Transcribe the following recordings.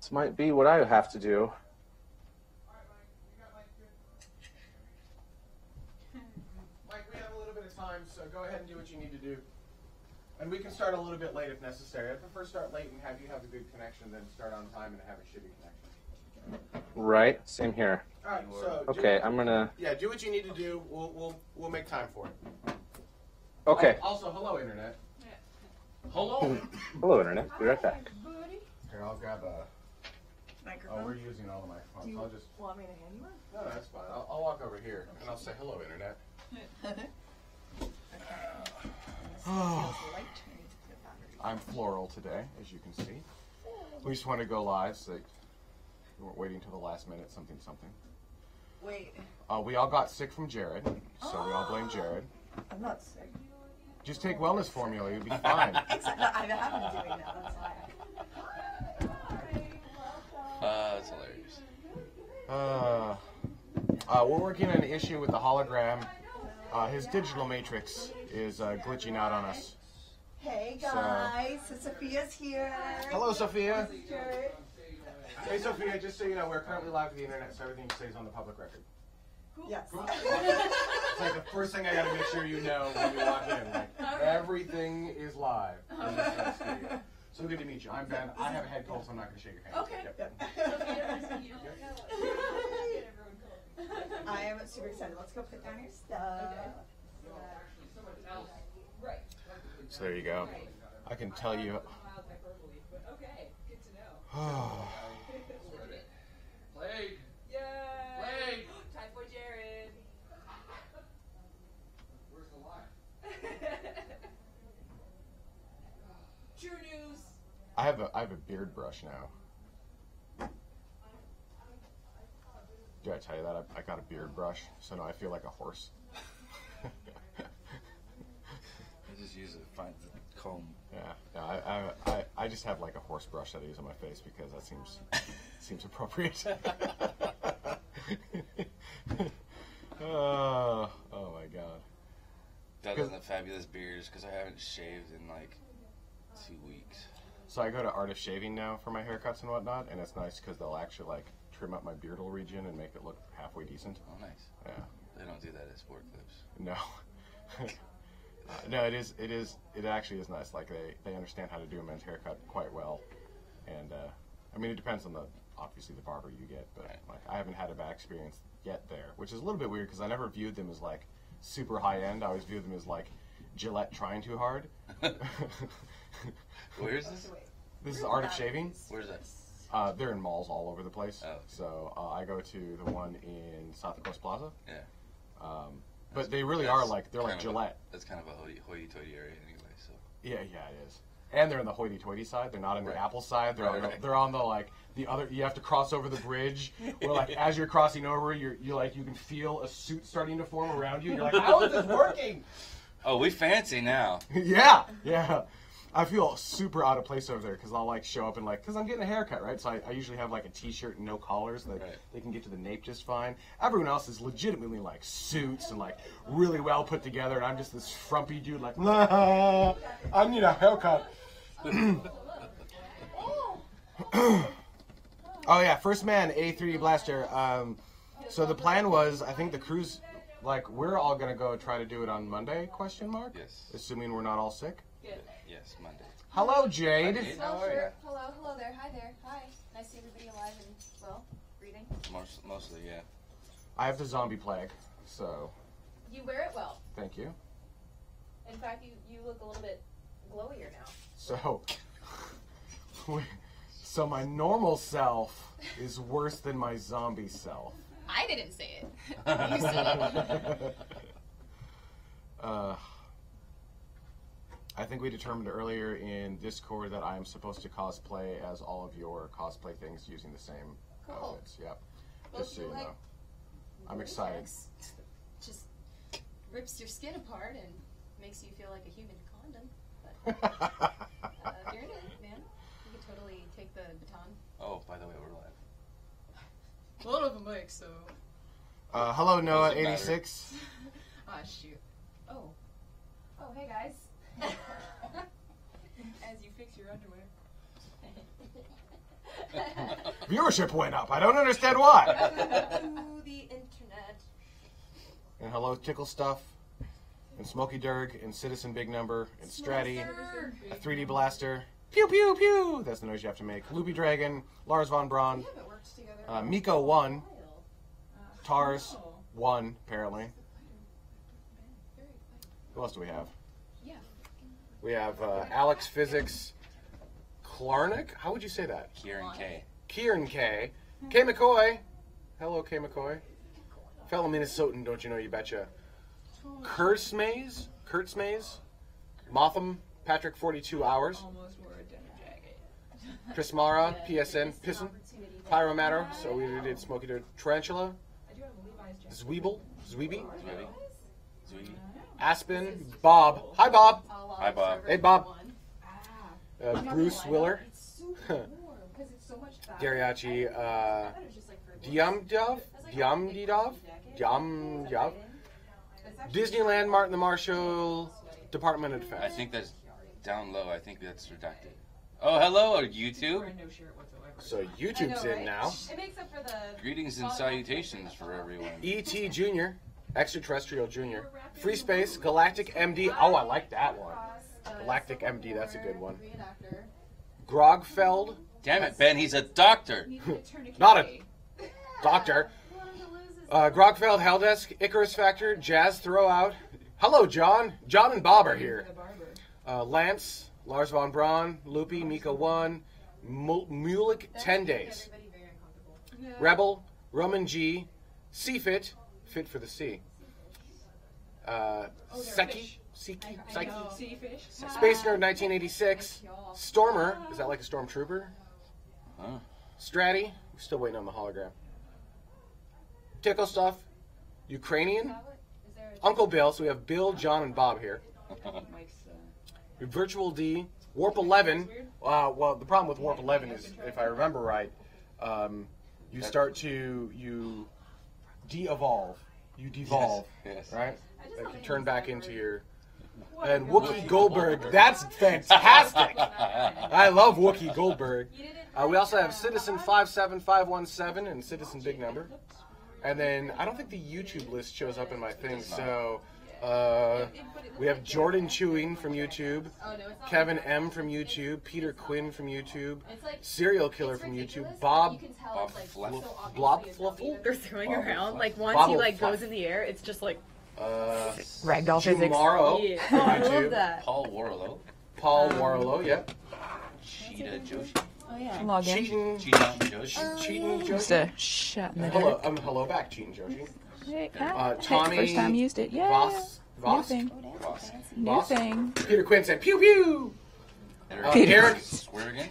This might be what I have to do. Mike, we have a little bit of time, so go ahead and do what you need to do. And we can start a little bit late if necessary. I prefer start late and have you have a good connection than start on time and have a shitty connection. Right, same here. All right, so okay, I'm gonna. Yeah, do what you need to do. We'll make time for it. Okay. Also, hello, internet. Hello. Hello, internet. Be right back. Here, I'll grab a microphone. Oh, we're using all the microphones. Do you I'll just want me to hand you one? No, that's fine. I'll walk over here and I'll say hello, internet. I'm floral today, as you can see. We just want to go live, so we weren't waiting till the last minute. Something. Wait. We all got sick from Jared, so we all blame Jared. I'm not sick. Just take wellness formula, you'll be fine. Exactly. I haven't been doing that. That's why. That's hilarious. We're working on an issue with the hologram. His digital matrix is glitching out on us. Hey guys, so Sophia's here. Hello, Sophia. This is Jared. Hey, Sophia, just so you know, we're currently live to the internet, so everything stays on the public record. Yes. It's like the first thing I gotta make sure you know when you walk in. Like, everything is live in this studio. So good to meet you. I'm Ben. I have a head cold, so I'm not gonna shake your hand. Okay. Yep. I am super excited. Let's go put down your stuff. So there you go. I can tell you. Okay, good to know. Plague. Yay! Plague. Typhoid Jared. Where's the line? True news. I have a beard brush now. Did I tell you that? I got a beard brush, so now I feel like a horse. I just use a fine comb. Yeah, I just have like a horse brush that I use on my face because that seems appropriate. Oh my god. That is a fabulous beard because I haven't shaved in like 2 weeks. So I go to Art of Shaving now for my haircuts and whatnot, and it's nice because they'll actually like trim up my beardal region and make it look halfway decent. Oh, nice. Yeah. They don't do that at sport clips. No. No, it actually is nice. Like they understand how to do a men's haircut quite well, and I mean it depends on obviously the barber you get, but right. Like I haven't had a bad experience yet there, which is a little bit weird because I never viewed them as like super high end. I always viewed them as like Gillette trying too hard. Where is this? This is Art of Shaving. Where's that? They're in malls all over the place. Oh. So I go to the one in South Coast Plaza. Yeah. But they really are like they're like Gillette. That's kind of a hoity-toity area anyway. So. Yeah, it is. And they're on the hoity-toity side. They're not on the Apple side. They're on the like the other. You have to cross over the bridge. Where like as you're crossing over, you can feel a suit starting to form around you. You're like, how is this working? Oh, we fancy now. Yeah. I feel super out of place over there because I'll like show up and like because I'm getting a haircut, right? So I usually have like a t-shirt and no collars that they can get to the nape just fine. Everyone else is legitimately like suits and like really well put together, and I'm just this frumpy dude like, nah, I need a haircut. Oh yeah, first man A3 Blaster. So the plan was, I think the cruise, like we're all gonna go try to do it on Monday? Question mark. Yes. Assuming we're not all sick. Yes, Monday. Hello, Jade. Hi, how are you? Hello there. Hi there. Hi. Nice to see everybody alive and well, breathing. Mostly, yeah. I have the zombie plague, so You wear it well. thank you. In fact, you look a little bit glowier now. So my normal self is worse than my zombie self. I didn't say it. You said it. I think we determined earlier in Discord that I'm supposed to cosplay as all of your cosplay things using the same outfits. Yep. Just so you know. I'm excited. Just rips your skin apart and makes you feel like a human condom. But you're in it, man. You could totally take the baton. Oh, by the way, we're live. A lot of them mic, so. Hello, Noah86. Ah, shoot. Oh, hey guys. As you fix your underwear. Viewership went up. I don't understand why. To the internet. And hello, Tickle Stuff, and Smokey Durg, and Citizen Big Number, and Stratty, a 3D Blaster. Pew pew pew! That's the noise you have to make. Loopy Dragon, Lars von Braun, Miko 1, Tars 1, apparently. Who else do we have? Yeah. We have Alex Physics Klarnik. How would you say that? Kieran K. Kieran K. K. McCoy. Hello, K. McCoy. Fellow Minnesotan, don't you know, you betcha. Kurtzmaze. Motham. Patrick, 42 hours. Almost wore a denim jacket. Chris Mara, PSN, Pisson. Pyromatter, so we did Smokey Dirt. Tarantula. I do have a Levi's jacket. Zweeby. Zooey. Aspen. Bob. Hi, Bob. Hi, Bob. Hey, Bob. Ah. Bruce Willer. It's super warm because it's so much faster. Gariachi. I thought it was just like for Diamdov. Disneyland, Martin the Marshall, Department of I Defense. think that's down low. I think that's redacted. Oh, hello, YouTube. wearing no shirt whatsoever. So YouTube's in now. It makes up for the. Greetings and salutations for everyone. E.T. Jr., Extraterrestrial Jr., Free Space, Galactic MD. Oh, I like that one. Galactic MD, that's a good one. Reenactor. Grogfeld, Damn it, Ben, he's a doctor. not a doctor. Grogfeld, Helldesk, Icarus Factor, Jazz Throwout. Hello, John. John and Bob are here. Lance, Lars von Braun, Loopy, Mika 1, Mulik 10 Days. Everybody very uncomfortable. Rebel, Roman G, Seafit, Fit for the Sea. Seki, Psyche, Sea fish. Space Nerd 1986, Stormer, is that like a stormtrooper? Huh. Stratty, we're still waiting on the hologram. Tickle Stuff, Ukrainian, Is there a Uncle Bill, so we have Bill, John, and Bob here. Mike's, Virtual D, Warp 11. Well, the problem with Warp 11 is, if I remember right, you start to, you de-evolve. You devolve, Yes. right? Like you turn back into your... And Wookie Goldberg, that's fantastic! I love Wookie Goldberg. We also have Citizen 57517 and Citizen Big Number. And then, I don't think the YouTube list shows up in my thing, so... we have Jordan Chewing from YouTube, Kevin M from YouTube, Peter Quinn from YouTube, Serial Killer from YouTube, Bob Blob Fluffle, They're throwing around. Like once Bobble he like fluff. goes in the air, it's just like Ragdoll physics. Tomorrow yeah. from Oh, I love YouTube, that. Paul Warlow. Paul Warlow, yep, Cheetah Joshi. Oh yeah. Log in. Cheating Cheetah Joshi. Joshi. Just a shot in the Hello, dirt. hello back, Cheating Joshi. Hey, Tommy first time used it. Yeah. Voss, New thing. New Voss. thing. Peter Quinn said pew pew. Peter. Eric, Swear again?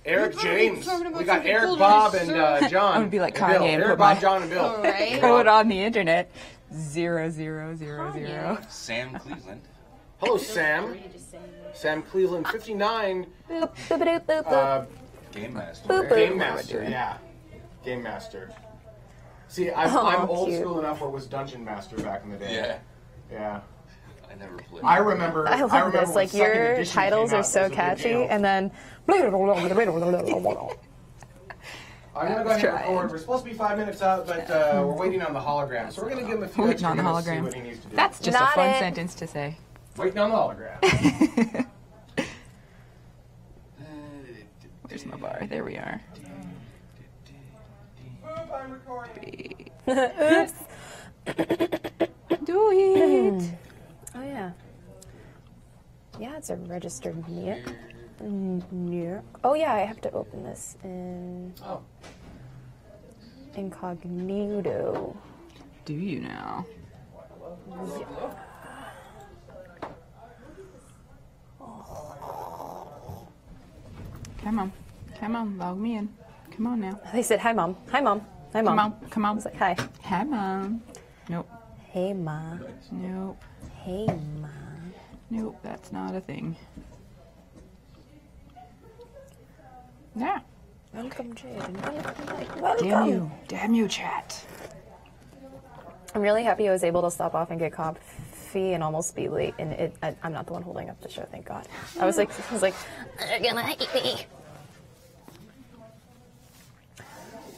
Eric James. We got Eric, Bob, and John. I'm gonna be like and Bill. Kanye and Eric, put Bob, my- John, and Bill. Right? Throw it on the internet. 0000. Sam Cleveland. Hello, Sam. Sam Cleveland, 59. Boop, boop, boop, boop, boop. Game Master. Boop, Game boop. Master, yeah. Game Master. See, I'm Aw, old cute. school enough where it was Dungeon Master back in the day. Yeah. Yeah. I never played. I remember. I love remember this. when Like second your edition titles came are out, so it was a big catchy, deal. and then. I'm gonna go ahead and trying. record. We're supposed to be 5 minutes out, but we're waiting on the hologram. So we're gonna give him a few Waiting extra on the minutes to see hologram. what he needs to do. That's just Not a fun it. sentence to say. Waiting on the hologram. There's my bar. There we are. I'm recording. Oops. Do it. Oh yeah. Yeah, it's a registered NIC. NIC. Oh yeah, I have to open this in Oh. incognito. Do you now? Come on. Come on, log me in. Come on now. They said, "Hi, mom. Hi, mom. Hi, mom." Come on. Come I on. was like, "Hi." Hi, Mom. Nope. Hey, ma. Nope. Hey, ma. Nope. That's not a thing. Yeah. Welcome, Jade. And welcome, Mike. Welcome. Damn you. Damn you, chat. I'm really happy I was able to stop off and get coffee and almost be late. And I'm not the one holding up the show, thank God. I was like, they're gonna hate me.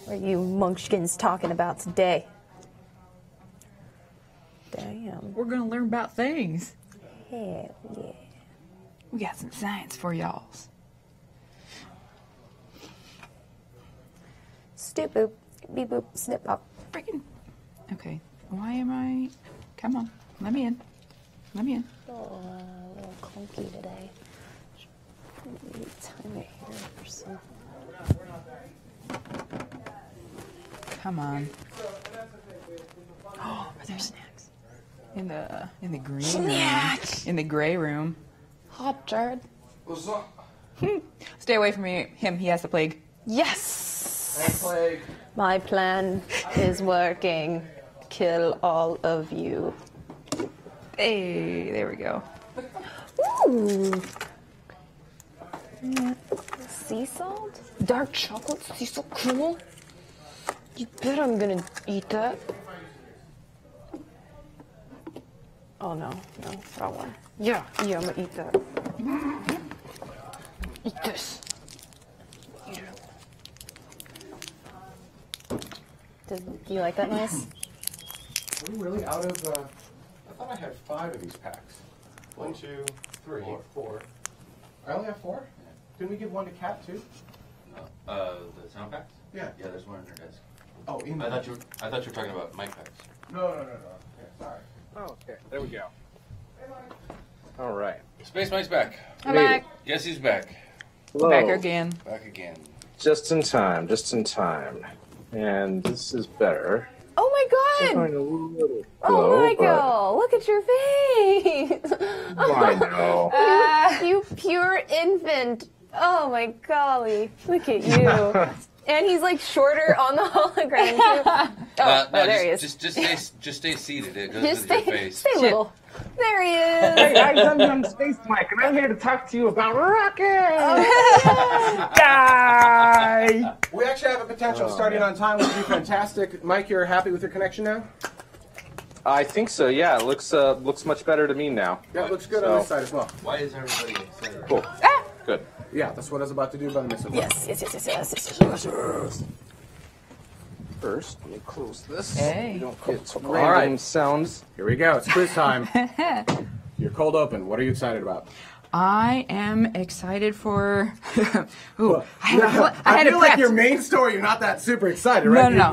What are you munchkins talking about today? Damn. We're gonna learn about things. Hell yeah. We got some science for y'all. Stoop boop, beep boop, snip pop. Freaking. Okay. Why am I? Come on. Let me in. Let me in. Oh, a little clunky today. Time it here for some. Come on. Oh, are there snacks? In the green Snacks! room. In the gray room. Hop, Jared. What's up? Stay away from him. He has the plague. Yes! Plague. My plan is working. Kill all of you. Hey, there we go. Ooh. Sea salt? Dark chocolate sea salt caramel? You bet I'm gonna eat that. Oh no, wrong one. Yeah, I'm gonna eat that. Eat this. Eat it. Do you like that nice? Are we really out of, I thought I had 5 of these packs. 1, 2, 3, 4. I only have 4? Didn't we give one to Kat too? The sound packs? Yeah. Yeah, there's one on your desk. Oh, in I thought you were talking about mic packs. No. Okay, sorry. Oh, okay. There we go. All right. Space Mike's back. I'm Made back. it. Yes, he's back. Hello. Back again. Back again. Just in time. Just in time. And this is better. Oh my Going god! a little Oh slow, my but god! Look at your face! I know. You pure infant! Oh my golly! Look at you! And he's like shorter on the hologram too. Oh, there he is. Just stay seated. It goes Just with your face. stay little. There he is. Hey guys, I'm young Space Mike, and I'm here to talk to you about rockets. Die! We actually have a potential of starting on time, which would be fantastic. Mike, you're happy with your connection now? I think so. Yeah, it looks much better to me now. Yeah, it looks good on this side as well. Why is everybody excited? Cool. Good. Yeah, that's what I was about to do, but I missed it. Yes. First, let me close this. Hey. We don't get All random right. sounds. Here we go. It's quiz time. You're cold open. What are you excited about? I am excited for. Ooh, I I had feel it like prepped. your main story, you're not that super excited, right? No.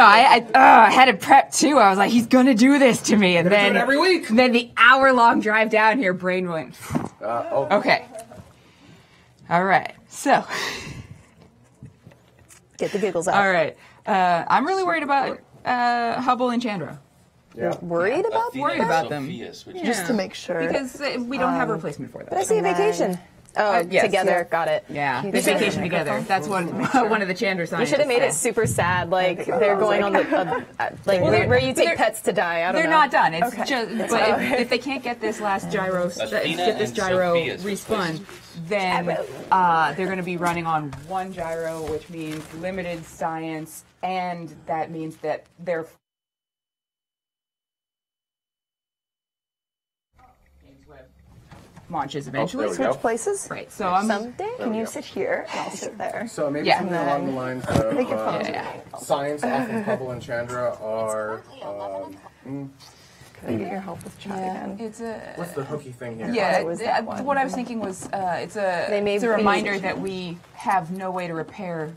I had it prepped too. I was like, he's gonna do this to me, and Gonna do then it every week. Then the hour-long drive down here, brain went. Okay. All right. So. Get the giggles out. All right. I'm really worried about Hubble and Chandra. Yeah. Worried about Athena Worried and about them. Sophia's, which Yeah. Just to make sure. Because we don't have a replacement for But that. I see a vacation. Oh, yes, together. yeah. Got it. Yeah, You they should- vacation together. That's one of the Chandra You scientists. should have made it super sad, like they're going on the like where you take pets to die. I don't They're know. not done. It's Okay. just, but if they can't get this last gyro, get this and gyro Sophia's respun, then they're going to be running on one gyro, which means limited science, and that means that they're launches eventually. there we go. Switch places. Right. So I'm. Someday, can you sit here? I'll sit there. So maybe Yeah. something along the lines of Make it fun. science off of Hubble and Chandra are, Can I get your help with chat again? It's a. what's the hooky thing here? Yeah, was that one. what I was thinking was it's They may a be- reminder that we have no way to repair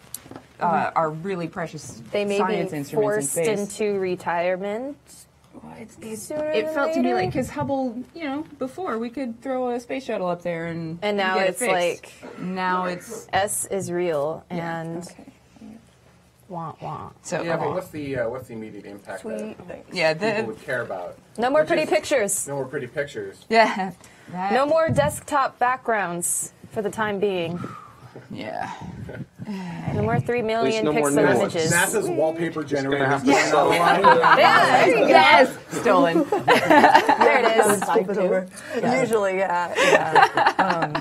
our really precious They may science be instruments in forced space. into retirement. Sooner It than felt to me later? like because Hubble, before we could throw a space shuttle up there and now get it it's fixed. Now it's S is real and wah wah. so Yeah, but what's the immediate impact that yeah people would care about? No more Which pretty is- pictures. No more pretty pictures. yeah that, No more desktop backgrounds for the time being. yeah. No more 3 million no more pixel new ones. images. NASA's wallpaper generator. have to is sell online. Yeah, there you go. Yes, stolen. There it is. Flip it over. Usually, yeah. And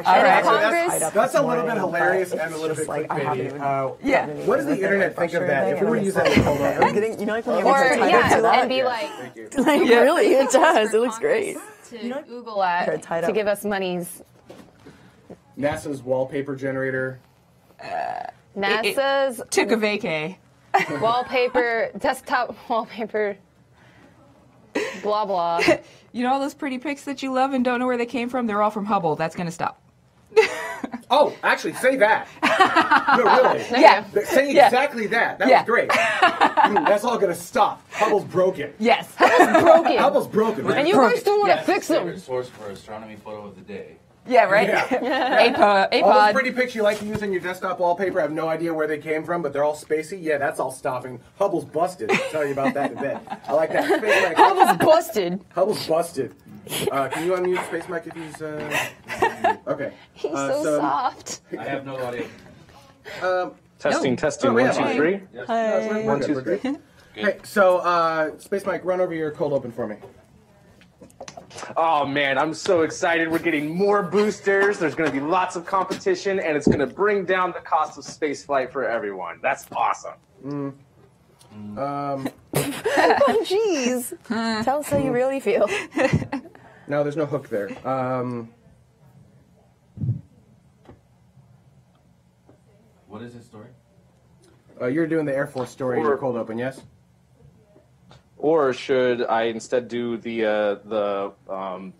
right. if Congress, That's a little bit hilarious and a little bit clickbaity. Yeah. What does the internet think of that? If we were using it cold I'm open, getting, you know, like when you or have to type it too long? and be like, Like, really, it does. It looks great. To Google at. They're tied to up. give us monies. NASA's wallpaper generator. NASA's took a vacay. wallpaper, desktop wallpaper, blah blah. You know all those pretty pics that you love and don't know where they came from? They're all from Hubble. That's going to stop. Oh, actually, say that. No, really. Yeah. Say exactly that. That Yeah. was great. That's all going to stop. Hubble's broken. Yes. Broken. Hubble's broken. Man. And you guys still want to Yes. fix them. Favorite source for astronomy photo of the day. Yeah, right? Yeah. APOD. All those pretty pics you like to use in your desktop wallpaper, I have no idea where they came from, but they're all spacey. Yeah, that's all stopping. Hubble's busted. I'll tell you about that in a bit. I like that. Space Mike. Hubble's busted. Hubble's busted. Can you unmute Space Mike if he's... Okay. He's so soft. I have no audio. Testing. Oh, we 1, have 2, audio. 3. Yes. Hi. We're good. We're good. Good. Hey, so Space Mike, run over your cold open for me. Oh man, I'm so excited. We're getting more boosters. There's going to be lots of competition, and it's going to bring down the cost of space flight for everyone. That's awesome. Oh, jeez. Tell us how you really feel. No, there's no hook there. What is this story? You're doing the Air Force story in your cold open, yes? Or should I instead do the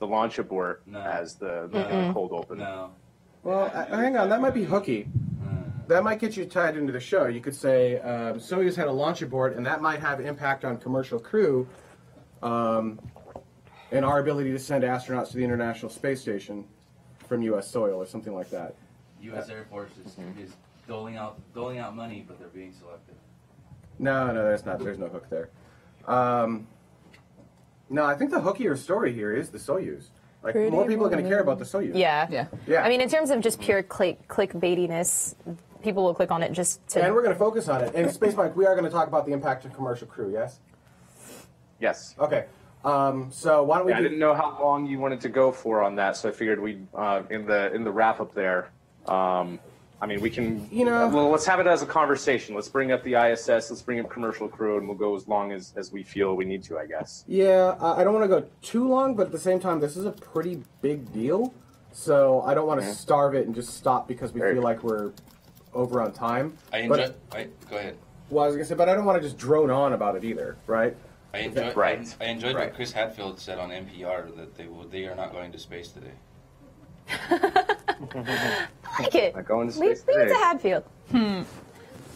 launch abort as the cold open? No. Well, hang on. That might be hooky. That might get you tied into the show. You could say Soyuz had a launch abort, and that might have impact on commercial crew and our ability to send astronauts to the International Space Station from U.S. soil or something like that. U.S. Air Force is doling out money, but they're being selective. No, that's not. There's no hook there. No, I think the hookier story here is the Soyuz. Like, more people are going to care about the Soyuz. Yeah. I mean, in terms of just pure clickbaitiness, people will click on it just to... And we're going to focus on it. And Space Mike, we are going to talk about the impact of commercial crew, yes? Yes. Okay. So why don't we I didn't know how long you wanted to go for on that, so I figured we'd, in the wrap-up there, I mean, we can, well, let's have it as a conversation. Let's bring up the ISS, let's bring up commercial crew, and we'll go as long as we feel we need to, I guess. Yeah, I don't want to go too long, but at the same time, this is a pretty big deal. So I don't want to starve it and just stop because we feel like we're over on time. Go ahead. Well, I was going to say, but I don't want to just drone on about it either, right? I enjoyed what Chris Hadfield said on NPR that they are not going to space today. I like it. Not going to Leave space it today. to Hadfield.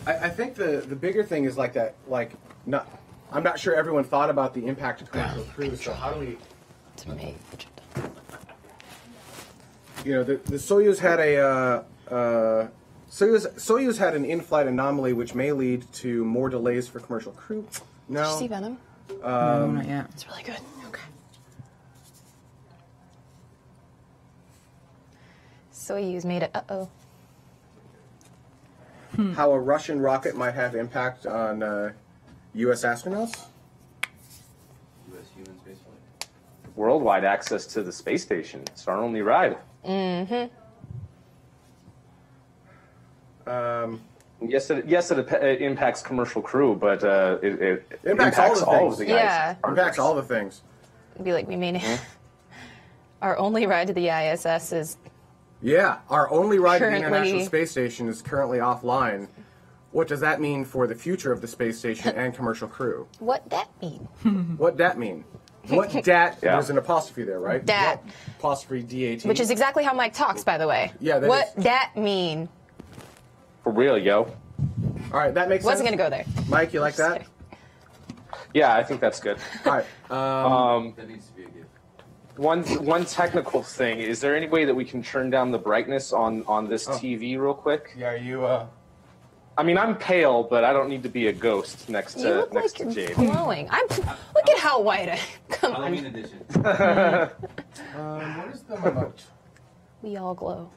I think the bigger thing is like that, I'm not sure everyone thought about the impact of commercial crew, so how do we... The Soyuz had Soyuz had an in-flight anomaly which may lead to more delays for commercial crew. No. Did you see Venom? No, not yet. It's really good. Okay. Soyuz made it. Uh-oh. How a Russian rocket might have impact on U.S. astronauts? U.S. human spaceflight. Worldwide access to the space station. It's our only ride. Mm-hmm. Yes, it impacts commercial crew, but it impacts all of the guys. Yeah. Impacts all the things. It'd be like we made our only ride to the ISS is... Yeah, our only ride to the Currently- International Space Station is currently offline. What does that mean for the future of the space station and commercial crew? What that mean? What that mean? What dat? Yeah. There's an apostrophe there, right? Dat. What apostrophe D-A-T. Which is exactly how Mike talks, by the way. Yeah, that what is. that mean? For real, yo. All right, that makes Wasn't sense. gonna go there. Mike, you like that? Yeah, I think that's good. All right. That needs to be a gift. One technical thing, is there any way that we can turn down the brightness on this TV real quick? Yeah, are you... I mean, I'm pale, but I don't need to be a ghost next You to look like Jade. you're glowing. Look at how white I... Come Halloween on. edition. what is the remote? We all glow.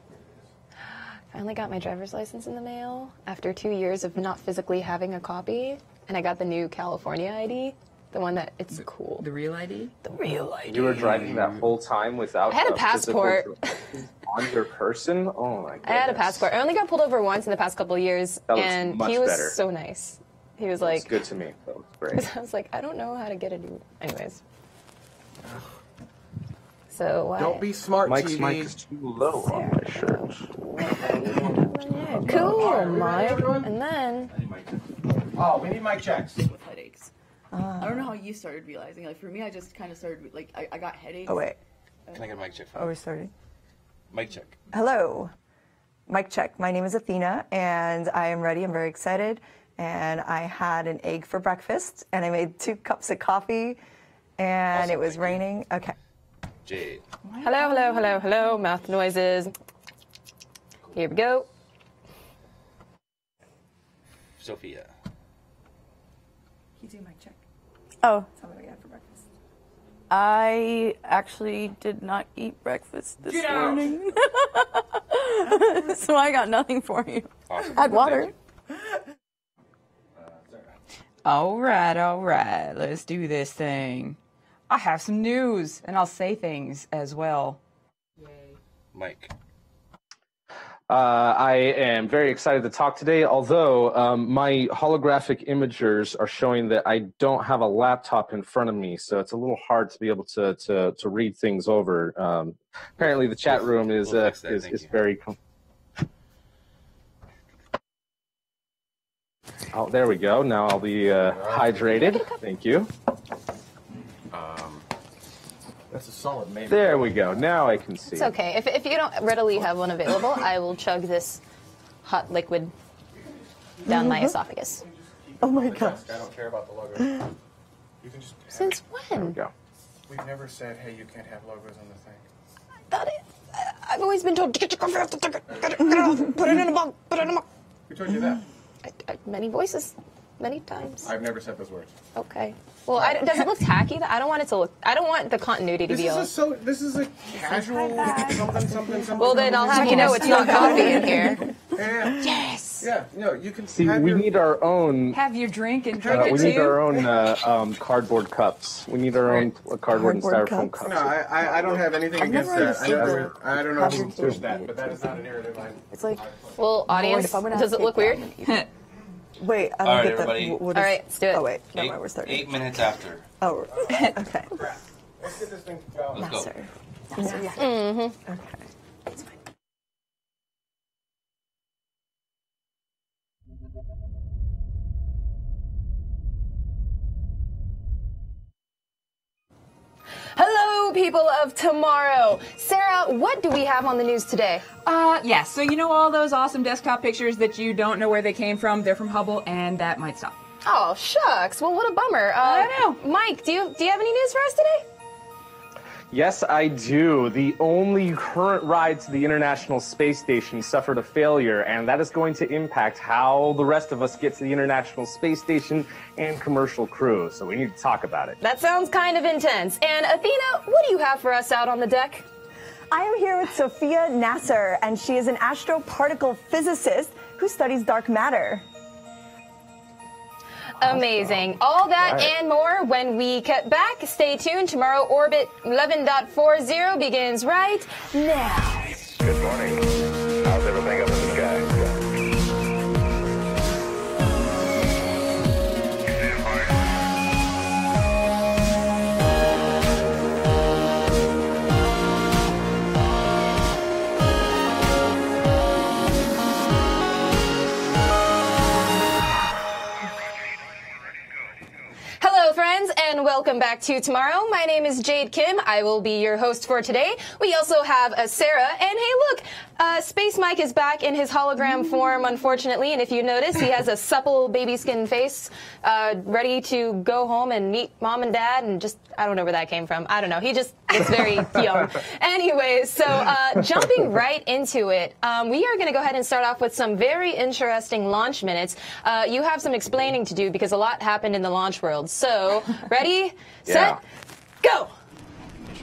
Finally got my driver's license in the mail after 2 years of not physically having a copy, and I got the new California ID, the one that it's cool. The real ID? The real ID. You were driving that whole time without I had a physical passport. on your person? Oh my goodness. I had a passport. I only got pulled over once in the past couple of years, That looks and much he was better. so nice. He was It's like, good to me. That was great. I was like, I don't know how to get a new. Anyways, So Don't be smart, Mike's TV. mic is too low on my shirt. Cool, Mike. And then Oh, we need mic checks. With headaches. I don't know how you started realizing. Like for me, I just kind of started like I got headaches. Oh wait. Can I get a mic check? Are we starting? Mic check. Hello. Mic check. My name is Athena, and I am ready. I'm very excited. And I had an egg for breakfast, and I made 2 cups of coffee, and Awesome, it was thank you. raining. Okay. Jade. hello, hello, hello, hello. Mouth noises. Here we go. Sophia. You do mic check. Oh, Tell me what you had for breakfast. I actually did not eat breakfast this morning. So I got nothing for you. Awesome. I had water. All right, let's do this thing. I have some news, and I'll say things as well. Mike. I am very excited to talk today, although my holographic imagers are showing that I don't have a laptop in front of me, so it's a little hard to be able to read things over. Apparently, the chat room is We'll fix that, thank you. very. Oh, there we go. Now I'll be hydrated. Thank you. That's a solid maybe. There we go. Now I can see. It's okay. If you don't readily have one available, I will chug this hot liquid down my esophagus. Oh my god. I don't care about the logo. You can just. Since There we when? go. We've never said, hey, you can't have logos on the thing. I've always been told, get your coffee off the ticket. Put it in a mug. Put it in a mug. Who told you that? Many voices. Many times. I've never said those words. Okay. Well, does it look tacky? I don't want it to look. I don't want the continuity to be all. This is a casual something. Well, then I'll have you know it's not coffee in here. Yeah. Yes! Yeah, no, you can See, have we your, need our own. Have your drink and drink We it need too. our own cardboard cups. We need our own cardboard and Cardboard styrofoam cups. cups. No, I don't have anything I've against never that. understood I don't know have who your pushed kid that, eat but that is not a narrative. It's like, Well, audience, if I'm gonna does have it look cake, weird? wait, I don't All right, get everybody. that. What All is- right, let's do it. Oh wait, never Eight, mind, we're starting. 8 minutes after. Oh, okay. Let's get this thing going. Let's go. Sir. Okay. That's fine. Hello, people of tomorrow. Sarah, what do we have on the news today? Yeah, so you know all those awesome desktop pictures that you don't know where they came from? They're from Hubble, and that might stop. Oh, shucks. Well, what a bummer. I know. Mike, do you have any news for us today? Yes, I do. The only current ride to the International Space Station suffered a failure, and that is going to impact how the rest of us get to the International Space Station and commercial crew. So we need to talk about it. That sounds kind of intense. And Athena, what do you have for us out on the deck? I am here with Sophia Nasser, and she is an astroparticle physicist who studies dark matter. Amazing. All that Right. and more when we cut back. Stay tuned. Tomorrow, Orbit 11.40 begins right now. Good morning. How's everything up in the sky? Hello, friends, and welcome back to Tomorrow. My name is Jade Kim. I will be your host for today. We also have Sarah, and hey, look, Space Mike is back in his hologram form, unfortunately, and if you notice, he has a supple baby skin face, ready to go home and meet mom and dad, and just, I don't know where that came from. I don't know. He just looks very young. Anyways, so jumping right into it, we are going to go ahead and start off with some very interesting launch minutes. You have some explaining to do because a lot happened in the launch world. So, ready, set, go!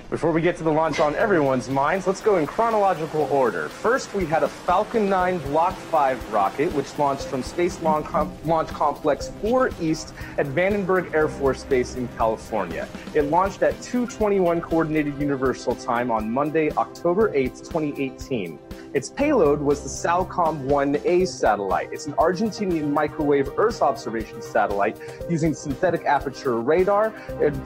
Before we get to the launch on everyone's minds, let's go in chronological order. First, we had a Falcon 9 Block 5 rocket, which launched from Space Launch Complex 4 East at Vandenberg Air Force Base in California. It launched at 2:21 Coordinated Universal Time on Monday, October 8th, 2018. Its payload was the SALCOM-1A satellite. It's an Argentinian microwave Earth observation satellite using synthetic aperture radar.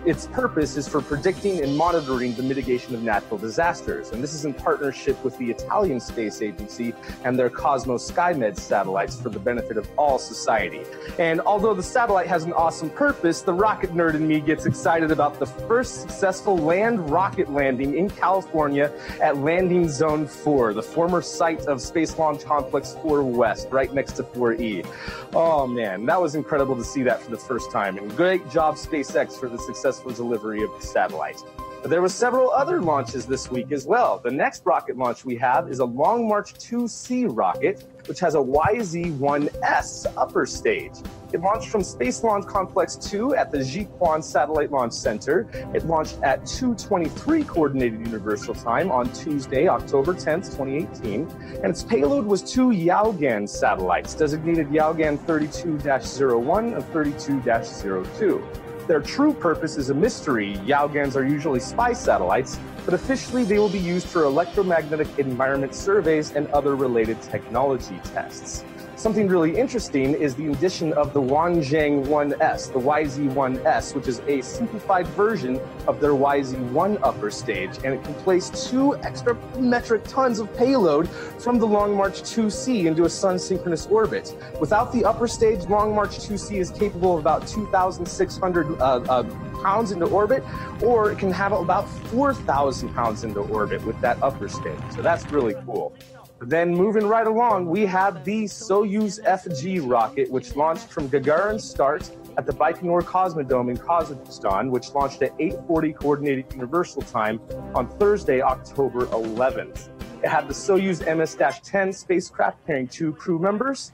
Its purpose is for predicting and monitoring the mitigation of natural disasters. And this is in partnership with the Italian Space Agency and their Cosmos SkyMed satellites for the benefit of all society. And although the satellite has an awesome purpose, the rocket nerd in me gets excited about the first successful land rocket landing in California at Landing Zone 4, the former site of Space Launch Complex 4 West, right next to 4E. Oh man, that was incredible to see that for the first time. And great job, SpaceX, for the successful delivery of the satellite. But there were several other launches this week as well. The next rocket launch we have is a Long March 2C rocket, which has a YZ-1S upper stage. It launched from Space Launch Complex 2 at the Jiuquan Satellite Launch Center. It launched at 2:23 Coordinated Universal Time on Tuesday, October 10th, 2018. And its payload was 2 Yaogan satellites, designated Yaogan 32-01 and 32-02. Their true purpose is a mystery. Yaogans are usually spy satellites, but officially they will be used for electromagnetic environment surveys and other related technology tests. Something really interesting is the addition of the Wanzhang-1S, the YZ-1S, which is a simplified version of their YZ-1 upper stage, and it can place 2 extra metric tons of payload from the Long March 2C into a sun-synchronous orbit. Without the upper stage, Long March 2C is capable of about 2,600 pounds into orbit, or it can have about 4,000 pounds into orbit with that upper stage. So that's really cool. Then moving right along, we have the Soyuz FG rocket, which launched from Gagarin Start at the Baikonur Cosmodrome in Kazakhstan, which launched at 8:40 Coordinated Universal Time on Thursday, October 11th. It had the Soyuz MS-10 spacecraft carrying 2 crew members,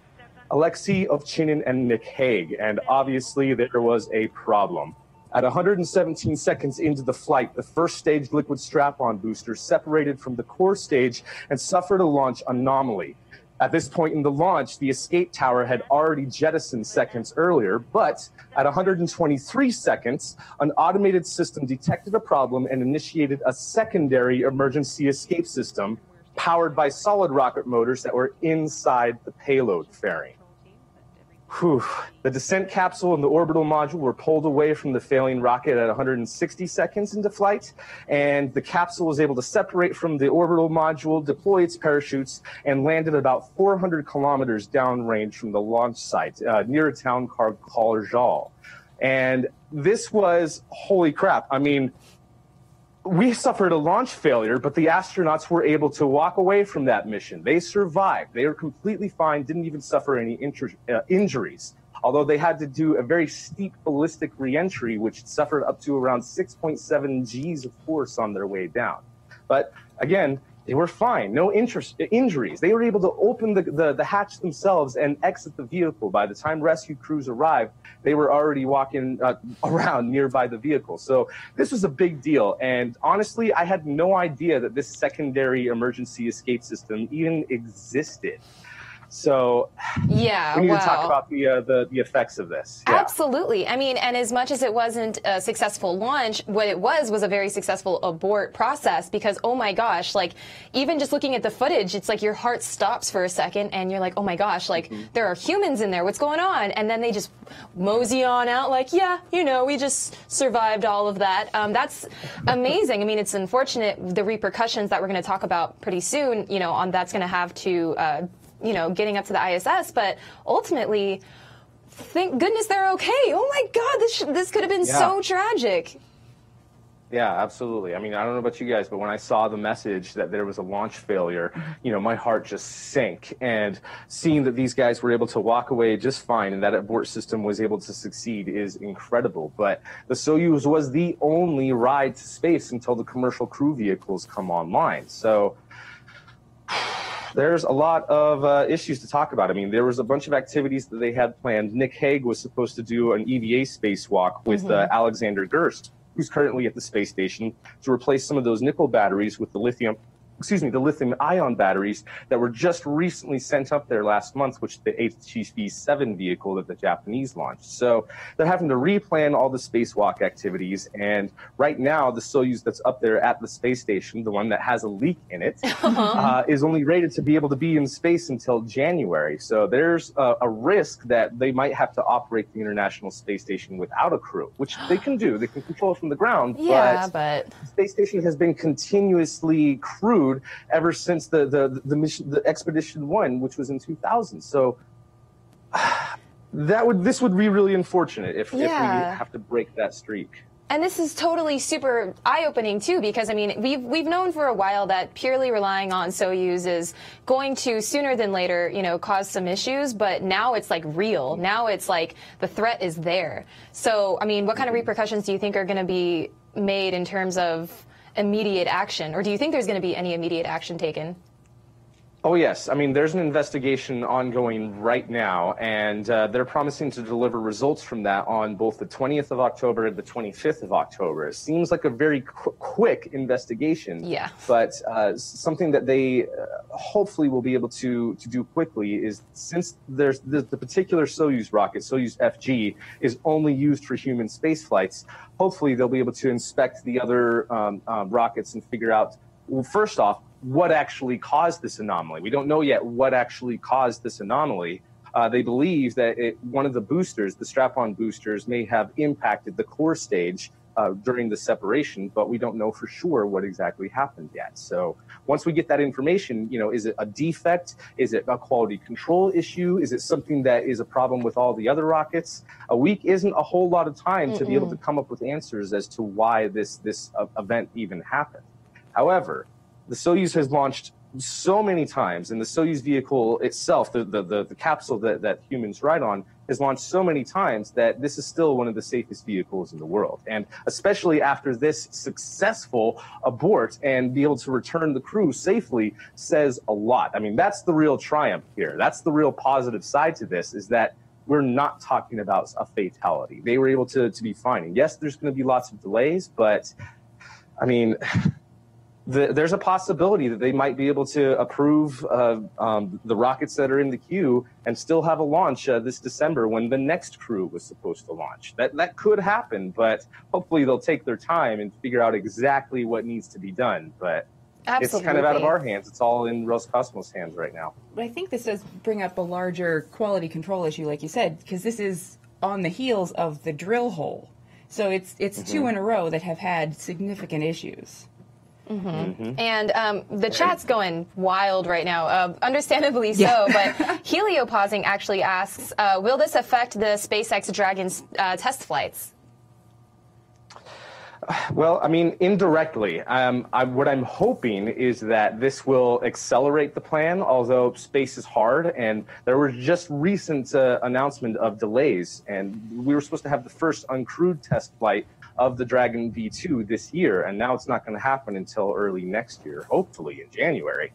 Alexei Ovchinin and Nick Hague, and obviously there was a problem. At 117 seconds into the flight, the first stage liquid strap-on booster separated from the core stage and suffered a launch anomaly. At this point in the launch, the escape tower had already jettisoned seconds earlier, but at 123 seconds, an automated system detected a problem and initiated a secondary emergency escape system powered by solid rocket motors that were inside the payload fairing. Whew. The descent capsule and the orbital module were pulled away from the failing rocket at 160 seconds into flight, and the capsule was able to separate from the orbital module, deploy its parachutes, and landed about 400 kilometers downrange from the launch site near a town called Khaljal. And this was, holy crap, I mean, we suffered a launch failure, but the astronauts were able to walk away from that mission. They survived. They were completely fine, didn't even suffer any injuries, although they had to do a very steep ballistic reentry, which suffered up to around 6.7 Gs of force on their way down. But again, they were fine, no injuries. They were able to open the hatch themselves and exit the vehicle. By the time rescue crews arrived, they were already walking around nearby the vehicle. So this was a big deal. And honestly, I had no idea that this secondary emergency escape system even existed. So yeah, we need to talk about the effects of this. Yeah. Absolutely. I mean, and as much as it wasn't a successful launch, what it was a very successful abort process, because, oh my gosh, like, even just looking at the footage, it's like your heart stops for a second and you're like, oh my gosh, like, there are humans in there, what's going on? And then they just mosey on out like, yeah, you know, we just survived all of that. That's amazing. I mean, it's unfortunate, the repercussions that we're going to talk about pretty soon, you know, on that's going to have to, you know, getting up to the ISS, but ultimately, thank goodness they're okay. Oh my God, this could have been so tragic. Yeah, absolutely. I mean, I don't know about you guys, but when I saw the message that there was a launch failure, you know, my heart just sank. And seeing that these guys were able to walk away just fine and that abort system was able to succeed is incredible. But the Soyuz was the only ride to space until the commercial crew vehicles come online. So there's a lot of issues to talk about. I mean, there was a bunch of activities that they had planned. Nick Hague was supposed to do an EVA spacewalk with Alexander Gerst, who's currently at the space station, to replace some of those nickel batteries with the lithium the lithium-ion batteries that were just recently sent up there last month, which the HTV-7 vehicle that the Japanese launched. So they're having to replan all the spacewalk activities, and right now the Soyuz that's up there at the space station, the one that has a leak in it, is only rated to be able to be in space until January. So there's a risk that they might have to operate the International Space Station without a crew, which they can do. They can control it from the ground, but the space station has been continuously crewed ever since the mission, the Expedition 1, which was in 2000. So this would be really unfortunate if we have to break that streak. And this is totally super eye-opening too, because I mean, we've known for a while that purely relying on Soyuz is going to sooner than later, cause some issues. But now it's like real. Now it's like the threat is there. So I mean, what kind of repercussions do you think are going to be made in terms of immediate action, or do you think there's going to be any immediate action taken? Oh, yes. I mean, there's an investigation ongoing right now, and they're promising to deliver results from that on both the 20th of October and the 25th of October. It seems like a very quick investigation, but something that they hopefully will be able to do quickly is, since there's the particular Soyuz rocket, Soyuz FG, is only used for human space flights, hopefully they'll be able to inspect the other rockets and figure out, well, first off, what actually caused this anomaly. We don't know yet what actually caused this anomaly. They believe that one of the boosters, the strap-on boosters, may have impacted the core stage during the separation, but we don't know for sure what exactly happened yet. So once we get that information, is it a defect? Is it a quality control issue? Is it something that is a problem with all the other rockets? A week isn't a whole lot of time to be able to come up with answers as to why this event even happened. However, the Soyuz has launched so many times, and the Soyuz vehicle itself, the capsule that humans ride on, has launched so many times that this is still one of the safest vehicles in the world. And especially after this successful abort and be able to return the crew safely says a lot. I mean, that's the real triumph here. That's the real positive side to this, is that we're not talking about a fatality. They were able to be fine. And yes, there's going to be lots of delays, but I mean, there's a possibility that they might be able to approve the rockets that are in the queue and still have a launch this December when the next crew was supposed to launch. That could happen, but hopefully they'll take their time and figure out exactly what needs to be done. But it's kind of out of our hands. It's all in Roscosmos' hands right now. But I think this does bring up a larger quality control issue, like you said, because this is on the heels of the drill hole. So it's two in a row that have had significant issues. And the chat's going wild right now, understandably so, but Heliopausing actually asks, will this affect the SpaceX Dragon's test flights? Well, I mean, indirectly. What I'm hoping is that this will accelerate the plan, although space is hard, and there was just recent announcement of delays, and we were supposed to have the first uncrewed test flight of the Dragon V2 this year, and now it's not going to happen until early next year, hopefully in January.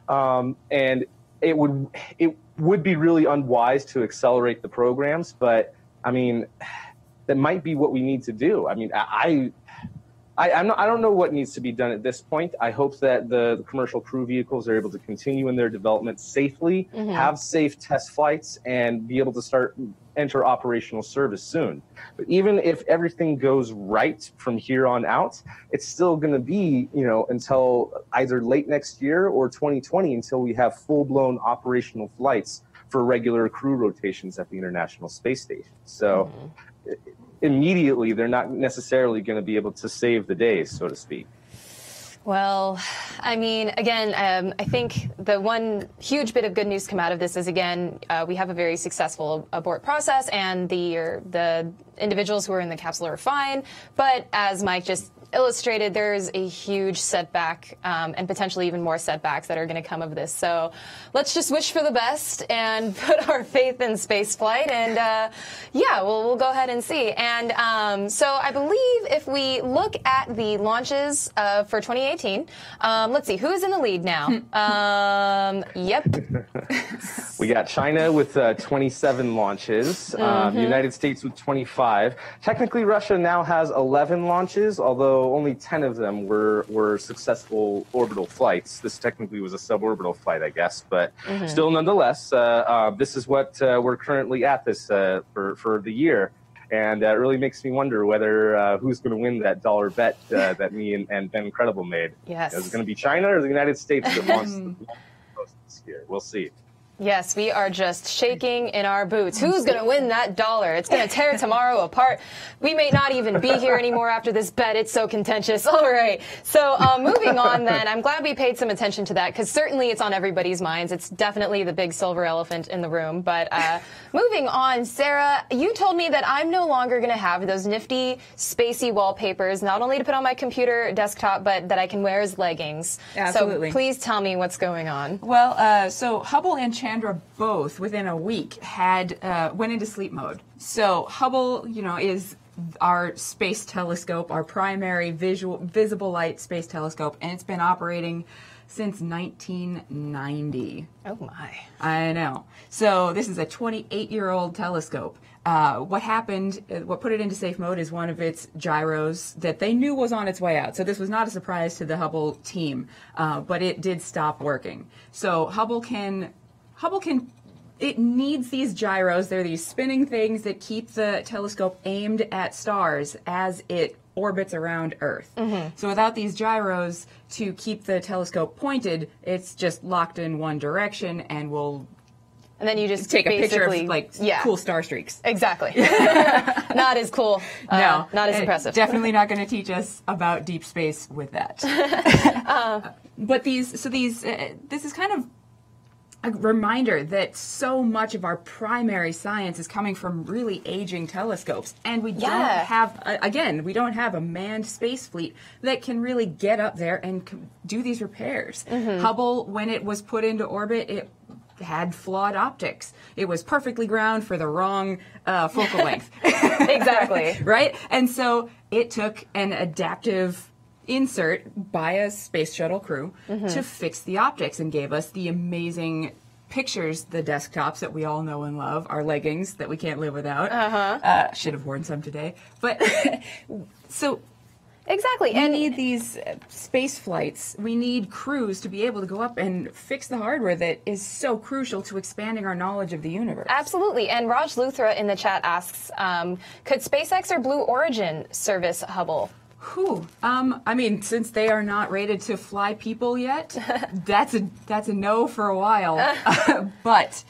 And it would be really unwise to accelerate the programs, but I mean, that might be what we need to do. I mean, I don't know what needs to be done at this point. I hope that the commercial crew vehicles are able to continue in their development safely, have safe test flights, and be able to enter operational service soon. But even if everything goes right from here on out, it's still going to be, until either late next year or 2020 until we have full-blown operational flights for regular crew rotations at the International Space Station. So immediately, they're not necessarily going to be able to save the day, so to speak. Well, I mean, again, I think the one huge bit of good news come out of this is, again, we have a very successful abort process, and the individuals who are in the capsule are fine. But as Mike just illustrated, there's a huge setback and potentially even more setbacks that are going to come of this. So let's just wish for the best and put our faith in space flight. And we'll go ahead and see. And so I believe if we look at the launches for 2018, let's see, who is in the lead now? We got China with 27 launches, the United States with 25. Technically, Russia now has 11 launches, although so only 10 of them were successful orbital flights. This technically was a suborbital flight, I guess, but still, nonetheless, this is what we're currently at this for the year. And it really makes me wonder whether who's going to win that dollar bet that me and Ben Credible made. Yes. Is it going to be China or the United States that wants to host this year? We'll see. Yes, we are just shaking in our boots. Who's going to win that dollar? It's going to tear tomorrow apart. We may not even be here anymore after this bet. It's so contentious. All right. So moving on then, I'm glad we paid some attention to that because certainly it's on everybody's minds. It's definitely the big silver elephant in the room. But moving on, Sarah, you told me that I'm no longer going to have those nifty, spacey wallpapers, not only to put on my computer desktop, but that I can wear as leggings. Absolutely. So please tell me what's going on. Well, so Hubble and Chandra both within a week had went into sleep mode. So Hubble, is our space telescope, our primary visible light space telescope, and it's been operating since 1990. Oh my! I know. So this is a 28-year-old telescope. What happened, what put it into safe mode is one of its gyros that they knew was on its way out. So this was not a surprise to the Hubble team, but it did stop working. So Hubble can, it needs these gyros. They're these spinning things that keep the telescope aimed at stars as it orbits around Earth. So without these gyros to keep the telescope pointed, it's just locked in one direction and will... And then you just take a picture of cool star streaks. Exactly. Not as cool. No, not as impressive. Definitely not going to teach us about deep space with that. But this is kind of a reminder that so much of our primary science is coming from really aging telescopes, and we don't have we don't have a manned space fleet that can really get up there and do these repairs. Hubble, when it was put into orbit, it had flawed optics. It was perfectly ground for the wrong focal length. Exactly. Right? And so it took an adaptive insert by a space shuttle crew to fix the optics and gave us the amazing pictures, the desktops that we all know and love, our leggings that we can't live without. Should have worn some today. But so... Exactly. We need these space flights. We need crews to be able to go up and fix the hardware that is so crucial to expanding our knowledge of the universe. Absolutely. And Raj Luthra in the chat asks, could SpaceX or Blue Origin service Hubble? I mean, since they are not rated to fly people yet, that's a no for a while. But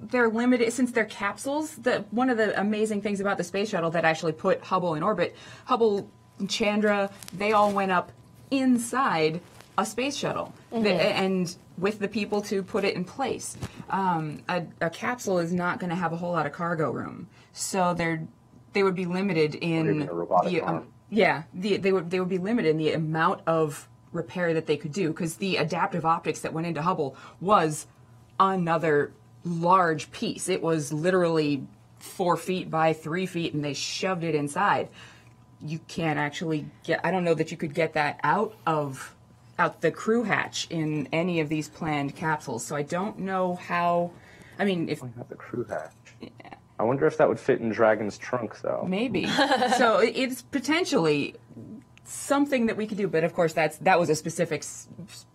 they're limited since they're capsules. One of the amazing things about the space shuttle that actually put Hubble in orbit, Hubble and Chandra, they all went up inside a space shuttle, and with the people to put it in place. A capsule is not going to have a whole lot of cargo room, so they would be limited in they would be limited in the amount of repair that they could do, because the adaptive optics that went into Hubble was another large piece. It was literally 4 feet by 3 feet, and they shoved it inside. You can't actually I don't know that you could get that out the crew hatch in any of these planned capsules. So I don't know how. I mean, if not the crew hatch. Yeah. I wonder if that would fit in Dragon's trunk, though. Maybe. So it's potentially something that we could do, but of course that was a specific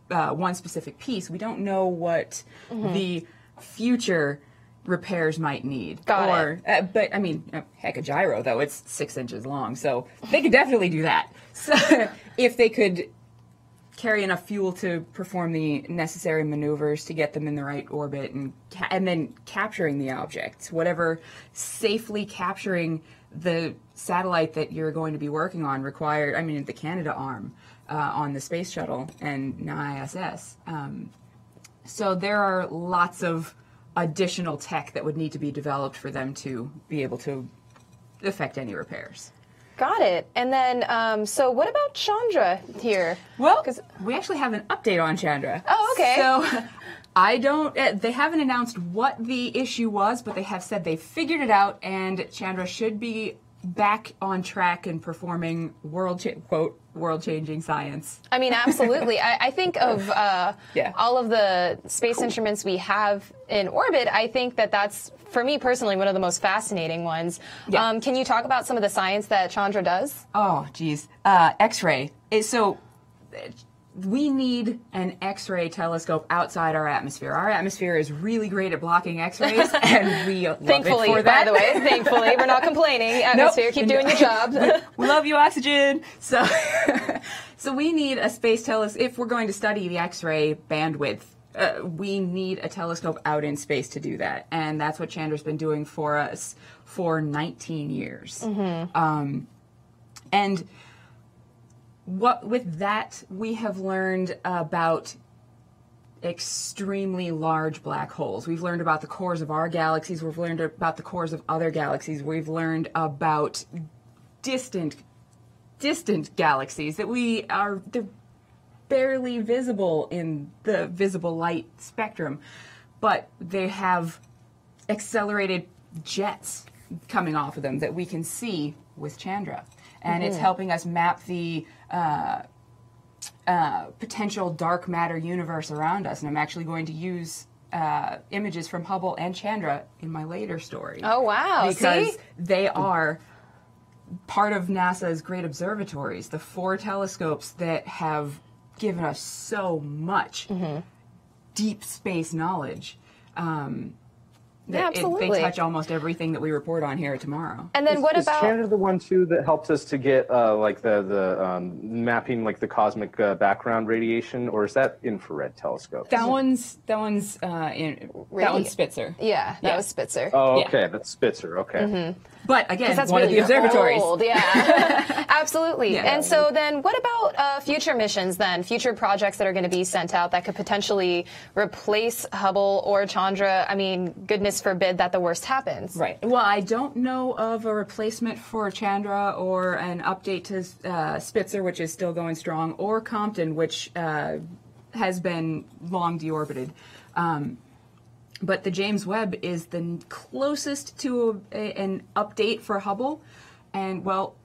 one specific piece. We don't know what the future repairs might need. Got it. But I mean, heck, a gyro though, it's 6 inches long, so they could definitely do that. So if they could carry enough fuel to perform the necessary maneuvers to get them in the right orbit, and then capturing the objects, whatever, safely capturing the satellite that you're going to be working on required. I mean, the Canada arm on the space shuttle and now ISS. So there are lots of additional tech that would need to be developed for them to be able to affect any repairs. Got it. And then, so what about Chandra here? Well, we actually have an update on Chandra. Oh, okay. So they haven't announced what the issue was, but they have said they figured it out, and Chandra should be back on track and performing world-changing science. I mean, absolutely. I think of all of the space instruments we have in orbit. I think that that's, for me personally, one of the most fascinating ones. Yeah. Can you talk about some of the science that Chandra does? Oh, geez. X-ray. We need an X-ray telescope outside our atmosphere. Our atmosphere is really great at blocking X-rays, and we love thankfully, it for that. By the way, thankfully, we're not complaining. Atmosphere, keep doing your job. We love you, oxygen. So, so we need a space telescope. If we're going to study the X-ray bandwidth, we need a telescope out in space to do that, and that's what Chandra's been doing for us for 19 years. Mm-hmm. And with that, we have learned about extremely large black holes. We've learned about the cores of our galaxies. We've learned about the cores of other galaxies. We've learned about distant galaxies that they're barely visible in the visible light spectrum, but they have accelerated jets coming off of them that we can see with Chandra. And it's helping us map the potential dark matter universe around us. And I'm actually going to use images from Hubble and Chandra in my later story. Oh, wow. Because See? they are part of NASA's great observatories, the 4 telescopes that have given us so much deep space knowledge. Absolutely. They touch almost everything that we report on here tomorrow. And then what about... Is Chandra the one, too, that helps us to get, like, the mapping, like, the cosmic background radiation, or is that infrared telescope? That one's Spitzer. Yeah, that was Spitzer. Oh, okay, yeah. That's Spitzer, okay. Mm-hmm. But, again, that's one really of the observatories. Old, yeah. Absolutely. Yeah. And so then what about future missions then, future projects that are going to be sent out that could potentially replace Hubble or Chandra? I mean, goodness forbid that the worst happens. Right. Well, I don't know of a replacement for Chandra or an update to Spitzer, which is still going strong, or Compton, which has been long deorbited. But the James Webb is the closest to an update for Hubble. And, well,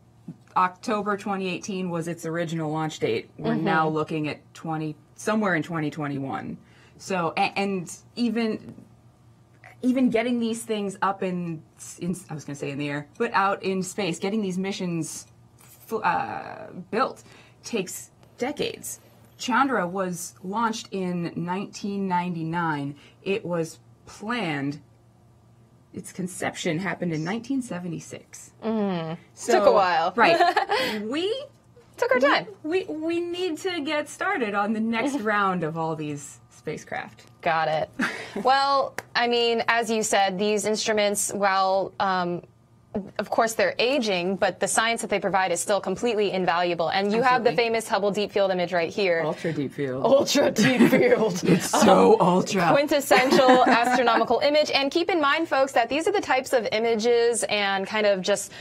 October 2018 was its original launch date. We're now looking at somewhere in 2021. So, and even getting these things up in I was going to say in the air, but out in space, getting these missions built takes decades. Chandra was launched in 1999. It was planned. Its conception happened in 1976. So, took a while. Right. We took our time. We need to get started on the next round of all these spacecraft. Got it. Well, I mean, as you said, these instruments, while of course they're aging, but the science that they provide is still completely invaluable. And you have the famous Hubble Deep Field image right here. Ultra deep field. Ultra deep field. It's so ultra. Quintessential astronomical image. And keep in mind, folks, that these are the types of images and kind of just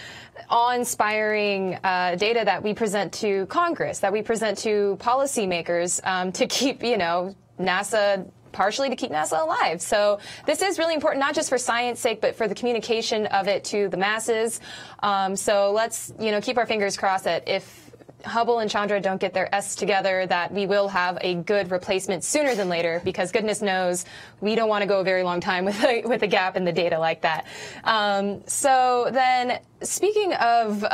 awe-inspiring data that we present to Congress, that we present to policymakers to keep, NASA partially to keep NASA alive. So this is really important, not just for science sake, but for the communication of it to the masses. So let's, keep our fingers crossed that if Hubble and Chandra don't get their S together, that we will have a good replacement sooner than later, because goodness knows we don't want to go a very long time with a gap in the data like that. So then, speaking of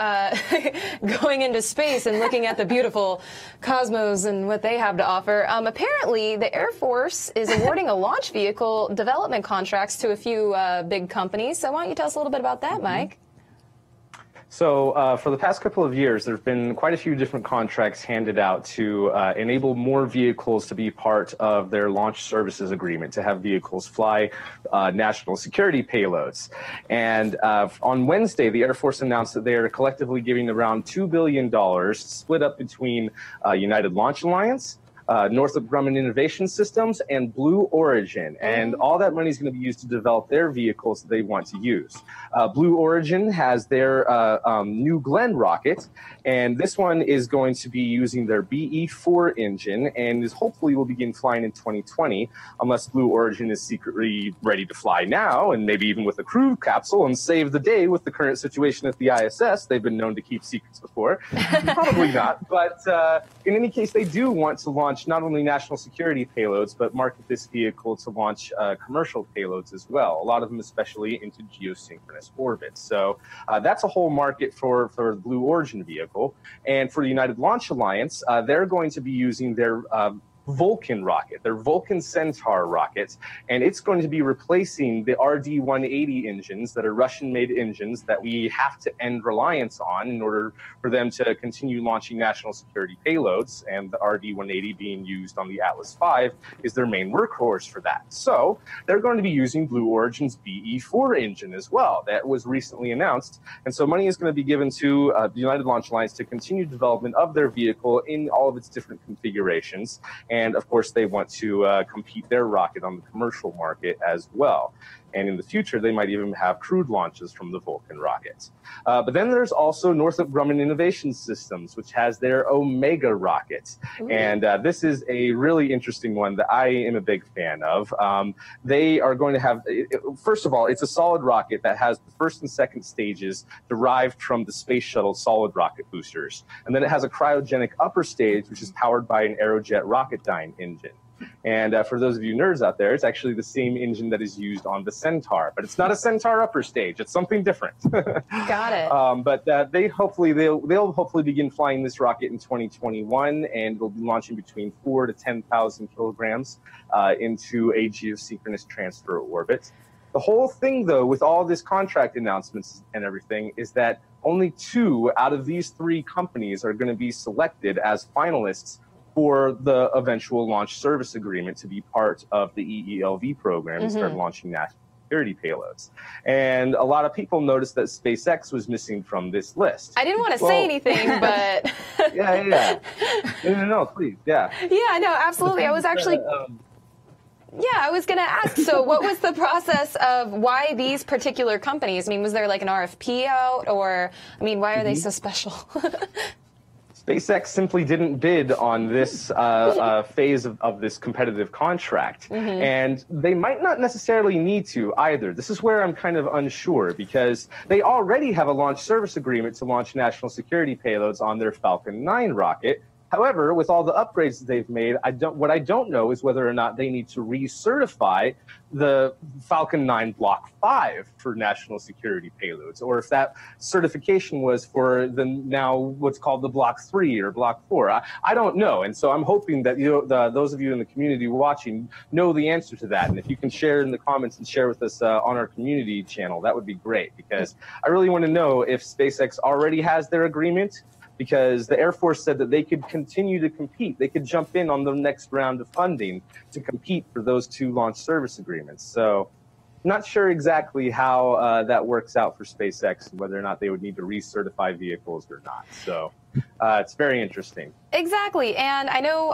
going into space and looking at the beautiful cosmos and what they have to offer, apparently the Air Force is awarding a launch vehicle development contracts to a few big companies. So why don't you tell us a little bit about that, Mike? So for the past couple of years, there have been quite a few different contracts handed out to enable more vehicles to be part of their launch services agreement, to have vehicles fly national security payloads. And on Wednesday, the Air Force announced that they are collectively giving around $2 billion split up between United Launch Alliance, Northrop Grumman Innovation Systems, and Blue Origin. And all that money is going to be used to develop their vehicles that they want to use. Blue Origin has their New Glenn rocket, and this one is going to be using their BE-4 engine and is hopefully will begin flying in 2020, unless Blue Origin is secretly ready to fly now, and maybe even with a crew capsule and save the day with the current situation at the ISS. They've been known to keep secrets before. Probably not, but in any case, they do want to launch not only national security payloads, but market this vehicle to launch commercial payloads as well, a lot of them especially into geosynchronous orbits. So that's a whole market for the Blue Origin vehicle. And for the United Launch Alliance, they're going to be using their Vulcan rocket, their Vulcan Centaur rockets, and it's going to be replacing the RD-180 engines that are Russian-made engines that we have to end reliance on in order for them to continue launching national security payloads, and the RD-180 being used on the Atlas V is their main workhorse for that. So they're going to be using Blue Origin's BE-4 engine as well. That was recently announced, and so money is going to be given to the United Launch Alliance to continue development of their vehicle in all of its different configurations. And of course, they want to compete their rocket on the commercial market as well. And in the future, they might even have crewed launches from the Vulcan rockets. But then there's also Northrop Grumman Innovation Systems, which has their Omega rockets. Ooh. And this is a really interesting one that I am a big fan of. They are going to have, first of all, it's a solid rocket that has the first and second stages derived from the Space Shuttle solid rocket boosters. And then it has a cryogenic upper stage, which is powered by an Aerojet Rocketdyne engine. And for those of you nerds out there, it's actually the same engine that is used on the Centaur, but it's not a Centaur upper stage. It's something different. Got it. But they'll hopefully begin flying this rocket in 2021, and it'll be launching between 4,000 to 10,000 kilograms into a geosynchronous transfer orbit. The whole thing, though, with all this contract announcements and everything, is that only 2 out of these 3 companies are going to be selected as finalists for the eventual launch service agreement to be part of the EELV program and start launching national security payloads. And a lot of people noticed that SpaceX was missing from this list. I didn't want to say anything, but... yeah. No, please, yeah. Yeah, no, absolutely. I was actually... I was going to ask, so what was the process of why these particular companies? I mean, was there like an RFP out, or, I mean, why are they so special? SpaceX simply didn't bid on this phase of this competitive contract. And they might not necessarily need to either. This is where I'm kind of unsure, because they already have a launch service agreement to launch national security payloads on their Falcon 9 rocket. However, with all the upgrades that they've made, what I don't know is whether or not they need to recertify the Falcon 9 Block 5 for national security payloads, or if that certification was for the now what's called the Block 3 or Block 4. I don't know, and so I'm hoping that those of you in the community watching know the answer to that. And if you can share in the comments and share with us on our community channel, that would be great, because I really want to know if SpaceX already has their agreement, because the Air Force said that they could continue to compete. They could jump in on the next round of funding to compete for those 2 launch service agreements. So not sure exactly how that works out for SpaceX, whether or not they would need to recertify vehicles or not. So it's very interesting. Exactly. And I know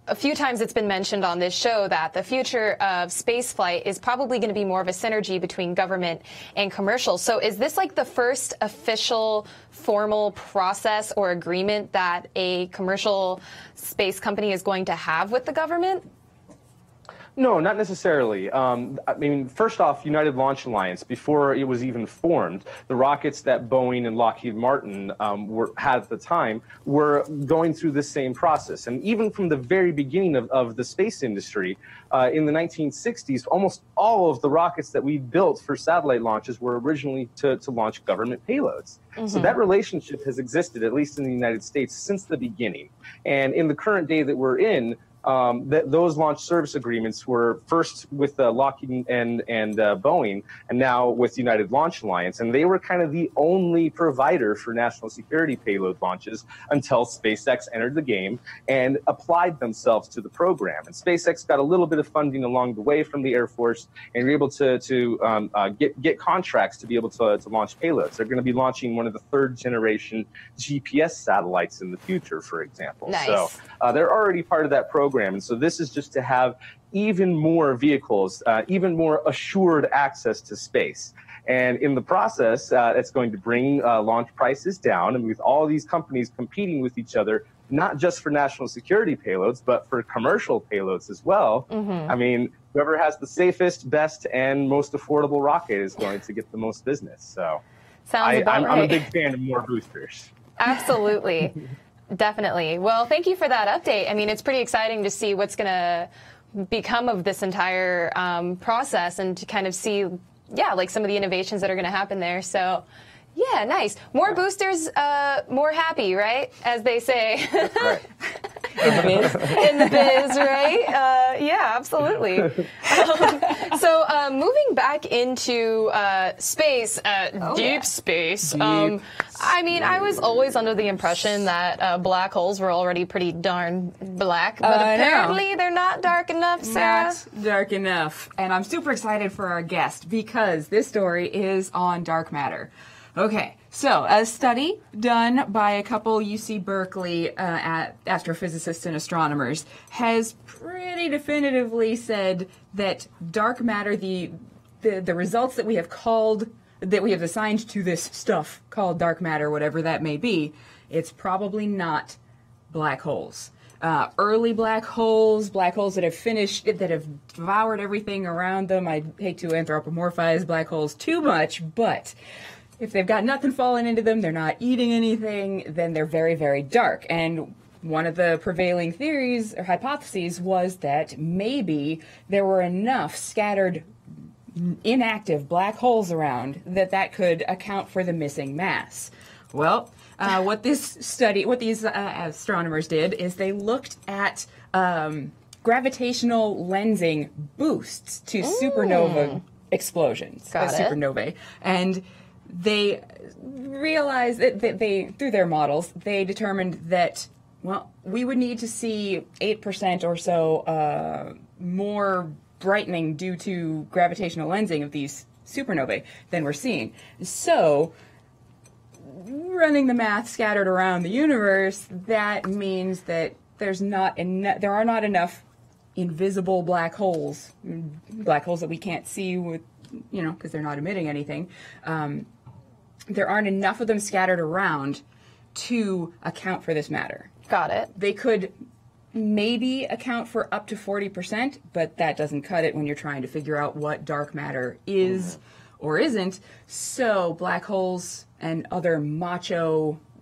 a few times it's been mentioned on this show that the future of spaceflight is probably going to be more of a synergy between government and commercial. So is this like the first official formal process or agreement that a commercial space company is going to have with the government? No, not necessarily. I mean, first off, United Launch Alliance, before it was even formed, the rockets that Boeing and Lockheed Martin had at the time were going through the same process. And even from the very beginning of the space industry, in the 1960s, almost all of the rockets that we built for satellite launches were originally to launch government payloads. So that relationship has existed, at least in the United States, since the beginning. And in the current day that we're in, those launch service agreements were first with Lockheed and Boeing, and now with United Launch Alliance, and they were kind of the only provider for national security payload launches until SpaceX entered the game and applied themselves to the program. And SpaceX got a little bit of funding along the way from the Air Force, and were able to get contracts to be able to launch payloads. They're going to be launching one of the third generation GPS satellites in the future, for example. Nice. So they're already part of that program. And so this is just to have even more vehicles, even more assured access to space. And in the process, it's going to bring launch prices down. And with all these companies competing with each other, not just for national security payloads, but for commercial payloads as well. I mean, whoever has the safest, best, and most affordable rocket is going to get the most business. So I'm a big fan of more boosters. Absolutely. Definitely. Well, thank you for that update. I mean, it's pretty exciting to see what's going to become of this entire process and to kind of see, like some of the innovations that are going to happen there. So, yeah, nice. More boosters, more happy, right? As they say. Right. In the biz. In the biz, right? Yeah, absolutely. So moving back into space, deep space. I mean, I was always under the impression that black holes were already pretty darn black, but apparently they're not dark enough, Sarah. Not dark enough. And I'm super excited for our guest because this story is on dark matter. Okay, so a study done by a couple UC Berkeley astrophysicists and astronomers has pretty definitively said that dark matter, the results that we have assigned to this stuff called dark matter, whatever that may be, it's probably not black holes. Early black holes that have devoured everything around them. I hate to anthropomorphize black holes too much, but if they've got nothing falling into them, they're not eating anything, then they're very, very dark. And one of the prevailing theories or hypotheses was that maybe there were enough scattered inactive black holes around that could account for the missing mass. Well, what these astronomers did is they looked at gravitational lensing boosts to supernova explosions, supernovae, and they realized that they, through their models, they determined that, well, we would need to see 8% or so more brightening due to gravitational lensing of these supernovae than we're seeing. So, running the math scattered around the universe, that means that there are not enough invisible black holes that we can't see with, because they're not emitting anything. There aren't enough of them scattered around to account for this matter. Got it. They could maybe account for up to 40%, but that doesn't cut it when you're trying to figure out what dark matter is or isn't. So black holes and other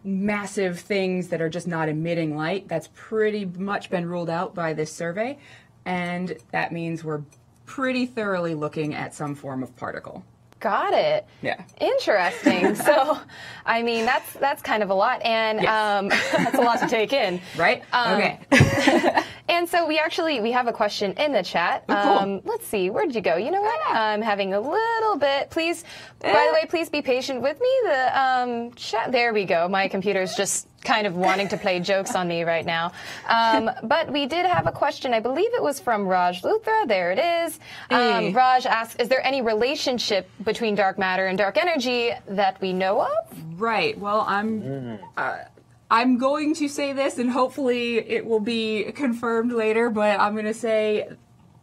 massive things that are just not emitting light, that's pretty much been ruled out by this survey. And that means we're pretty thoroughly looking at some form of particle. Got it. Yeah. Interesting. So, I mean, that's kind of a lot, and that's a lot to take in, right? Okay. And so we have a question in the chat. Cool. Let's see, where did you go? You know what? I'm having a little bit. Please, by the way, please be patient with me. The chat. There we go. My computer's just kind of wanting to play jokes on me right now. But we did have a question. I believe it was from Raj Luthra. There it is. Raj asks, is there any relationship between dark matter and dark energy that we know of? Right. Well, I'm going to say this, and hopefully it will be confirmed later, but I'm going to say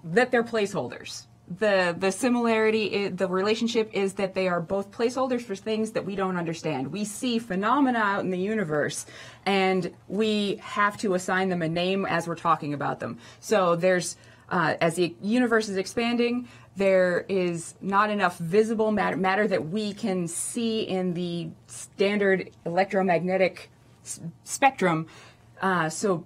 that they're placeholders. The similarity, the relationship is that they are both placeholders for things that we don't understand. We see phenomena out in the universe, and we have to assign them a name as we're talking about them. So there's, as the universe is expanding, there is not enough visible matter that we can see in the standard electromagnetic spectrum, so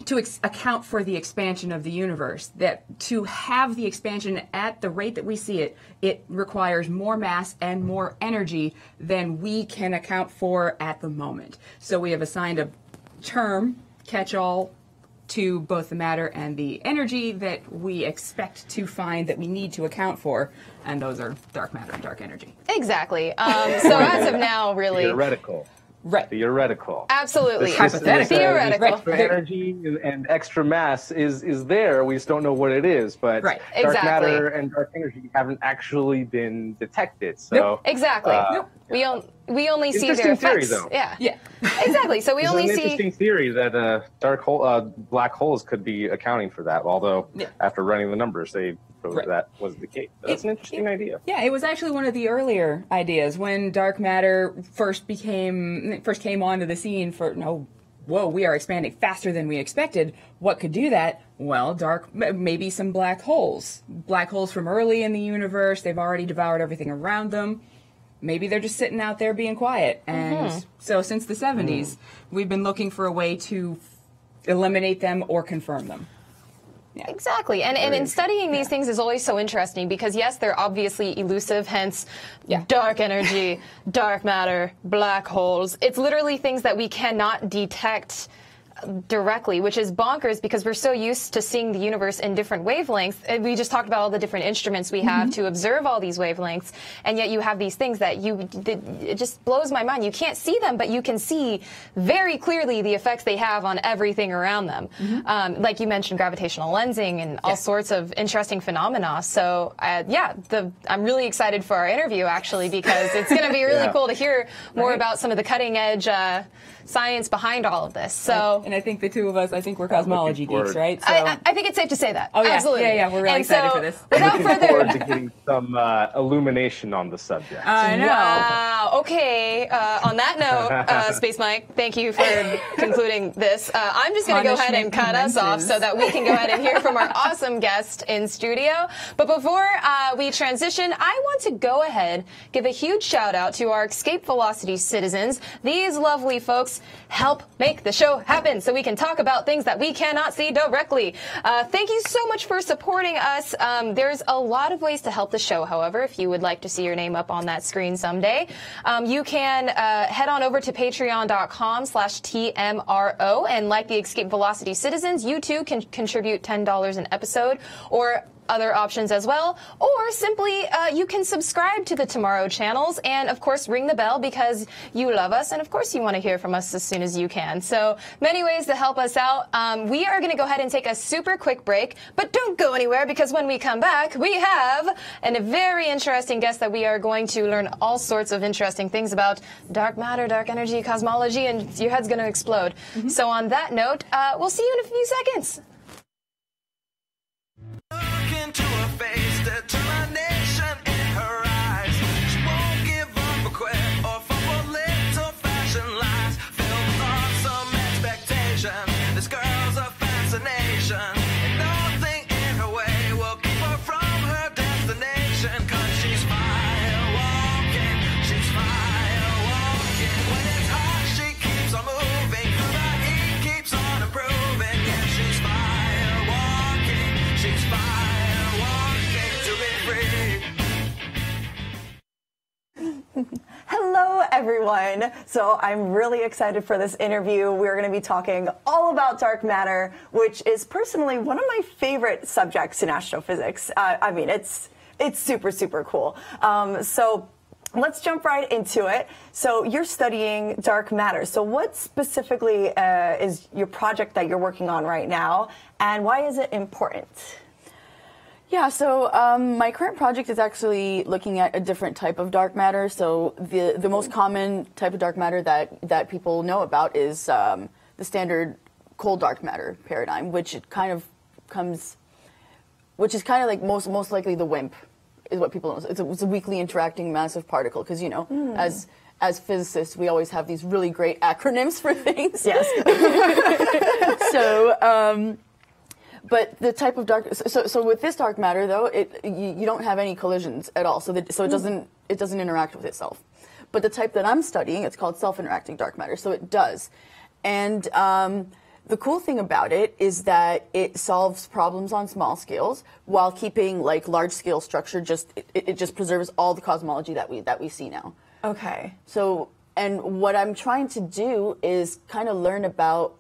to account for the expansion of the universe, that to have the expansion at the rate that we see it, it requires more mass and more energy than we can account for at the moment. So we have assigned a term, catch-all, to both the matter and the energy that we expect to find that we need to account for, and those are dark matter and dark energy. Exactly. So as of now, really... Theoretical. Right. Theoretical. Absolutely. Hypothetical. Theoretical. Extra energy and extra mass is there. We just don't know what it is. But right. dark Exactly. matter and dark energy haven't actually been detected. So Nope. Exactly. Nope. We only see their Interesting theory, effects. though. Yeah. Exactly. So we It's only an see. interesting theory that black holes could be accounting for that. Although after running the numbers, they proved that wasn't the case. But that's an interesting idea. Yeah, it was actually one of the earlier ideas when dark matter first came onto the scene. Whoa, we are expanding faster than we expected. What could do that? Well, maybe some black holes. Black holes from early in the universe. They've already devoured everything around them. Maybe they're just sitting out there being quiet. And so since the 70s, we've been looking for a way to eliminate them or confirm them. Yeah. Exactly. And in studying these things is always so interesting because, yes, they're obviously elusive, hence dark energy, dark matter, black holes. It's literally things that we cannot detect directly, which is bonkers because we're so used to seeing the universe in different wavelengths. And we just talked about all the different instruments we have to observe all these wavelengths, and yet you have these things that it just blows my mind. You can't see them, but you can see very clearly the effects they have on everything around them. Like you mentioned, gravitational lensing and all sorts of interesting phenomena. So I'm really excited for our interview actually because it's going to be really cool to hear more about some of the cutting edge science behind all of this. So, and I think the two of us, I think we're cosmology geeks, right? So I think it's safe to say that. Oh yeah, absolutely. Yeah, we're really excited for this. Without further forward to getting some illumination on the subject. I know. Wow. Okay. On that note, Space Mike, thank you for concluding this. I'm just going to go ahead and cut us off so that we can go ahead and hear from our awesome guest in studio. But before we transition, I want to go ahead, give a huge shout out to our Escape Velocity citizens. These lovely folks help make the show happen so we can talk about things that we cannot see directly. Thank you so much for supporting us. There's a lot of ways to help the show, however, if you would like to see your name up on that screen someday. You can head on over to patreon.com/TMRO, and like the Escape Velocity citizens, you too can contribute $10 an episode or other options as well, or simply you can subscribe to the Tomorrow channels and of course ring the bell because you love us and of course you want to hear from us as soon as you can. So many ways to help us out. We are going to go ahead and take a super quick break, but don't go anywhere because when we come back we have a very interesting guest that we are going to learn all sorts of interesting things about dark matter, dark energy, cosmology, and your head's going to explode. So on that note, we'll see you in a few seconds. Into her face, determination in her eyes. She won't give up or quit or fall for little fashion lies. Filled with awesome expectation, this girl's a fascination. And nothing in her way will keep her from her destination. 'Cause she's fire walking, she's fire walking. When it's hot, she keeps on moving. Through the heat, keeps on improving. Yeah, she's fire walking, she's fire. Hello, everyone. So I'm really excited for this interview. We're going to be talking all about dark matter, which is personally one of my favorite subjects in astrophysics. I mean, it's super, super cool. So let's jump right into it. So you're studying dark matter. So what specifically is your project that you're working on right now, and why is it important? Yeah, so my current project is actually looking at a different type of dark matter. So the most common type of dark matter that people know about is the standard cold dark matter paradigm, which is kind of like most likely the WIMP is what people know. It's a weakly interacting massive particle because, you know, as physicists, we always have these really great acronyms for things. Yes. So, but the type of dark, so with this dark matter though, you don't have any collisions at all. So it doesn't interact with itself. But the type that I'm studying, it's called self-interacting dark matter. So it does, and the cool thing about it is that it solves problems on small scales while keeping like large scale structure. It just preserves all the cosmology that we see now. Okay. So, and what I'm trying to do is kind of learn about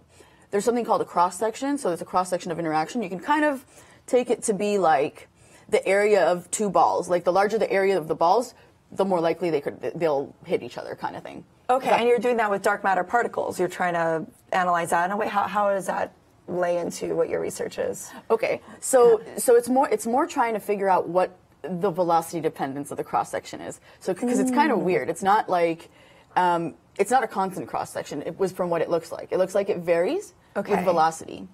there's something called a cross section. So it's a cross section of interaction. You can kind of take it to be like the area of two balls. Like the larger the area of the balls, the more likely they'll hit each other, kind of thing. Okay, and you're doing that with dark matter particles. You're trying to analyze that. In a way, how does that lay into what your research is? Okay, so it's more trying to figure out what the velocity dependence of the cross section is. So because it's kind of weird. It's not like it's not a constant cross section. It was from what it looks like. It looks like it varies with velocity.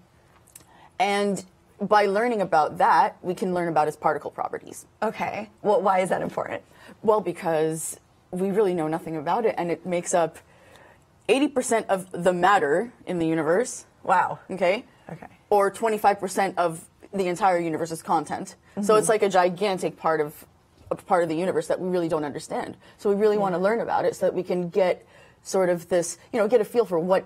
And by learning about that, we can learn about its particle properties. Okay. Well, why is that important? Well, because we really know nothing about it, and it makes up 80% of the matter in the universe. Wow. Okay? Okay. Or 25% of the entire universe's content. So it's like a gigantic part of the universe that we really don't understand. So we really want to learn about it so that we can get sort of this, get a feel for what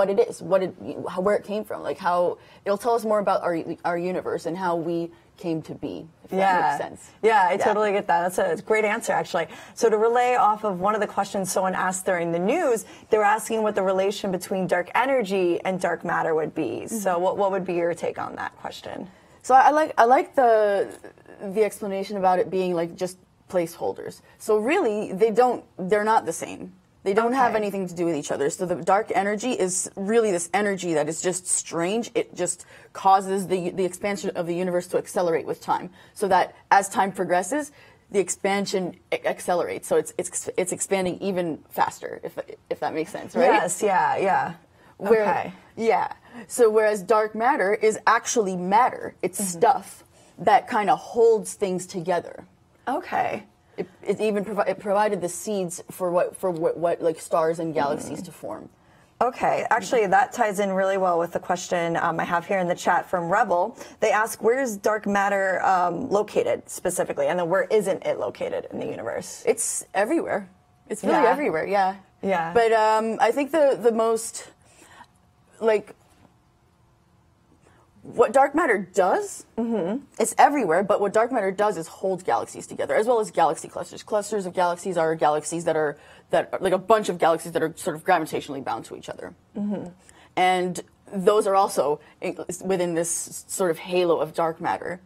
it is, where it came from, like how it'll tell us more about our universe and how we came to be. If that makes sense. Yeah, I totally get that. That's a great answer, actually. So to relay off of one of the questions someone asked during the news, they were asking what the relation between dark energy and dark matter would be. So what would be your take on that question? So I like the explanation about it being like just placeholders. So really, they're not the same. They don't have anything to do with each other. So the dark energy is really this energy that is just strange. It just causes the expansion of the universe to accelerate with time. So that as time progresses, the expansion accelerates. So it's expanding even faster, if that makes sense, right? Yes, yeah. Okay. Yeah. So whereas dark matter is actually matter. It's stuff that kind of holds things together. Okay. It provided the seeds for what like stars and galaxies to form. Okay, actually that ties in really well with the question I have here in the chat from Rebel. They ask, where is dark matter located specifically, and then where isn't it located in the universe? It's everywhere. It's really everywhere. Yeah. Yeah. But I think the most like what dark matter does, it's everywhere, but what dark matter does is hold galaxies together, as well as galaxy clusters. Clusters of galaxies are galaxies that are like a bunch of galaxies that are sort of gravitationally bound to each other. And those are also within this sort of halo of dark matter.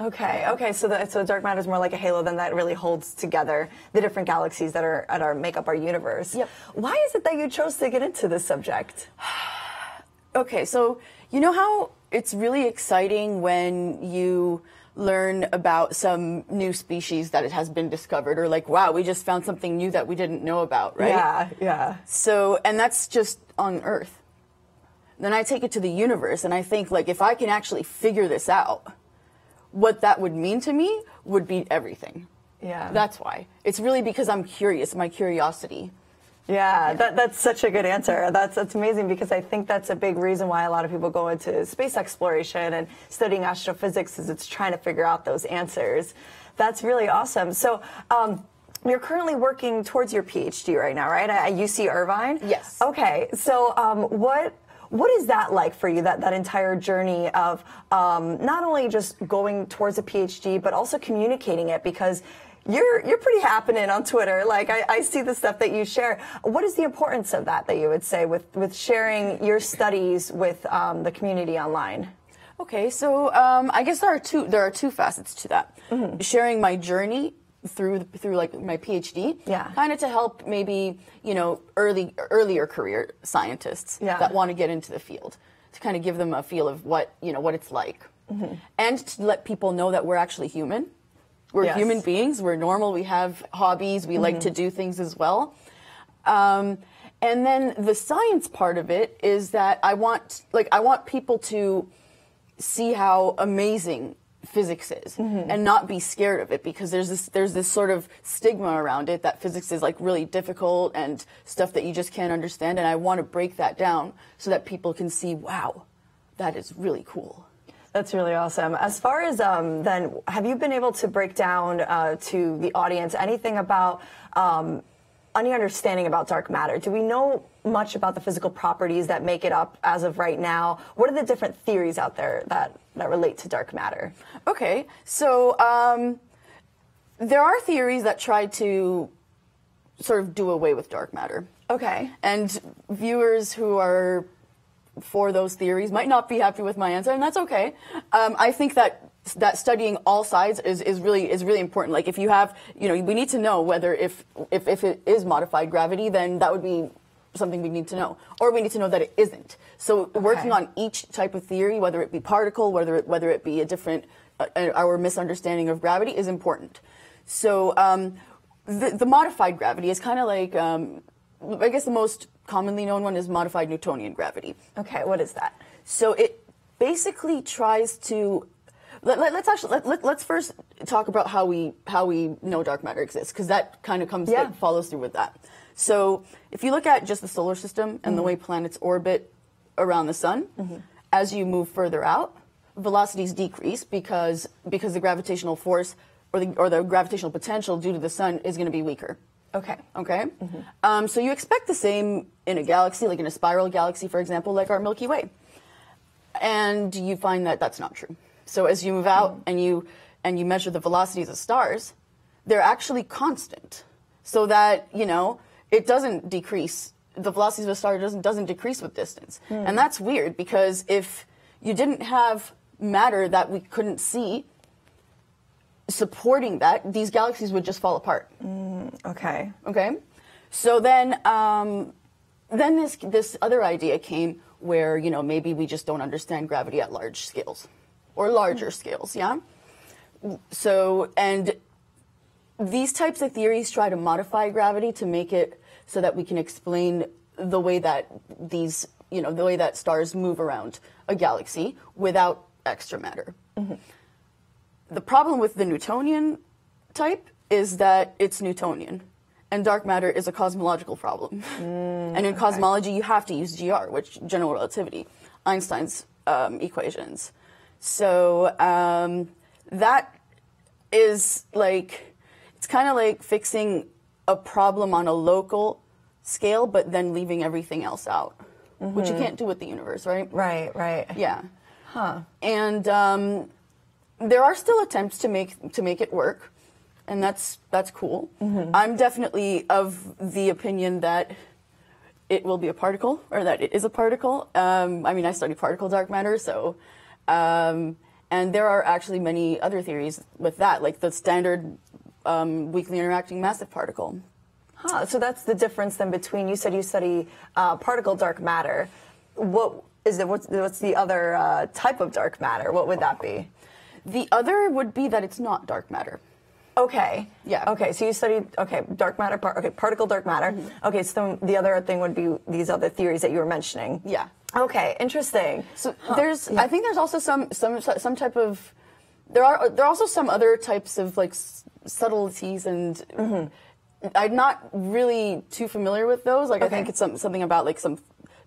Okay, so dark matter is more like a halo then that really holds together the different galaxies that make up our universe. Yep. Why is it that you chose to get into this subject? Okay, so you know how it's really exciting when you learn about some new species that it has been discovered, or like, wow, we just found something new that we didn't know about, right? Yeah. So, and that's just on Earth. Then I take it to the universe, and I think, like, if I can actually figure this out, what that would mean to me would be everything. Yeah. That's why. It's really because I'm curious, my curiosity. Yeah, that's such a good answer. That's amazing, because I think that's a big reason why a lot of people go into space exploration and studying astrophysics, is it's trying to figure out those answers. That's really awesome. So you're currently working towards your PhD right now, right, at UC Irvine? Yes. Okay, so what is that like for you, that entire journey of not only just going towards a PhD, but also communicating it, because you're pretty happening on Twitter. Like, I see the stuff that you share. What is the importance of that you would say with sharing your studies with the community online? Okay, so I guess there are two facets to that. Sharing my journey through like my PhD, kind of to help maybe earlier career scientists that want to get into the field, to kind of give them a feel of what it's like, and to let people know that we're actually human. We're human beings. We're normal. We have hobbies. We like to do things as well. And then the science part of it is that I want people to see how amazing physics is and not be scared of it, because there's this sort of stigma around it that physics is like really difficult and stuff that you just can't understand. And I want to break that down so that people can see, wow, that is really cool. That's really awesome. As far as then, have you been able to break down to the audience anything about any understanding about dark matter? Do we know much about the physical properties that make it up as of right now? What are the different theories out there that relate to dark matter? Okay, so there are theories that try to sort of do away with dark matter. Okay. And viewers who are for those theories might not be happy with my answer, and that's okay. I think that studying all sides is really important. Like if you have, we need to know whether if it is modified gravity, then that would be something we need to know, or we need to know that it isn't. So working on each type of theory, whether it be particle, whether it be a different our misunderstanding of gravity, is important. So the modified gravity is kind of like I guess the most commonly known one is modified Newtonian gravity. Okay, what is that? So it basically tries to let's first talk about how we know dark matter exists, because that kind of it follows through with that. So if you look at just the solar system and the way planets orbit around the sun, as you move further out, velocities decrease because the gravitational force or the gravitational potential due to the sun is going to be weaker. Okay. Okay. So you expect the same in a galaxy, like in a spiral galaxy, for example, like our Milky Way, and you find that that's not true. So as you move out and you measure the velocities of stars, they're actually constant, so that it doesn't decrease. The velocity of a star doesn't decrease with distance, and that's weird, because if you didn't have matter that we couldn't see supporting that, these galaxies would just fall apart. Okay. Okay. So then this other idea came where maybe we just don't understand gravity at large scales or larger scales. Yeah. So and these types of theories try to modify gravity to make it so that we can explain the way that the way that stars move around a galaxy without extra matter. The problem with the Newtonian type is that it's Newtonian, and dark matter is a cosmological problem. And in cosmology, you have to use GR, which general relativity, Einstein's equations. So that is it's kind of like fixing a problem on a local scale, but then leaving everything else out, which you can't do with the universe, right? Right. Yeah. And there are still attempts to make it work, and that's cool. I'm definitely of the opinion that it will be a particle, or that it is a particle. I study particle dark matter, so and there are actually many other theories with that, like the standard weakly interacting massive particle. So that's the difference then between, you said you study particle dark matter. What is it? What's the other type of dark matter? What would that be? The other would be that it's not dark matter. Okay. Yeah. Okay, so you studied, dark matter, particle dark matter. Okay, so the other thing would be these other theories that you were mentioning. Yeah. Okay, interesting. So I think there's also some type of, there are also some other types of subtleties, and I'm not really too familiar with those. I think it's something about some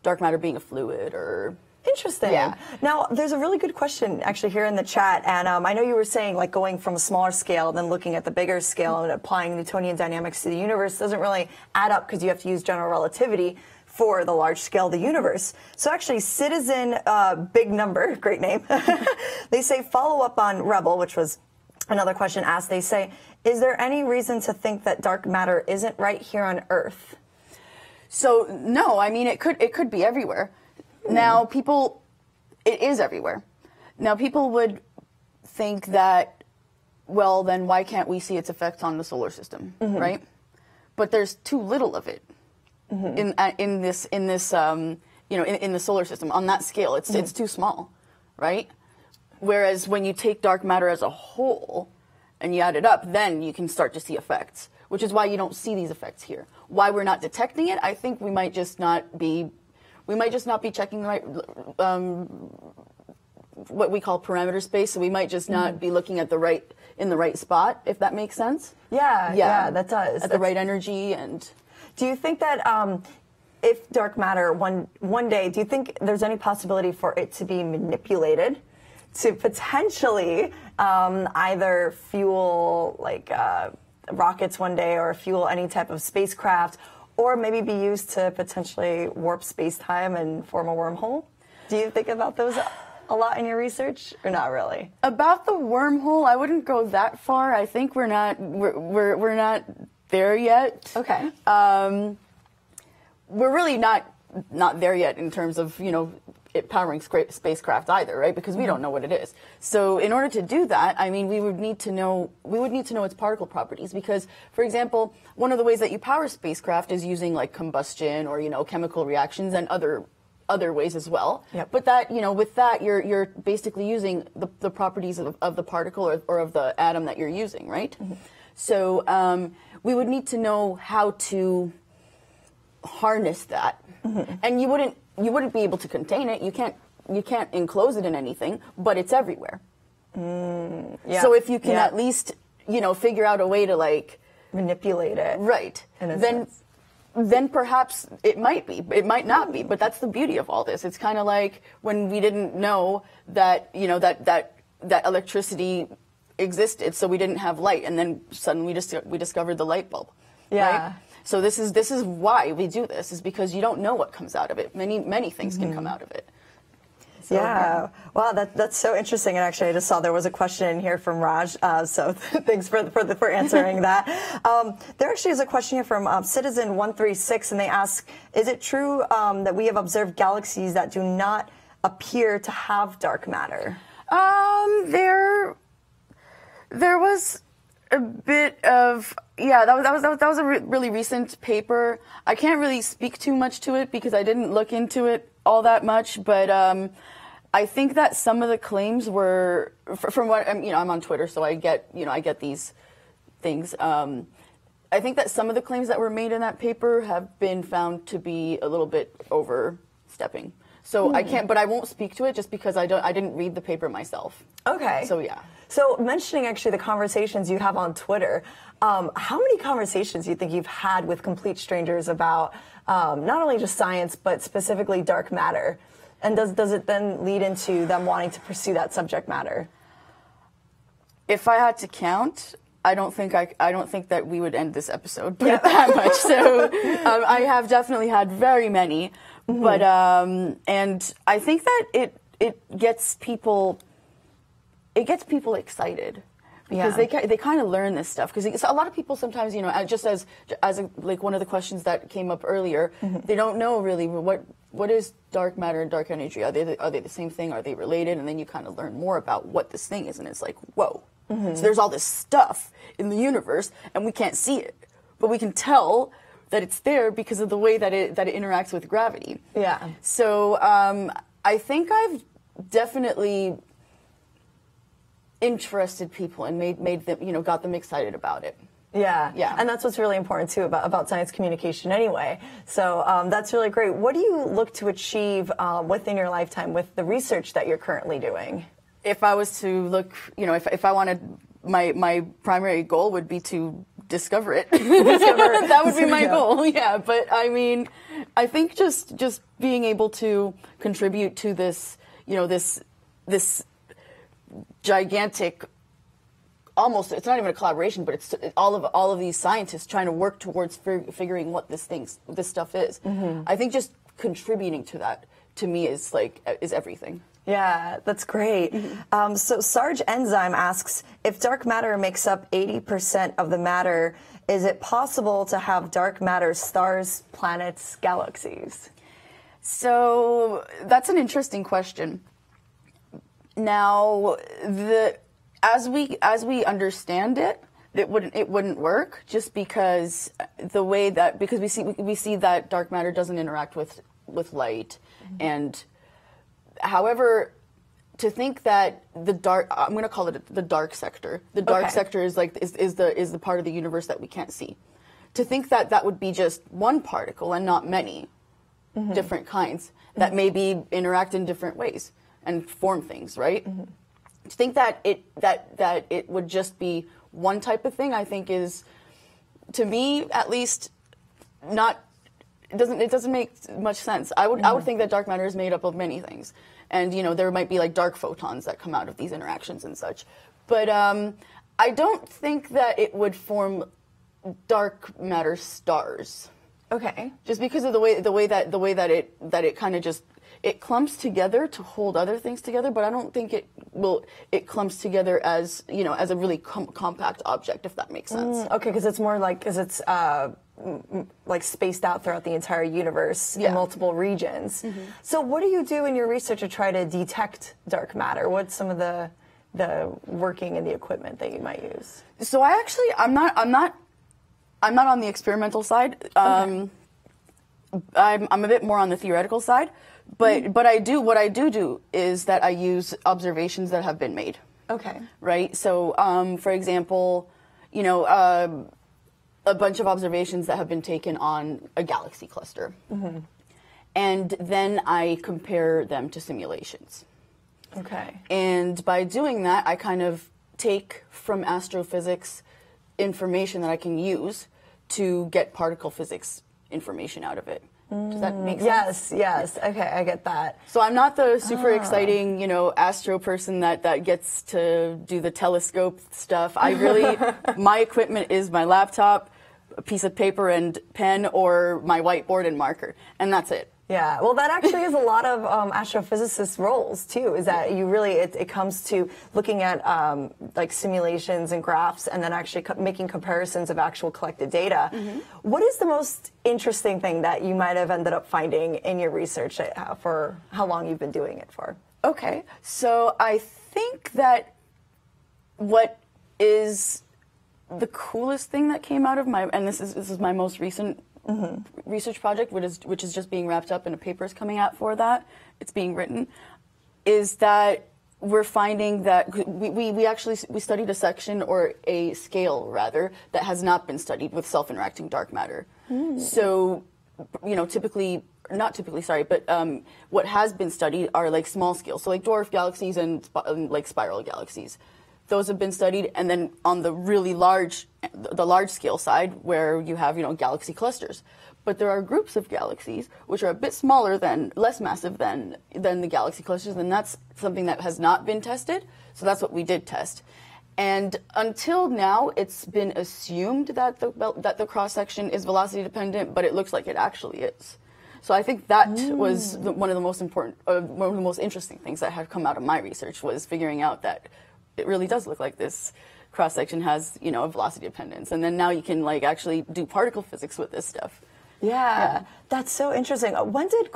dark matter being a fluid or. Interesting. Yeah. Now, there's a really good question actually here in the chat, and I know you were saying going from a smaller scale and then looking at the bigger scale and applying Newtonian dynamics to the universe doesn't really add up, because you have to use general relativity for the large scale of the universe. So actually, Citizen Big Number, great name, they say, follow up on Rebel, which was another question asked. They say, is there any reason to think that dark matter isn't right here on Earth? So no, it could be everywhere. Now, it is everywhere. Now, people would think that, well, then why can't we see its effects on the solar system, right? But there's too little of it in the solar system on that scale. It's too small, right? Whereas when you take dark matter as a whole and you add it up, then you can start to see effects, which is why you don't see these effects here. Why we're not detecting it? I think we might just not be checking the right, what we call parameter space. So we might just not be looking at in the right spot, if that makes sense. Yeah, that does. At the right energy. And do you think that if dark matter one day, do you think there's any possibility for it to be manipulated to potentially either fuel rockets one day, or fuel any type of spacecraft, or maybe be used to potentially warp space-time and form a wormhole? Do you think about those a lot in your research, or not really? About the wormhole, I wouldn't go that far. I think we're not there yet. Okay. We're really not there yet in terms of it powering spacecraft either, right? Because we don't know what it is. So in order to do that, I mean, we would need to know its particle properties. Because, for example, one of the ways that you power spacecraft is using like combustion or chemical reactions and other ways as well. Yep. But that with that you're basically using the properties of the particle or of the atom that you're using, right? Mm-hmm. So we would need to know how to harness that, and you wouldn't be able to contain it. You can't enclose it in anything, but it's everywhere. Yeah. So if you can at least figure out a way to like manipulate it, right? In a sense. Then perhaps it might be. It might not be, but that's the beauty of all this. It's kind of like when we didn't know that that electricity existed, so we didn't have light, and then suddenly we discovered the light bulb. Yeah. Right? So this is why we do this, is because you don't know what comes out of it. Many things can come out of it. So, yeah. Wow, that's so interesting. And actually, I just saw there was a question in here from Raj. So thanks for answering that. There actually is a question here from Citizen 136, and they ask, "Is it true that we have observed galaxies that do not appear to have dark matter?" There was a bit of that was a really recent paper. I can't really speak too much to it because I didn't look into it all that much, but I think that some of the claims were from what I'm on Twitter, so I get these things. I think that some of the claims that were made in that paper have been found to be a little bit overstepping. So I can't, but I won't speak to it just because I didn't read the paper myself. Okay. So yeah. So mentioning actually the conversations you have on Twitter, how many conversations do you think you've had with complete strangers about not only just science but specifically dark matter? And does it then lead into them wanting to pursue that subject matter? If I had to count, I don't think that we would end this episode, put it that much. So I have definitely had very many, but and I think that it gets people excited because they kind of learn this stuff, because a lot of people sometimes just as like one of the questions that came up earlier, they don't know really what is dark matter and dark energy. Are they the same thing? Are they related? And then you kind of learn more about what this thing is, and it's like, whoa. So there's all this stuff in the universe, and we can't see it, but we can tell that it's there because of the way that it interacts with gravity. Yeah. So I think I've definitely interested people and made them, got them excited about it. Yeah, yeah, and that's what's really important too about science communication anyway. So that's really great. What do you look to achieve within your lifetime with the research that you're currently doing? If I was to look, if I wanted, my primary goal would be to discover it. That would be my goal. Yeah, but I mean, I think just being able to contribute to this, this gigantic, almost, it's not even a collaboration, but it's all of these scientists trying to work towards figuring what this stuff is. I think just contributing to that, to me, is everything. Yeah, that's great. So Sarge Enzyme asks, if dark matter makes up 80% of the matter, is it possible to have dark matter stars, planets, galaxies? So that's an interesting question. Now, as we understand it, it wouldn't work, just because we see that dark matter doesn't interact with light, and however, to think that I'm going to call it the dark sector. The dark sector is the part of the universe that we can't see. To think that would be just one particle and not many different kinds that maybe interact in different ways and form things, right? To think that it would just be one type of thing, I think is, to me at least, not. It doesn't make much sense. I would think that dark matter is made up of many things, and there might be like dark photons that come out of these interactions and such. But I don't think that it would form dark matter stars. Okay. Just because of the way that it kind of just it clumps together to hold other things together, but I don't think it clumps together as a really compact object, if that makes sense. Okay, because it's more like, like spaced out throughout the entire universe in multiple regions. So what do you do in your research to try to detect dark matter? What's some of the working and the equipment that you might use? So I'm not on the experimental side. I'm a bit more on the theoretical side, but what I do is that I use observations that have been made. Okay. Right. So, for example, a bunch of observations that have been taken on a galaxy cluster, and then I compare them to simulations. Okay. And by doing that, I kind of take from astrophysics information that I can use to get particle physics information out of it. Does that make sense? Yes. Okay, I get that. So I'm not the super exciting, astro person that gets to do the telescope stuff. I really, my equipment is my laptop, a piece of paper and pen, or my whiteboard and marker, and that's it. Yeah, well, that actually is a lot of astrophysicists' roles too. Is that you really it comes to looking at like simulations and graphs, and then actually making comparisons of actual collected data. What is the most interesting thing that you might have ended up finding in your research for how long you've been doing it for? Okay, so I think that what is the coolest thing that came out of and this is my most recent research project, which is just being wrapped up and a paper is coming out for that. It's being written. Is that we're finding that we studied a section, or a scale rather, that has not been studied with self-interacting dark matter. So, what has been studied are like small scale, so like dwarf galaxies and like spiral galaxies. Those have been studied, and then on the really large scale side, where you have galaxy clusters. But there are groups of galaxies which are a bit smaller less massive than the galaxy clusters, and that's something that has not been tested. So that's what we did test. And until now, it's been assumed that the cross section is velocity dependent, but it looks like it actually is. So I think that was one of the most interesting things that had come out of my research, was figuring out that it really does look like this cross section has, a velocity dependence, and then now you can actually do particle physics with this stuff. Yeah. That's so interesting. When did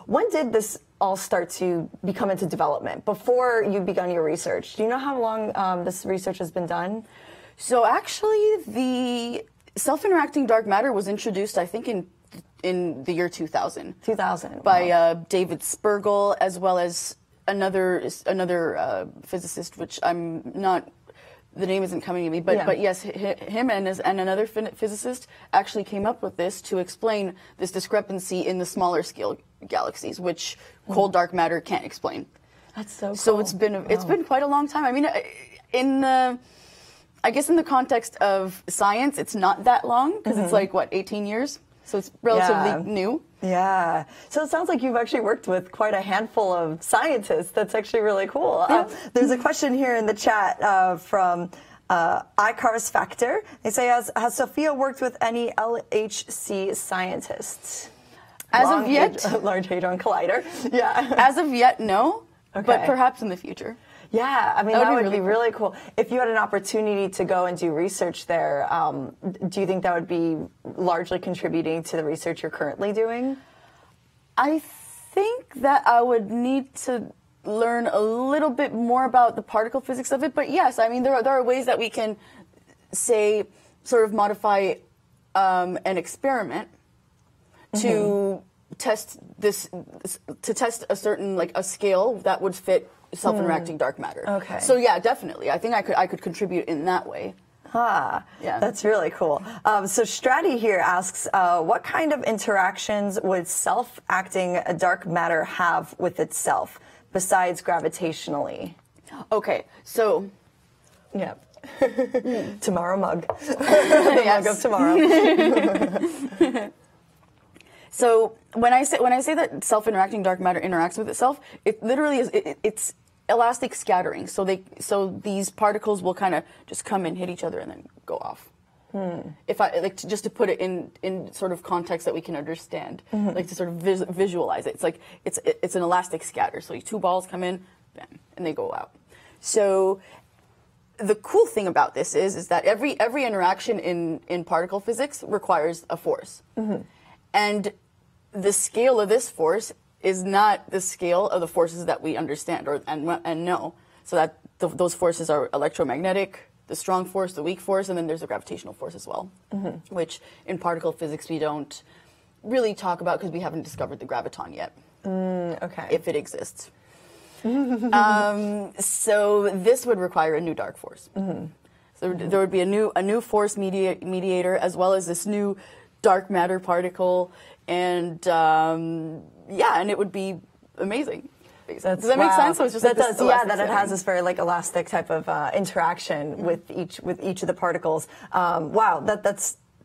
when did this all start to become into development? Before you begun your research, do you know how long this research has been done? So actually, the self-interacting dark matter was introduced, I think, in the year 2000. 2000. By David Spergel, as well as another physicist, which I'm not, the name isn't coming to me, but yes, him and another physicist actually came up with this to explain this discrepancy in the smaller scale galaxies, which cold dark matter can't explain. That's so cool. So it's been quite a long time. I mean, I guess in the context of science, it's not that long, because it's 18 years? So it's relatively new. Yeah. So it sounds like you've actually worked with quite a handful of scientists. That's actually really cool. Yeah. There's a question here in the chat from iCars Factor. They say, has Sophia worked with any LHC scientists? Of yet? Large Hadron Collider. Yeah. As of yet, no. Okay. But perhaps in the future. Yeah, I mean, that would be really cool. If you had an opportunity to go and do research there, do you think that would be largely contributing to the research you're currently doing? I think that I would need to learn a little bit more about the particle physics of it. But yes, I mean, there are ways that we can, say, sort of modify an experiment to test a certain, a scale that would fit self-interacting dark matter. Okay. So yeah, definitely. I think I could contribute in that way. Yeah, that's really cool. So Stratty here asks, what kind of interactions would self-acting dark matter have with itself besides gravitationally? Okay, so yeah. Tomorrow mug. The mug of tomorrow. So when I say that self-interacting dark matter interacts with itself, it literally is it's elastic scattering. So these particles will kind of just come and hit each other and then go off. If I just to put it in sort of context that we can understand, to sort of visualize it, it's an elastic scatter. So two balls come in, bam, and they go out. So the cool thing about this is that every interaction in particle physics requires a force. And the scale of this force is not the scale of the forces that we understand and know. So that those forces are electromagnetic, the strong force, the weak force, and then there's a gravitational force as well, which in particle physics we don't really talk about because we haven't discovered the graviton yet. Okay. If it exists. So this would require a new dark force. So there would be a new force mediator as well as this new dark matter particle, and and it would be amazing. Does that make sense? So it's just that like does, this yeah. That it has this very like elastic type of interaction with each of the particles. Wow,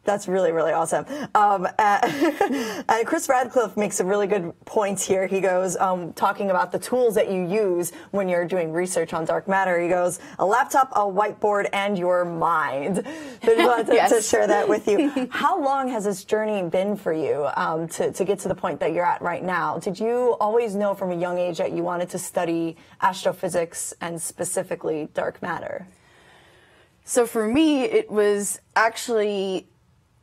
that's really, really awesome. And Chris Radcliffe makes a really good point here. He goes, talking about the tools that you use when you're doing research on dark matter. He goes, a laptop, a whiteboard, and your mind. So I wanted to share that with you. How long has this journey been for you to get to the point that you're at right now? Did you always know from a young age that you wanted to study astrophysics and specifically dark matter? So for me, it was actually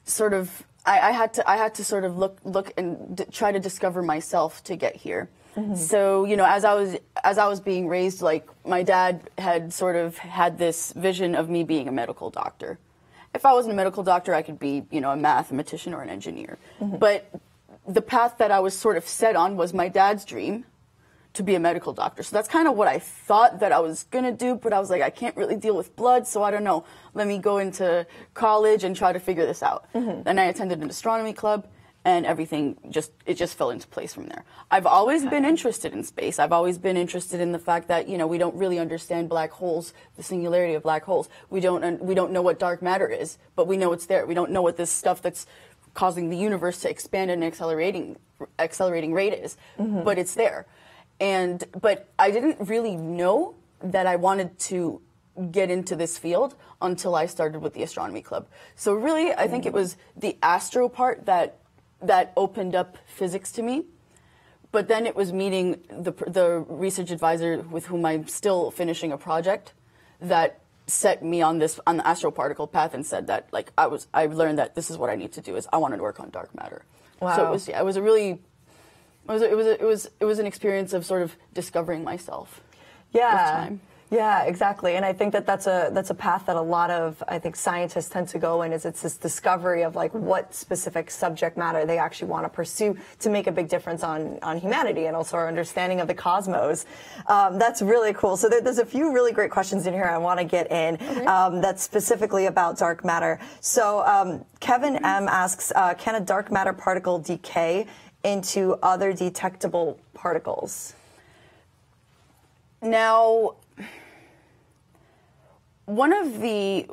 sort of I had to sort of look and try to discover myself to get here. So as I was being raised, like my dad had sort of had this vision of me being a medical doctor. If I wasn't a medical doctor, I could be a mathematician or an engineer. But the path that I was sort of set on was my dad's dream to be a medical doctor. So that's kind of what I thought that I was going to do, but I was like, I can't really deal with blood, so I don't know. Let me go into college and try to figure this out. Then I attended an astronomy club, and everything just fell into place from there. I've always been interested in space. I've always been interested in the fact that, we don't really understand black holes, the singularity of black holes. We don't know what dark matter is, but we know it's there. We don't know what this stuff that's causing the universe to expand at an accelerating rate is, but it's there. But I didn't really know that I wanted to get into this field until I started with the astronomy club. So really, I think it was the astro part that opened up physics to me. But then it was meeting the research advisor with whom I'm still finishing a project that set me on the astroparticle path and said that I learned that this is what I need to do is I wanted to work on dark matter. Wow. So it was an experience of sort of discovering myself. Yeah, exactly. And I think that's a path that a lot of scientists tend to go in. It's this discovery of what specific subject matter they actually want to pursue to make a big difference on humanity and also our understanding of the cosmos. That's really cool. So there's a few really great questions in here I want to get in that's specifically about dark matter. So Kevin M asks, can a dark matter particle decay into other detectable particles? Now, one of the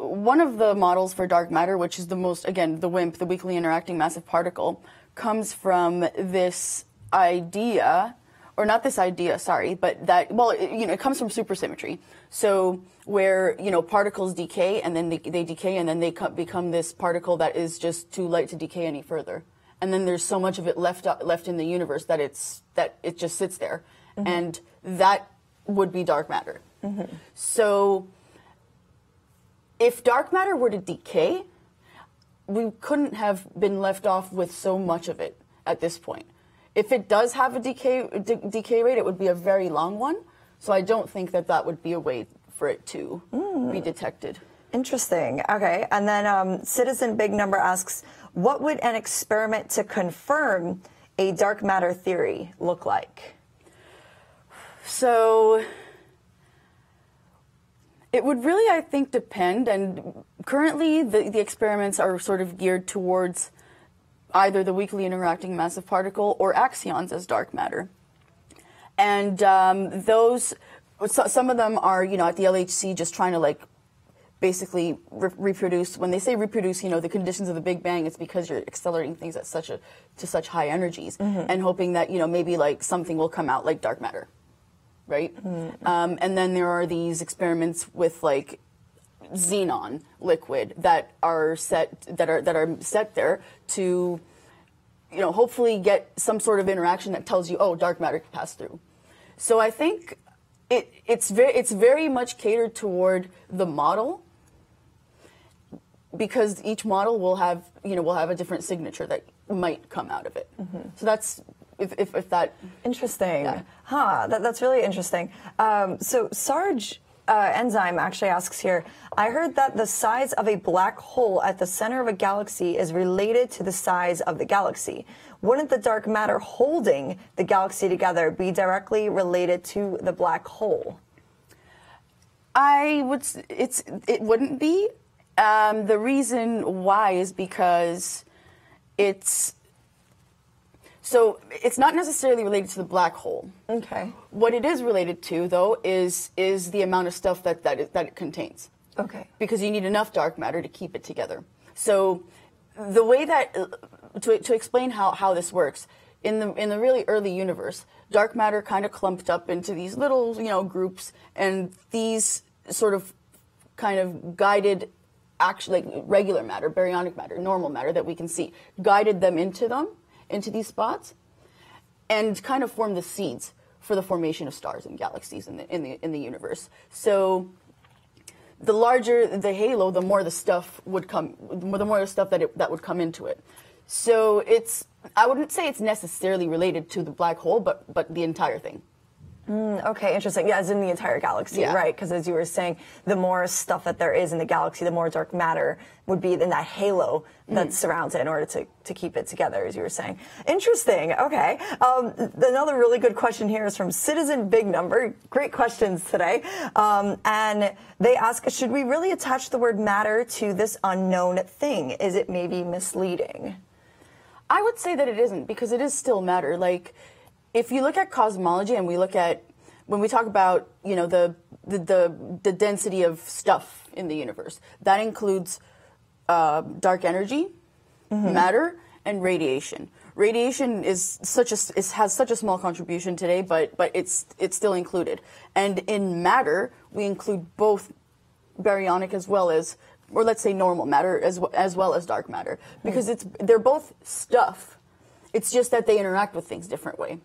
models for dark matter, which is the WIMP, the weakly interacting massive particle, comes from this idea, or not this idea, sorry, but that, it comes from supersymmetry. So where, particles decay and then they decay and then they become this particle that is just too light to decay any further. And then there's so much of it left in the universe that it just sits there, and that would be dark matter. So if dark matter were to decay, we couldn't have been left off with so much of it at this point. If it does have a decay rate, it would be a very long one. So I don't think that would be a way for it to be detected. Interesting. Okay. And then Citizen Big Number asks, what would an experiment to confirm a dark matter theory look like? So it would really, I think, depend. And currently the experiments are sort of geared towards either the weakly interacting massive particle or axions as dark matter. And some of them are, at the LHC just trying to basically reproduce. When they say reproduce, the conditions of the Big Bang, it's because you're accelerating things at to such high energies and hoping that, maybe something will come out like dark matter, right? And then there are these experiments with xenon liquid that are set there to, hopefully get some sort of interaction that tells you, oh, dark matter can pass through. So I think it's very much catered toward the model, because each model will have a different signature that might come out of it. So that's if that interesting. Yeah. That's really interesting. So Sarge Enzyme actually asks here, I heard that the size of a black hole at the center of a galaxy is related to the size of the galaxy. Wouldn't the dark matter holding the galaxy together be directly related to the black hole? It wouldn't be. The reason why is because it's not necessarily related to the black hole. Okay. What it is related to, though, is the amount of stuff that it contains. Okay. Because you need enough dark matter to keep it together. So the way that to explain how this works, in the really early universe, dark matter kind of clumped up into these little groups, and these sort of kind of guided, actually, like regular matter, baryonic matter, normal matter that we can see, guided them into these spots, and kind of formed the seeds for the formation of stars and galaxies in the universe. So the larger the halo, the more the stuff would come, the more the stuff that would come into it. So I wouldn't say it's necessarily related to the black hole, but the entire thing. Okay, interesting. Yeah, as in the entire galaxy, Yeah. right? Because as you were saying, the more stuff that there is in the galaxy, the more dark matter would be in that halo that surrounds it in order to keep it together, as you were saying. Interesting. Okay. Another really good question here is from Citizen Big Number. Great questions today. And they ask, should we really attach the word matter to this unknown thing? Is it maybe misleading? I would say that it isn't, because it is still matter. Like, if you look at cosmology and when we talk about, the density of stuff in the universe, that includes dark energy, matter, and radiation. Radiation has such a small contribution today, but it's still included. And in matter, we include both baryonic as well as, or let's say normal matter as well as dark matter, because they're both stuff. It's just that they interact with things different ways.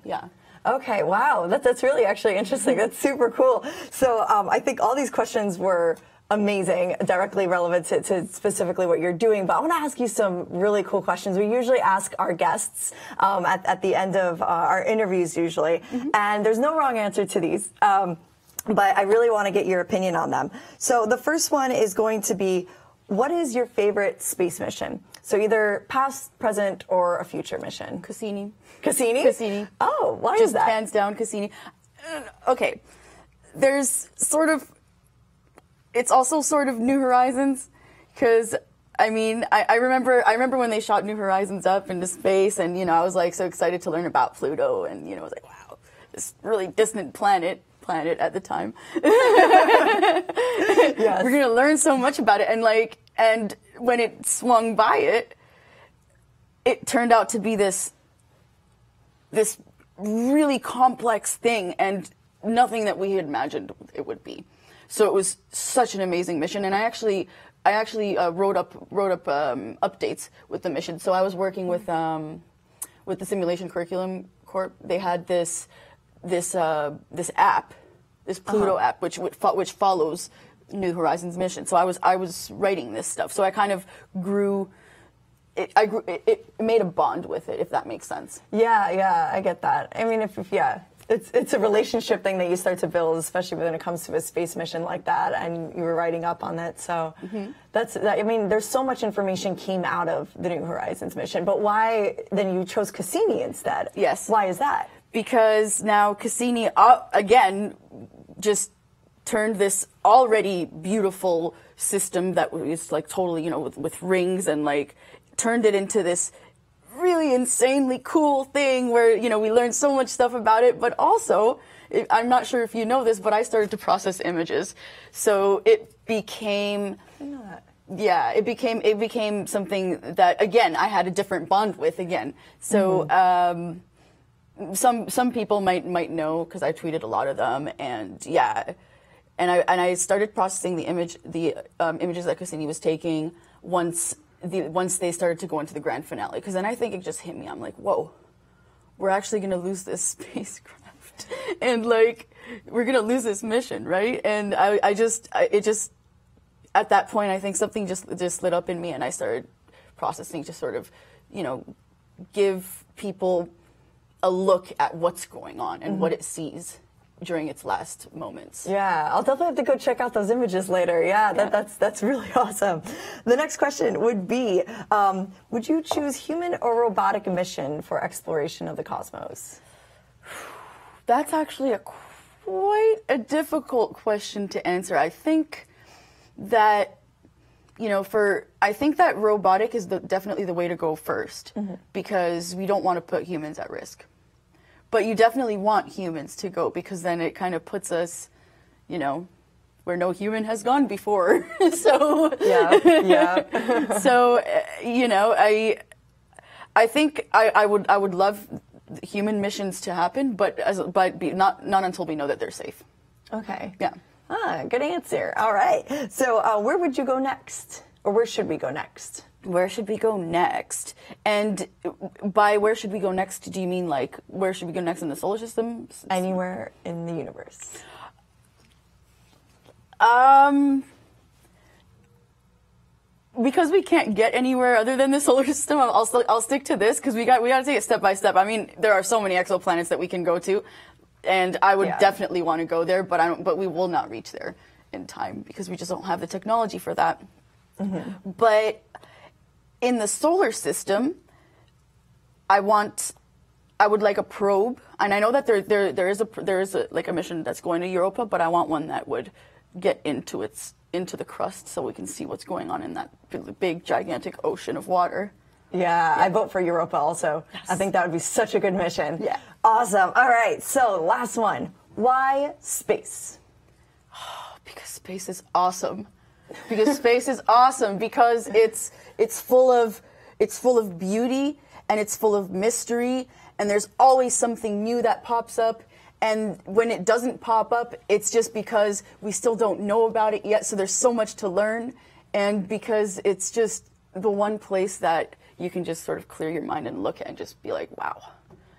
Yeah. Okay, wow, that's really actually interesting. That's super cool. So I think all these questions were amazing, directly relevant to specifically what you're doing. But I want to ask you some really cool questions. We usually ask our guests at the end of our interviews usually, and there's no wrong answer to these. But I really want to get your opinion on them. So the first one is going to be, what is your favorite space mission? So either past, present, or a future mission. Cassini. Cassini? Cassini. Oh, why Just is that? hands down Cassini. Okay. There's it's also sort of New Horizons, because I remember when they shot New Horizons up into space, and I was like so excited to learn about Pluto, and I was like, wow, this really distant planet at the time. Yes. We're gonna learn so much about it, and when it swung by it turned out to be this really complex thing, and nothing that we had imagined it would be. So it was such an amazing mission, and I actually wrote up updates with the mission. So I was working with the Simulation Curriculum Corp. They had this app, this Pluto app, which follows New Horizons mission. So I was writing this stuff. So I kind of grew. It made a bond with it, if that makes sense. Yeah, I get that. I mean, it's a relationship thing that you start to build, especially when it comes to a space mission like that, and you were writing up on it. So I mean, there's so much information came out of the New Horizons mission, but why then you chose Cassini instead? Yes. Why is that? Because now Cassini, again, just turned this already beautiful system that was like totally, with rings and turned it into this really insanely cool thing where, we learned so much stuff about it, but also, I'm not sure if you know this, but I started to process images. So it became, I know that. Yeah, it became something that, again, I had a different bond with again. So, some people might know, because I tweeted a lot of them, and yeah. And I started processing the images that Cassini was taking once they started to go into the grand finale, because then I think it just hit me. I'm like, whoa, we're actually going to lose this spacecraft. and like we're gonna lose this mission, right? And it just at that point, I think something just lit up in me, and I started processing to sort of, give people a look at what's going on and what it sees during its last moments. Yeah, I'll definitely have to go check out those images later. Yeah, that's really awesome. The next question would be, would you choose human or robotic mission for exploration of the cosmos? That's actually quite a difficult question to answer. I think that, I think that robotic is definitely the way to go first, because we don't want to put humans at risk. But you definitely want humans to go, because then it kind of puts us, where no human has gone before. So yeah. So I think I would love human missions to happen, but not until we know that they're safe. Okay. Yeah. Good answer. All right. So where would you go next, or where should we go next? Where should we go next? And by where should we go next, do you mean like where should we go next in the solar system? Anywhere in the universe. Because we can't get anywhere other than the solar system, I'll stick to this, because we got to take it step by step. I mean, there are so many exoplanets that we can go to, and I would definitely want to go there, but we will not reach there in time because we just don't have the technology for that. But in the solar system, I would like a probe, and I know that there is a mission that's going to Europa, but I want one that would get into the crust so we can see what's going on in that big gigantic ocean of water. Yeah, I vote for Europa also. Yes. I think that would be such a good mission. Yeah. Awesome. All right, so last one. Why space? Because space is awesome. Because space is awesome because it's full of beauty, and it's full of mystery, and there's always something new that pops up. And when it doesn't pop up, it's just because we still don't know about it yet, so there's so much to learn, and because it's just the one place that you can just sort of clear your mind and look at and just be like, wow,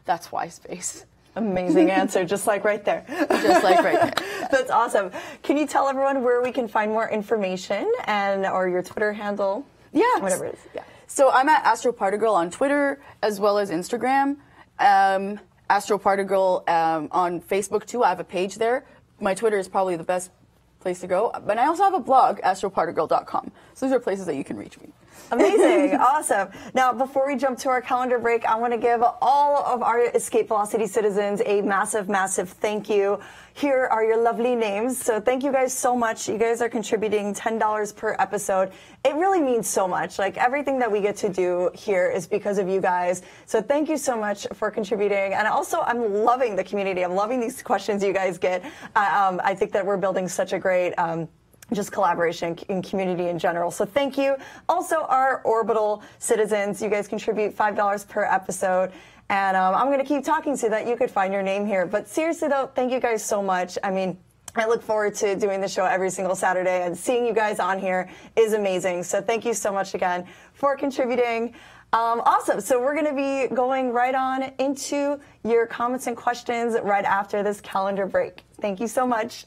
that's why space. Amazing answer, just like right there. Just like right there. Yeah. That's awesome. Can you tell everyone where we can find more information or your Twitter handle? Yeah. Whatever it is. Yeah. So I'm at AstroParticle on Twitter as well as Instagram. AstroParticle on Facebook too. I have a page there. My Twitter is probably the best place to go. But I also have a blog, astroparticle.com. So these are places that you can reach me. Amazing. Awesome. Now, before we jump to our calendar break, I want to give all of our Escape Velocity citizens a massive, massive thank you. Here are your lovely names. So thank you guys so much. You guys are contributing $10 per episode. It really means so much. Like, everything that we get to do here is because of you guys. So thank you so much for contributing. And also, I'm loving the community. I'm loving these questions you guys get. I think that we're building such a great just collaboration in community in general. So thank you. Also, our Orbital citizens, you guys contribute $5 per episode. And I'm going to keep talking so that you could find your name here. But seriously, though, thank you guys so much. I mean, I look forward to doing the show every single Saturday, and seeing you guys on here is amazing. So thank you so much again for contributing. Awesome. So we're going to be going right on into your comments and questions right after this calendar break. Thank you so much.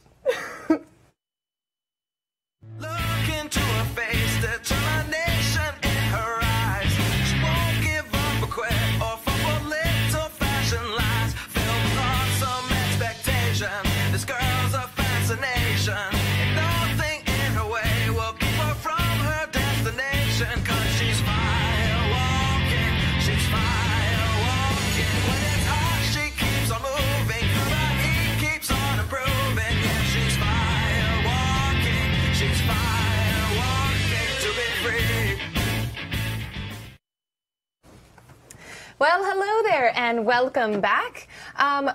Look into her face, determination in her eyes. She won't give up or quit or fall for little fashion lies. Filled with awesome expectation, this girl's a fascination. And nothing in her way will keep her from her destination. 'Cause she's fire walking, she's fire walking. When it's hot, she keeps on moving. Through the heat, keeps on improving. Yeah, she's fire walking, she's fire walking to be free. Well, hello there and welcome back.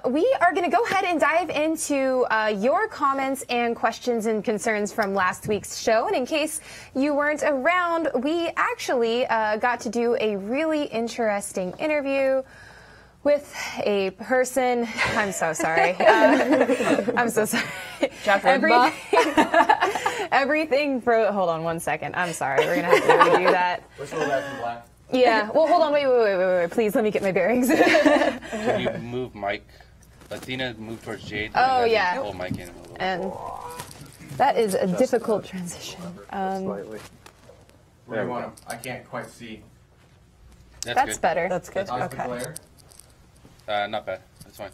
We are going to go ahead and dive into your comments and questions and concerns from last week's show. And in case you weren't around, we actually got to do a really interesting interview with a person. I'm so sorry. I'm so sorry. Everything. Hold on one second. I'm sorry. We're going to have to redo that. Let's go back from black. Yeah. Well, hold on. Wait. Please, let me get my bearings. Can you move Mike? Athena, move towards Jade. Oh, and yeah. Pull Mike in a little. And that is a difficult transition. Slightly. Where do you want him? I can't quite see. That's good. better. That's good. How's the Okay. glare? Not bad. That's fine.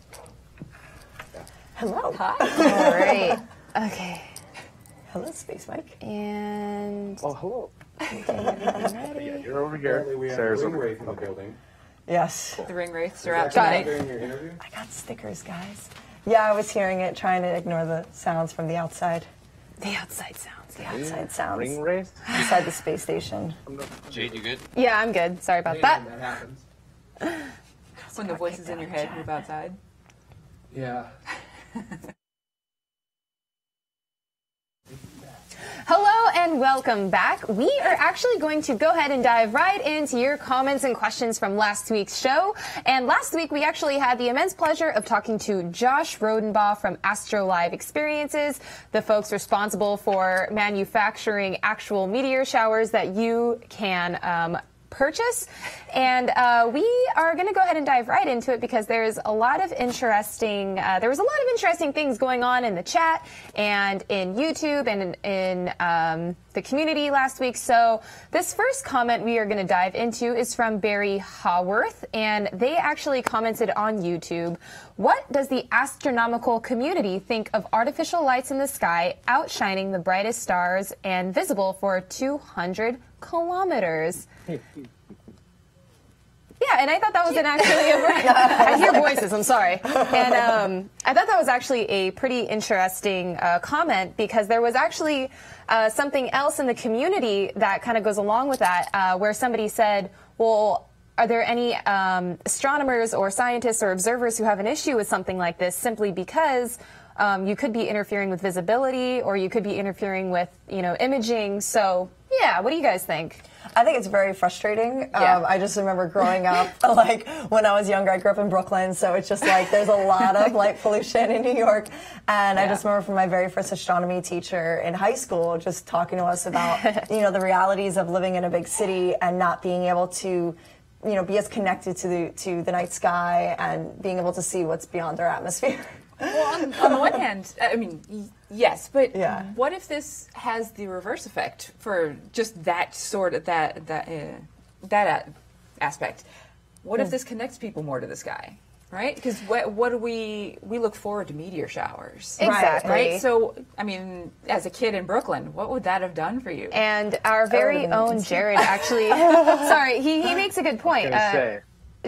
Hello. All right. Okay. Hello, Space Mike. And Oh, hello. ready? You're over here. Apparently we have Sarah's a ring over wraith in the building. Yes. The ring wraiths are out Got it. tonight. During your interview? I got stickers, guys. Yeah, I was hearing it, trying to ignore the sounds from the outside. The outside sounds. The outside sounds. Ring race? Inside the space station. Jade, you good? Yeah, I'm good. Sorry about that. That happens. When the voices in your head move outside. Yeah. Hello and welcome back. We are actually going to go ahead and dive right into your comments and questions from last week's show. And last week we actually had the immense pleasure of talking to Josh Rodenbaugh from Astro Live Experiences, the folks responsible for manufacturing actual meteor showers that you can purchase. And we are going to go ahead and dive right into it because there's a lot of interesting, there was a lot of interesting things going on in the chat and in YouTube and in the community last week. So this first comment we are going to dive into is from Barry Haworth, and they actually commented on YouTube. What does the astronomical community think of artificial lights in the sky outshining the brightest stars and visible for 200 kilometers? Yeah, and I thought that was I hear voices, I'm sorry. And I thought that was actually a pretty interesting comment because there was actually something else in the community that kind of goes along with that, where somebody said, well, are there any astronomers or scientists or observers who have an issue with something like this simply because you could be interfering with visibility or you could be interfering with, imaging? So, yeah, what do you guys think? I think it's very frustrating. Yeah. I just remember growing up, like when I was younger, I grew up in Brooklyn, so it's just like there's a lot of light pollution in New York. And I just remember from my very first astronomy teacher in high school just talking to us about, the realities of living in a big city and not being able to, be as connected to the night sky and being able to see what's beyond our atmosphere. Well, on the one hand, I mean, yes, but Yeah. what if this has the reverse effect for just that sort of that aspect? What if this connects people more to the sky, right? Because what do we look forward to meteor showers, Exactly. right? So, I mean, as a kid in Brooklyn, what would that have done for you? And our very own Jared actually, sorry, he makes a good point.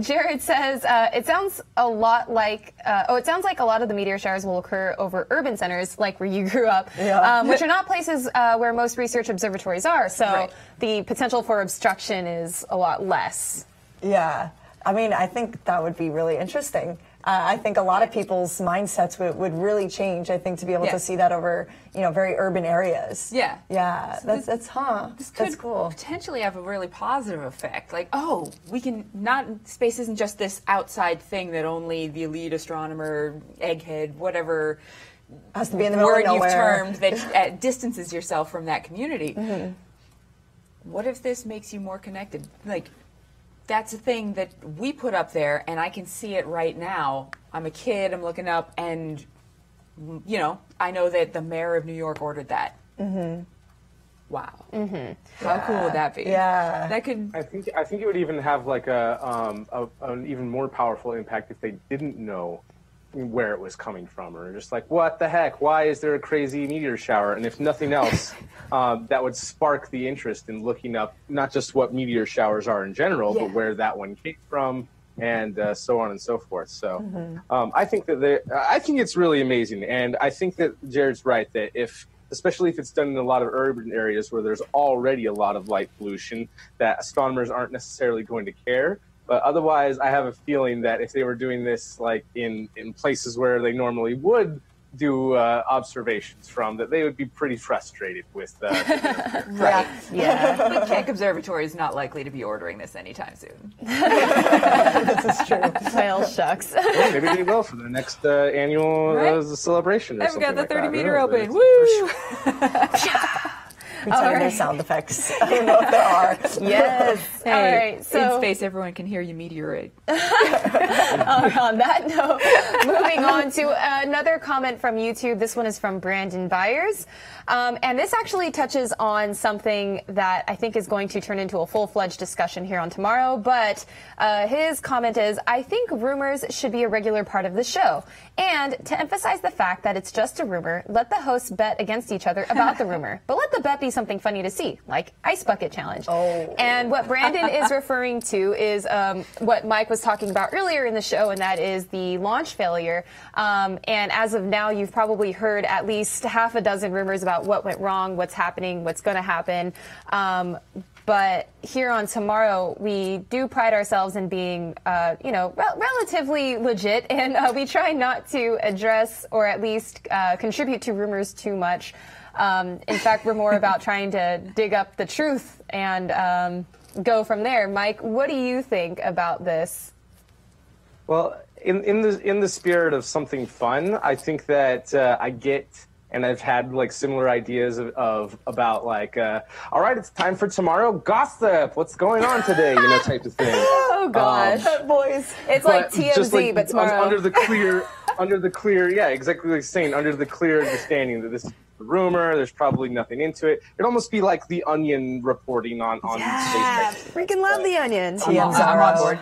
Jared says, it sounds a lot like, it sounds like a lot of the meteor showers will occur over urban centers, like where you grew up, which are not places where most research observatories are. So the potential for obstruction is a lot less. Yeah. I mean, I think that would be really interesting. I think a lot of people's mindsets would really change, I think, to be able to see that over, very urban areas. Yeah. Yeah. So That's could cool. potentially have a really positive effect. Like, we can space isn't just this outside thing that only the elite astronomer, egghead, whatever has to be in the middle word of you've nowhere. termed that distances yourself from that community. Mm-hmm. What if this makes you more connected? Like, that's a thing that we put up there, and I can see it right now. I'm a kid, I'm looking up, and, I know that the mayor of New York ordered that. Mm-hmm. Wow. Mm-hmm. How cool would that be? Yeah. That could... I think it would even have like an even more powerful impact if they didn't know where it was coming from, or just like, what the heck? Why is there a crazy meteor shower? And if nothing else, that would spark the interest in looking up not just what meteor showers are in general, but where that one came from, and so on and so forth. So I think I think it's really amazing, and I think that Jared's right that especially if it's done in a lot of urban areas where there's already a lot of light pollution, that astronomers aren't necessarily going to care. But otherwise, I have a feeling that if they were doing this like in places where they normally would do observations from, that they would be pretty frustrated with right. Yeah. The Keck Observatory is not likely to be ordering this anytime soon. This is true. Well, shucks. Well, maybe they will for the next annual celebration or I've something got the like 30 that. meter open. Woo! Pretending there's sound effects. I don't know if there are. Yes. Hey, All right. So in space, everyone can hear you meteorite. on that note, moving on to another comment from YouTube. This one is from Brandon Byers. And this actually touches on something that I think is going to turn into a full-fledged discussion here on Tomorrow. But his comment is, I think rumors should be a regular part of the show. And to emphasize the fact that it's just a rumor, let the hosts bet against each other about the rumor. But let the bet be something funny to see, like Ice Bucket Challenge. Oh. And what Brandon is referring to is what Mike was talking about earlier in the show, and that is the launch failure. And as of now, you've probably heard at least half a dozen rumors about what went wrong, what's happening, what's going to happen. But here on Tomorrow, we do pride ourselves in being, relatively legit, and we try not to address or at least contribute to rumors too much. In fact, we're more about trying to dig up the truth and go from there. Mike, what do you think about this? Well, in the spirit of something fun, I think that I get. And I've had like similar ideas about like, all right, it's time for Tomorrow gossip. What's going on today? Type of thing. Oh gosh, boys. It's like TMZ, but Tomorrow. Under the clear, yeah, exactly like saying, under the clear understanding that this is a rumor. There's probably nothing into it. It'd almost be like the Onion reporting on space. Freaking love the Onion. I'm on board.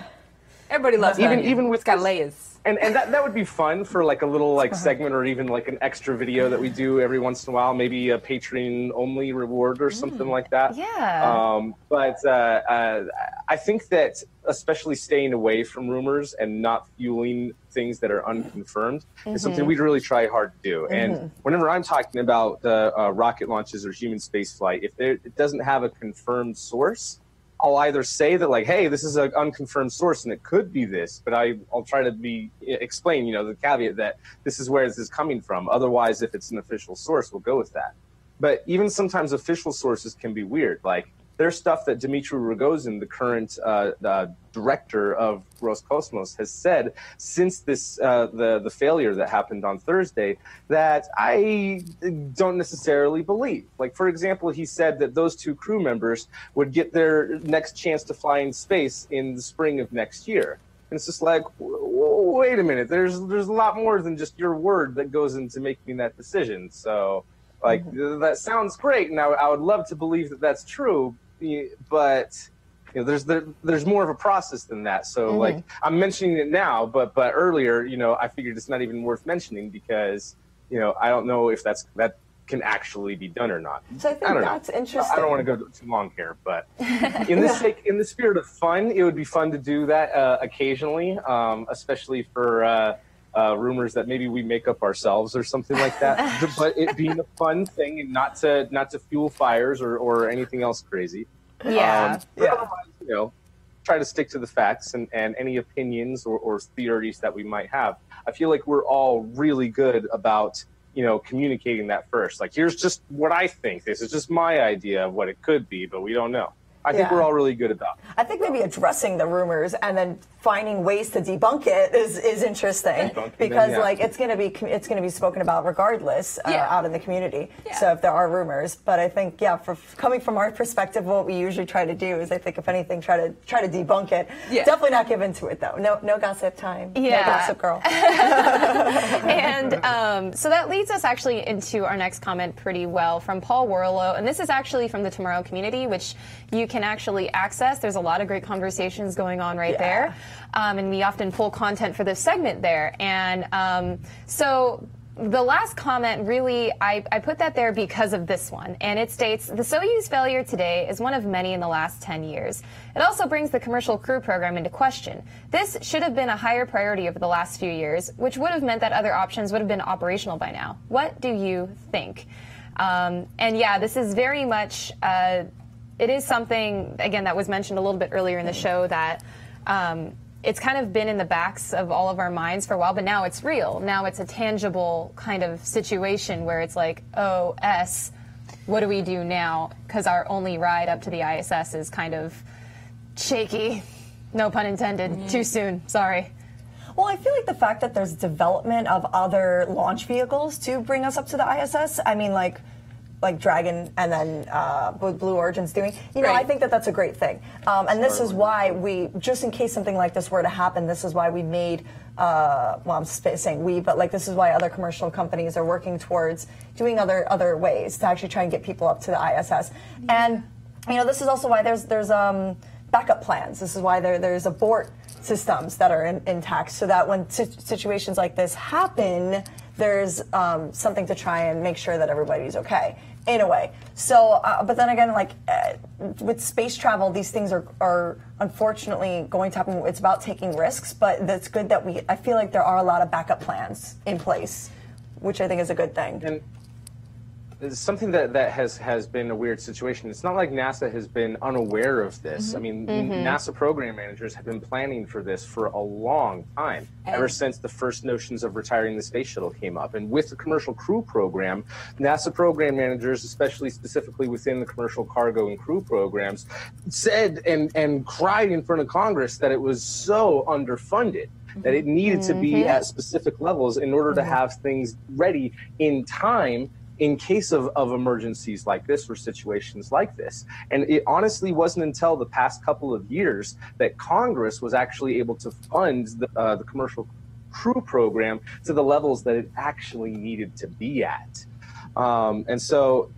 Everybody loves the Onion. Even with it's got layers. And that would be fun for like a little like segment or even like an extra video that we do every once in a while, maybe a Patreon only reward or something like that. Yeah. But I think that especially staying away from rumors and not fueling things that are unconfirmed is something we'd really try hard to do. And whenever I'm talking about rocket launches or human spaceflight, if it doesn't have a confirmed source, I'll either say that like, hey, this is an unconfirmed source and it could be this, but I'll try to explain, the caveat that this is where this is coming from. Otherwise, if it's an official source, we'll go with that. But even sometimes official sources can be weird. Like there's stuff that Dmitry Rogozin, the current director of Roscosmos, has said since this the failure that happened on Thursday that I don't necessarily believe. Like, for example, he said that those two crew members would get their next chance to fly in space in the spring of next year. And it's just like, wait a minute, there's a lot more than just your word that goes into making that decision. So, like, that sounds great, and I would love to believe that that's true, but there's more of a process than that. So like I'm mentioning it now, but earlier, I figured it's not even worth mentioning because I don't know if that can actually be done or not. So I think that's interesting. I don't want to go too long here, but in the spirit of fun, it would be fun to do that occasionally, especially for rumors that maybe we make up ourselves or something like that. But it being a fun thing and not to fuel fires or anything else crazy. Yeah. But otherwise, try to stick to the facts and any opinions or theories that we might have. I feel like we're all really good about communicating that first. Like, here's just what I think. This is just my idea of what it could be, but we don't know. I think we're all really good about it. I think maybe addressing the rumors and then finding ways to debunk it is interesting because like it's going to be spoken about regardless out in the community. Yeah. So if there are rumors, but I think coming from our perspective, what we usually try to do is I think if anything try to debunk it. Yeah. Definitely not give into it though. No gossip time. Yeah. No gossip girl. And so that leads us actually into our next comment pretty well from Paul Warlow, and this is actually from the Tomorrow community, which you can actually access. There's a lot of great conversations going on right there. And we often pull content for this segment there. And so the last comment, really, I put that there because of this one. And it states, the Soyuz failure today is one of many in the last 10 years. It also brings the commercial crew program into question. This should have been a higher priority over the last few years, which would have meant that other options would have been operational by now. What do you think? And yeah, this is very much... it is something, again, that was mentioned a little bit earlier in the show that it's kind of been in the backs of all of our minds for a while, but now it's real. Now it's a tangible kind of situation where it's like, oh, what do we do now? Because our only ride up to the ISS is kind of shaky. No pun intended. Too soon. Sorry. Well, I feel like the fact that there's development of other launch vehicles to bring us up to the ISS, I mean, like, like Dragon and then what Blue Origin's doing, you know, I think that that's a great thing. And this is why we, just in case something like this were to happen, this is why we made, well, I'm saying we, but like this is why other commercial companies are working towards doing other ways to actually try and get people up to the ISS. And, you know, this is also why there's backup plans. This is why there's abort systems that are intact, so that when situations like this happen, there's something to try and make sure that everybody's okay, in a way. So, but then again, like with space travel, these things are unfortunately going to happen. It's about taking risks, but that's good that I feel like there are a lot of backup plans in place, which I think is a good thing. And something that has been a weird situation. It's not like NASA has been unaware of this. I mean, NASA program managers have been planning for this for a long time, ever since the first notions of retiring the space shuttle came up. And with the commercial crew program, NASA program managers, especially specifically within the commercial cargo and crew programs, said and cried in front of Congress that it was so underfunded, that it needed to be at specific levels in order to have things ready in time in case of emergencies like this or situations like this. And it honestly wasn't until the past couple of years that Congress was actually able to fund the commercial crew program to the levels that it actually needed to be at. And so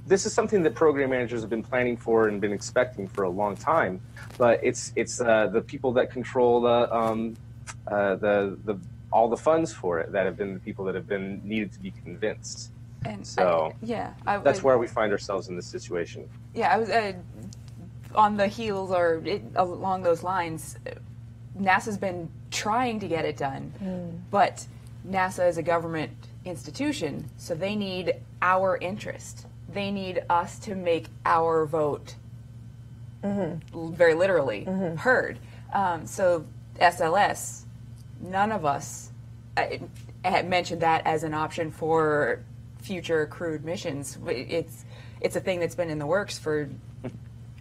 this is something that program managers have been planning for and been expecting for a long time, but it's the people that control all the funds for it that have been the people that have been needed to be convinced. And so that's where we find ourselves in this situation. Yeah, I was on the heels or along those lines. NASA's been trying to get it done, but NASA is a government institution, so they need our interest. They need us to make our vote, very literally, heard. So SLS, none of us had mentioned that as an option for future crewed missions. It's a thing that's been in the works for a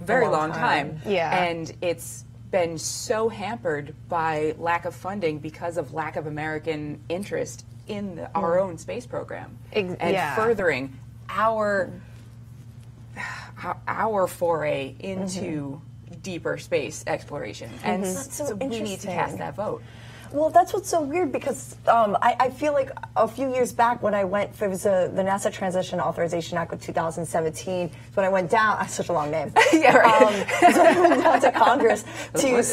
very long time. Yeah. And it's been so hampered by lack of funding because of lack of American interest in our own space program and furthering our foray into deeper space exploration. And so we need to cast that vote. Well, that's what's so weird, because I feel like a few years back when I went, there was the NASA Transition Authorization Act of 2017, when I went down, that's such a long name. Yeah, right. So I went down to Congress to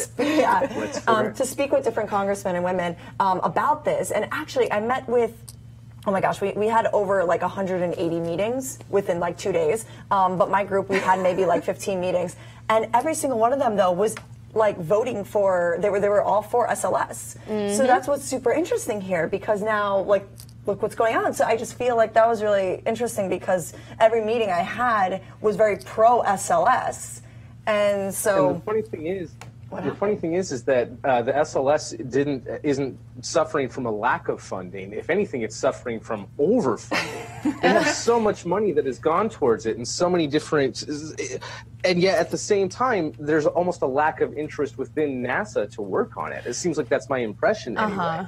speak with different congressmen and women about this. And actually, I met with, oh my gosh, we had over like 180 meetings within like 2 days. But my group, we had maybe like 15 meetings. And every single one of them, though, was like voting for, they were all for SLS. So that's what's super interesting here, because now, like, look what's going on. So I just feel like that was really interesting, because every meeting I had was very pro SLS. And so and the funny thing is that the SLS isn't suffering from a lack of funding. If anything, it's suffering from overfunding. There's so much money that has gone towards it, and so many different, and yet at the same time, there's almost a lack of interest within NASA to work on it. It seems like that's my impression anyway.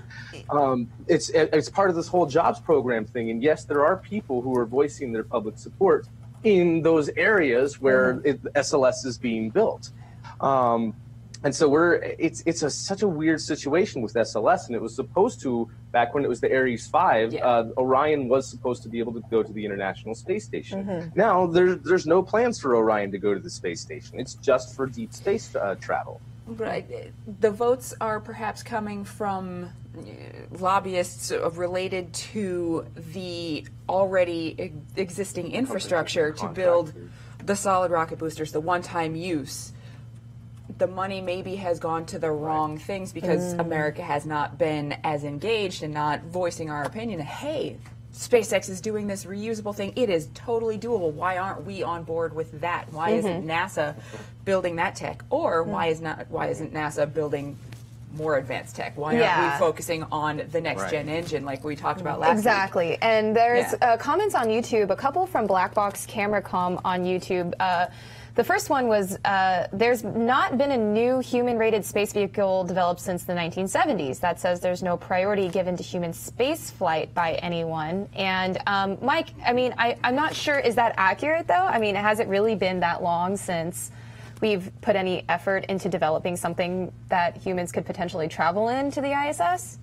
It's part of this whole jobs program thing, and yes, there are people who are voicing their public support in those areas where SLS is being built. And so it's such a weird situation with SLS, and it was supposed to, back when it was the Ares 5, Orion was supposed to be able to go to the International Space Station. Now, there's no plans for Orion to go to the space station. It's just for deep space travel. Right. The votes are perhaps coming from lobbyists related to the already existing infrastructure to build the solid rocket boosters, the one-time use. The money maybe has gone to the wrong things because America has not been as engaged and not voicing our opinion. Hey, SpaceX is doing this reusable thing. It is totally doable. Why aren't we on board with that? Why isn't NASA building that tech? Or why isn't NASA building more advanced tech? Why aren't we focusing on the next gen engine like we talked about last week? And there's comments on YouTube, a couple from Black Box Camera Com on YouTube. The first one was there's not been a new human-rated space vehicle developed since the 1970s. That says there's no priority given to human space flight by anyone. And Mike, I mean, I'm not sure, is that accurate though? I mean, has it really been that long since we've put any effort into developing something that humans could potentially travel into the ISS?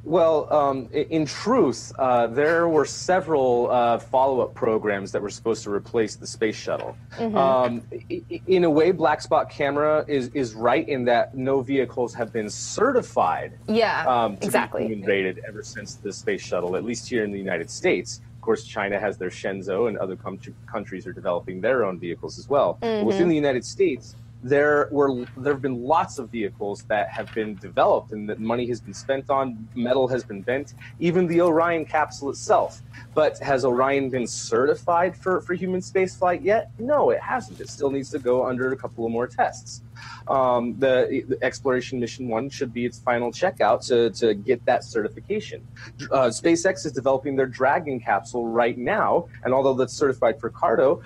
Well, in truth, there were several follow-up programs that were supposed to replace the space shuttle. In a way, black spot camera is right in that no vehicles have been certified to exactly. be human rated ever since the space shuttle, at least here in the United States. Of course, China has their Shenzhou, and other countries are developing their own vehicles as well. Within the United States, there have been lots of vehicles that have been developed and that money has been spent on, metal has been bent, even the Orion capsule itself. But has Orion been certified for human spaceflight yet? No, it hasn't. It still needs to go under a couple of more tests. The Exploration Mission 1 should be its final checkout to get that certification. SpaceX is developing their Dragon capsule right now, and although that's certified for cargo,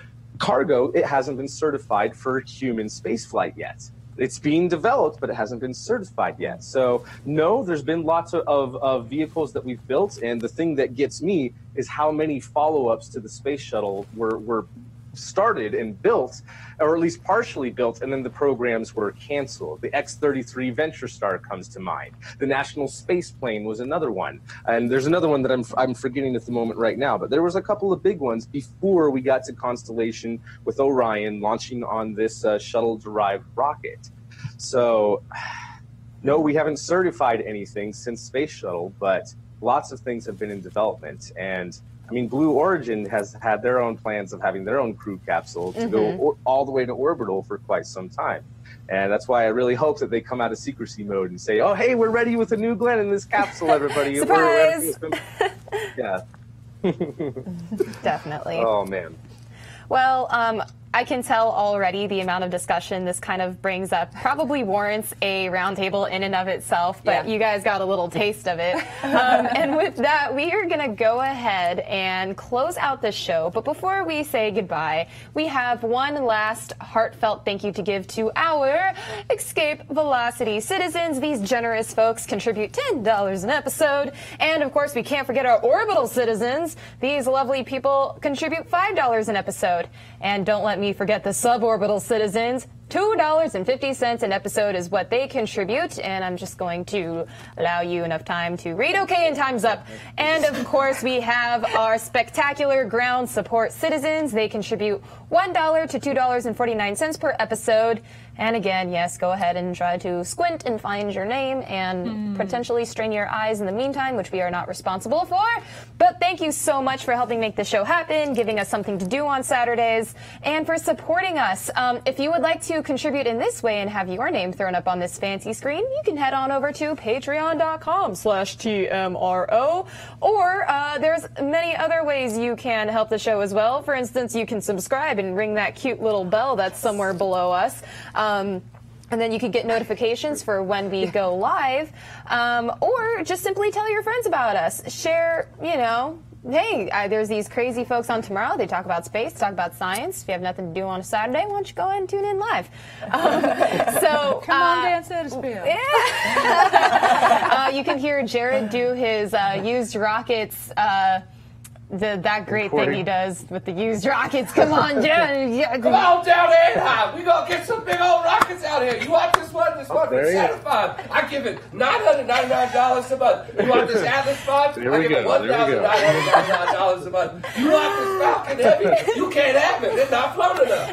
it hasn't been certified for human spaceflight yet. It's being developed, but it hasn't been certified yet. So, no, there's been lots of vehicles that we've built, and the thing that gets me is how many follow-ups to the space shuttle were started and built, or at least partially built, and then the programs were canceled. The X-33 Venture Star comes to mind. The National Space Plane was another one. And there's another one that I'm forgetting at the moment right now, but there was a couple of big ones before we got to Constellation with Orion launching on this shuttle-derived rocket. So, no, we haven't certified anything since Space Shuttle, but lots of things have been in development. And I mean, Blue Origin has had their own plans of having their own crew capsule to go all the way to orbital for quite some time. And that's why I really hope that they come out of secrecy mode and say, oh, hey, we're ready with a new Glenn in this capsule, everybody. Surprise! Yeah. Definitely. Oh, man. Well, I can tell already the amount of discussion this kind of brings up probably warrants a roundtable in and of itself, but you guys got a little taste of it. And with that, we are going to go ahead and close out the show. But before we say goodbye, we have one last heartfelt thank you to give to our Escape Velocity citizens. These generous folks contribute $10 an episode. And of course, we can't forget our Orbital citizens. These lovely people contribute $5 an episode. And don't let me forget the suborbital citizens. $2.50 an episode is what they contribute, and I'm just going to allow you enough time to read okay and time's up. And of course, we have our spectacular ground support citizens. They contribute $1 to $2.49 per episode. And again, yes, go ahead and try to squint and find your name and potentially strain your eyes in the meantime, which we are not responsible for. But thank you so much for helping make the show happen, giving us something to do on Saturdays, and for supporting us. If you would like to contribute in this way and have your name thrown up on this fancy screen, you can head on over to patreon.com/TMRO, or there's many other ways you can help the show as well. For instance, you can subscribe and ring that cute little bell that's somewhere below us. And then you can get notifications for when we go live, or just simply tell your friends about us. Share, you know, hey, there's these crazy folks on tomorrow. They talk about space, talk about science. If you have nothing to do on a Saturday, why don't you go ahead and tune in live? So come on, Dan Satterfield. Yeah. You can hear Jared do his used rockets. That great thing he does with the used rockets. Come on, Jared. Come on down to Anaheim. We gonna get some big old rockets out here. You want this one? This one for satisfied. I give it $999 a month. You want this Atlas Pod? I give it $1,999 a month. You want this Falcon Heavy? You can't have it. It's not flown enough.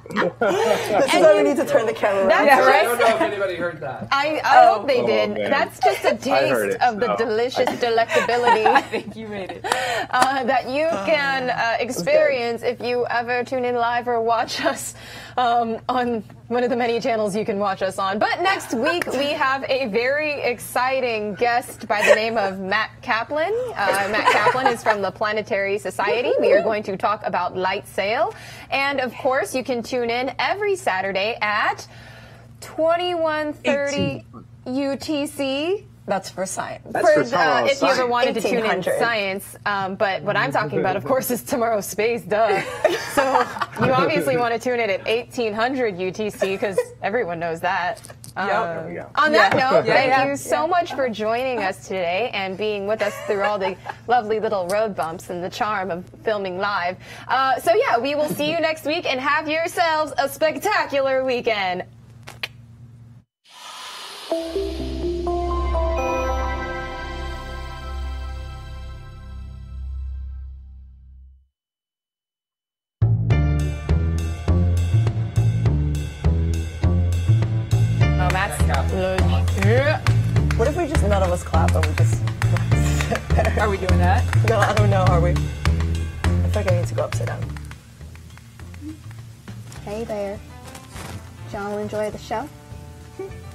This is why we need to turn the camera around. That's right. I don't know if anybody heard that. I hope they did. Man. That's just a taste of the delicious delectability I think you made it. that you can experience if you ever tune in live or watch us on one of the many channels you can watch us on. But next week, we have a very exciting guest by the name of Matt Kaplan. Matt Kaplan is from the Planetary Society. We are going to talk about light sail. And, of course, you can tune in every Saturday at 21:30 UTC. That's for science. If you ever wanted to tune in science, but what I'm talking about, of course, is Tomorrow.Space, duh. So you obviously want to tune in at 1800 UTC because everyone knows that. On that note, thank you so much for joining us today and being with us through all the lovely little road bumps and the charm of filming live. So yeah, we will see you next week and have yourselves a spectacular weekend. What if we just none of us clap and we just Are we doing that? No, I don't know, are we? I feel like I need to go upside down. Hey there. Y'all enjoy the show?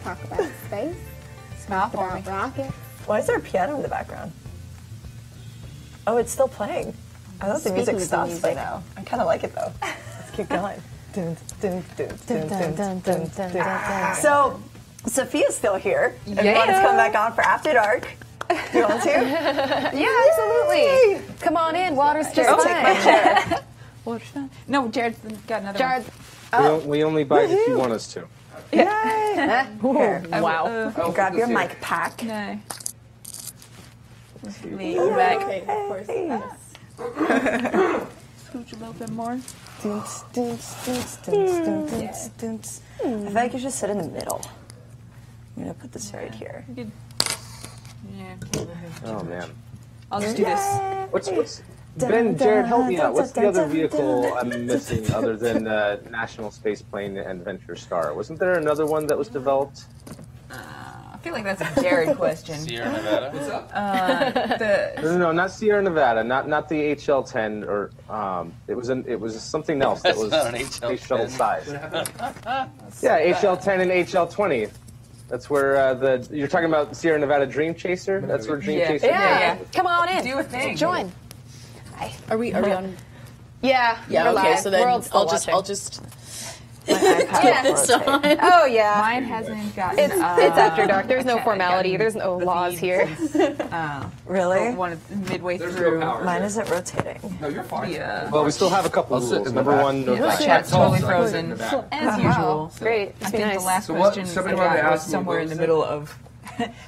Talk about space. Smile for about me. rockets. Why is there a piano in the background? Oh, it's still playing. I thought the music stops by now. I kind of like it though. Let's keep going. So, Sophia's still here. If you want to come back on for After Dark, you want to? Yeah, absolutely. Come on in. Water's just fine. Take my chair. Water's fine. No, Jared's got another Jared. one. We only bite if you want us to. Yay! Here. Wow. Grab your mic pack. No. Lean back. Scooch a little bit more. I feel like you should sit in the middle. I'm gonna put this right here. Yeah. Oh man. I'll just do this. What's Ben, Jared, help me out. What's the other vehicle I'm missing other than National Space Plane and Venture Star? Wasn't there another one that was developed? I feel like that's a Jared question. Sierra Nevada. What's up? No, not Sierra Nevada, not the HL-10, or it was something else that was not an space shuttle size. HL-10. Yeah, HL-10 and HL-20. That's where you're talking about Sierra Nevada Dream Chaser. That's where Dream Chaser. Yeah. Come on in. Do a thing. Join. Are we on? Yeah. Yeah. We're Okay. live. So then I'll I'll just. Yeah. Oh yeah. Mine hasn't gotten. It's After Dark. There's no formality. There's no laws here. Really? One midway There's through. no power. Mine isn't rotating. No, you're fine. Yeah. Well, we still have a couple I'll sit rules. in the Number back. one, no The back. chat's totally Also in the frozen back. as usual. Great. I Must be think nice. the last So what- question somebody I wanted to got was ask me somewhere what in the was middle of.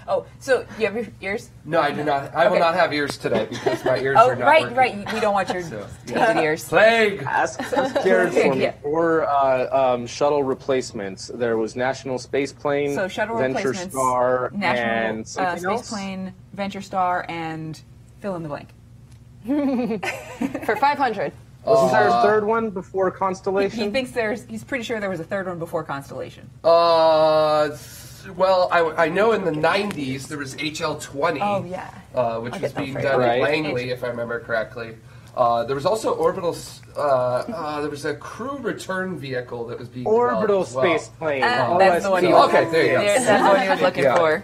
Oh, so you have your ears? No, I do not. I will not have ears today because my ears Oh, are not right, working. right. We don't want your tainted ears. Plague. Ask Jared for me. Yeah. For shuttle replacements, there was National Space Plane, So shuttle Venture replacements, Star, National and something Space else. Plane, Venture Star, and fill in the blank. For 500. Wasn't there a third one before Constellation? He thinks he's pretty sure there was a third one before Constellation. Well, I know in the 90s there was HL-20. Oh, yeah. Which I'll was get them being for you. done Right. at Langley, if I remember correctly. There was also Orbital. There was a crew return vehicle that was being Orbital developed as well. Space Plane. That's the one he OSP. was. Okay, there you go. That's what he was looking Yeah. for.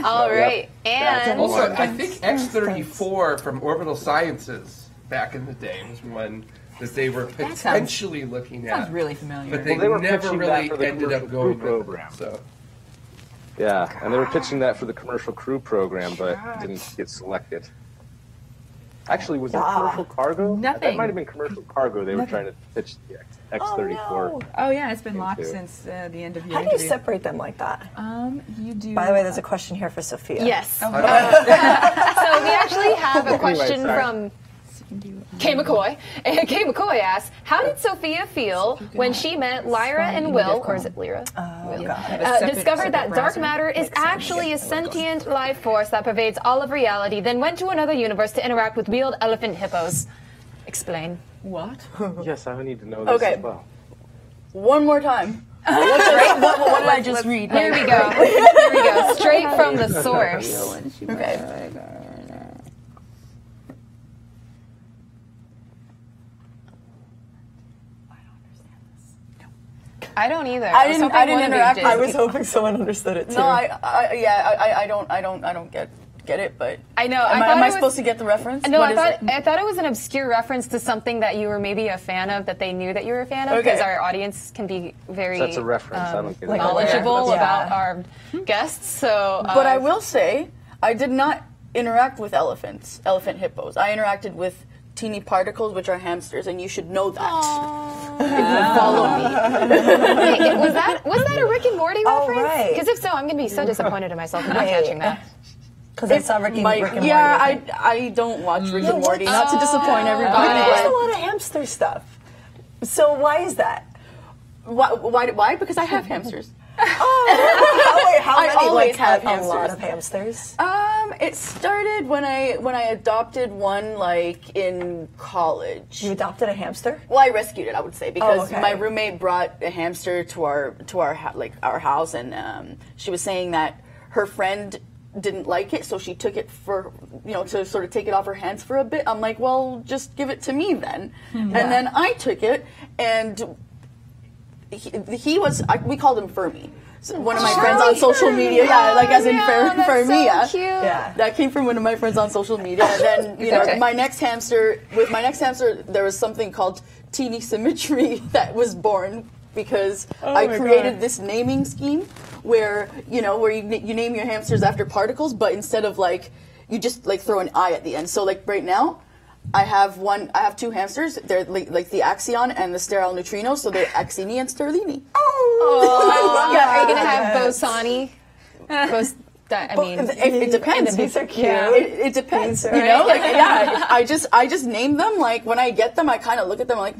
All right. And Also, I think X-34 from Orbital Sciences back in the day was one that they were potentially looking at. Sounds really familiar. But they, Well, they were never pitching really that for the ended up commercial going crew with program. it. So. Yeah, and they were pitching that for the commercial crew program, but didn't get selected. Actually, was that commercial cargo? That Nothing. might have been commercial cargo. They were trying to pitch the X-34. Oh yeah, it's been locked Into. since the end of your How do you interview. separate them like that? You do. By the way, there's a question here for Sophia. yes. Oh, So we actually have a question from Kay McCoy. And Kay McCoy asks, how did Sophia feel when she met Lyra and Will, or is it Lyra? Discovered that dark matter is actually a sentient life force that pervades all of reality, then went to another universe to interact with wheeled elephant hippos. Explain. What? Yes, I need to know this Okay. as well. One more time. What did I just read? Here we go. Here we go. Straight from the source. Okay. I don't either. I didn't interact. I was hoping someone understood it too. No, I don't get get it, but I know. Am I I supposed to get the reference? No, What I thought it was an obscure reference to something that you were maybe a fan of that they knew that you were a fan of, because our audience can be very So that's a reference. I don't get it. knowledgeable about our guests. So, But I will say, I did not interact with elephant hippos. I interacted with teeny particles, which are hamsters, and you should know that. If you follow me. Wait, was that a Rick and Morty Oh, reference? right. Because if so, I'm going to be so disappointed in myself for not catching that. Because I saw Rick and Morty. Yeah, I don't watch Rick and Morty. Not to disappoint everybody. There's a lot of hamster stuff. So why is that? Why? Because I have hamsters. How I many? always have a hamsters. lot of hamsters. It started when I adopted one in college. You adopted a hamster? Well, I rescued it, I would say, because okay. my roommate brought a hamster to our house, and she was saying that her friend didn't like it, so she took it for to sort of take it off her hands for a bit. I'm like, well, just give it to me then. And then I took it, and he was we called him Fermi. So one of my friends on social media, as in Fermi. So cute. Yeah. That came from one of my friends on social media. And then my next hamster, there was something called teeny symmetry that was born because I created this naming scheme where where you name your hamsters after particles, but instead of you just throw an I at the end. So right now, I have two hamsters. They're like the Axion and the sterile neutrino, so they're Axini and Sterlini. Oh, I love that. Are you going to have Bosani? It depends. These are cute. It depends. I just name them. When I get them, I kind of look at them like,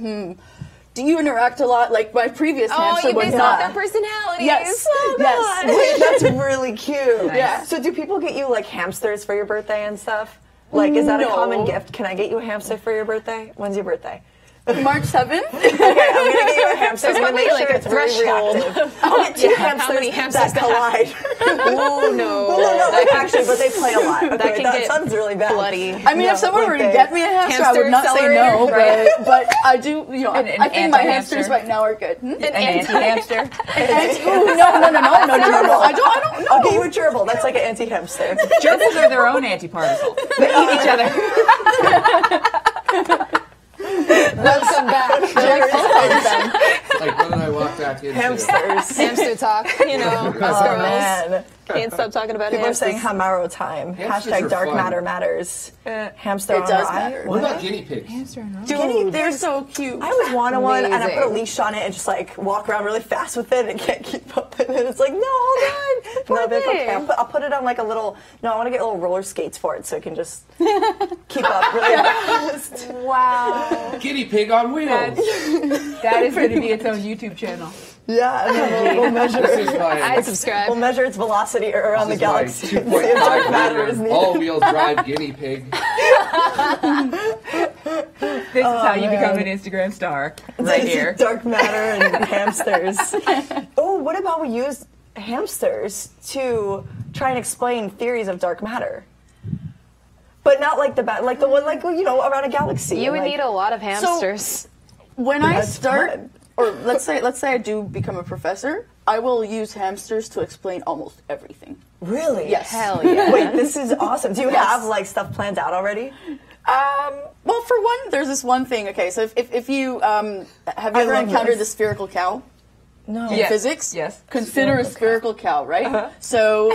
do you interact a lot? Like my previous hamster you was based not. off their personalities. Yes. Oh, yes. Wait, that's really cute. Nice. Yeah. So do people get you hamsters for your birthday and stuff? Is that a common gift? Can I get you a hamster for your birthday? When's your birthday? March 7th. Okay, I'm gonna get you a hamster. I'm gonna make sure it's really threshold. reactive. I'll get two How many hamsters that collide. Oh no! No, actually, but they play a lot. Okay, That can get sounds really bad. bloody. I mean, if someone were to get me a hamster, I would not say no. But I do. I think my hamsters right now are good. An anti-hamster. No. I don't know. I'll get you a gerbil. That's like an anti-hamster. Gerbils are their own anti-particle. They eat each other. Welcome back. Like when I walk back in. Hamsters. Hamster talk. Us girls Man. can't stop talking about People are hamsters. saying Hamaro time. Hamsters Hashtag are dark fun. matter matters. Hamster It on does ride. matter. What about guinea pigs? Dude, they're so cute. I always wanted one, and I put a Amazing. leash on it and just walk around really fast with it and can't keep up with it. It's like, no, hold on. Poor No, they're like, thing. okay, I'll put it on a little. No, I want to get little roller skates for it so it can just keep up really fast. Wow. Guinea pig on wheels. That is going to be its own YouTube channel. Yeah, and then we'll measure. This is my, I'd subscribe. We'll measure its velocity around the this is my galaxy. and see if dark matter is 2.5 needed. all-wheel drive guinea pig. This is how you become an Instagram star. Right here. Dark matter and hamsters. Oh, what about we use hamsters to try and explain theories of dark matter? But not like the one around a galaxy. You would and, need a lot of hamsters. When I That's start, fun. or let's say I do become a professor, I will use hamsters to explain almost everything. Really? Yes. Hell yeah. Wait, this is awesome. Do you Yes. have stuff planned out already? Well, for one, there's this one thing. Okay, so if you have you ever love encountered this. the spherical cow No. in Yes. physics? Yes. Consider a spherical cow, right? So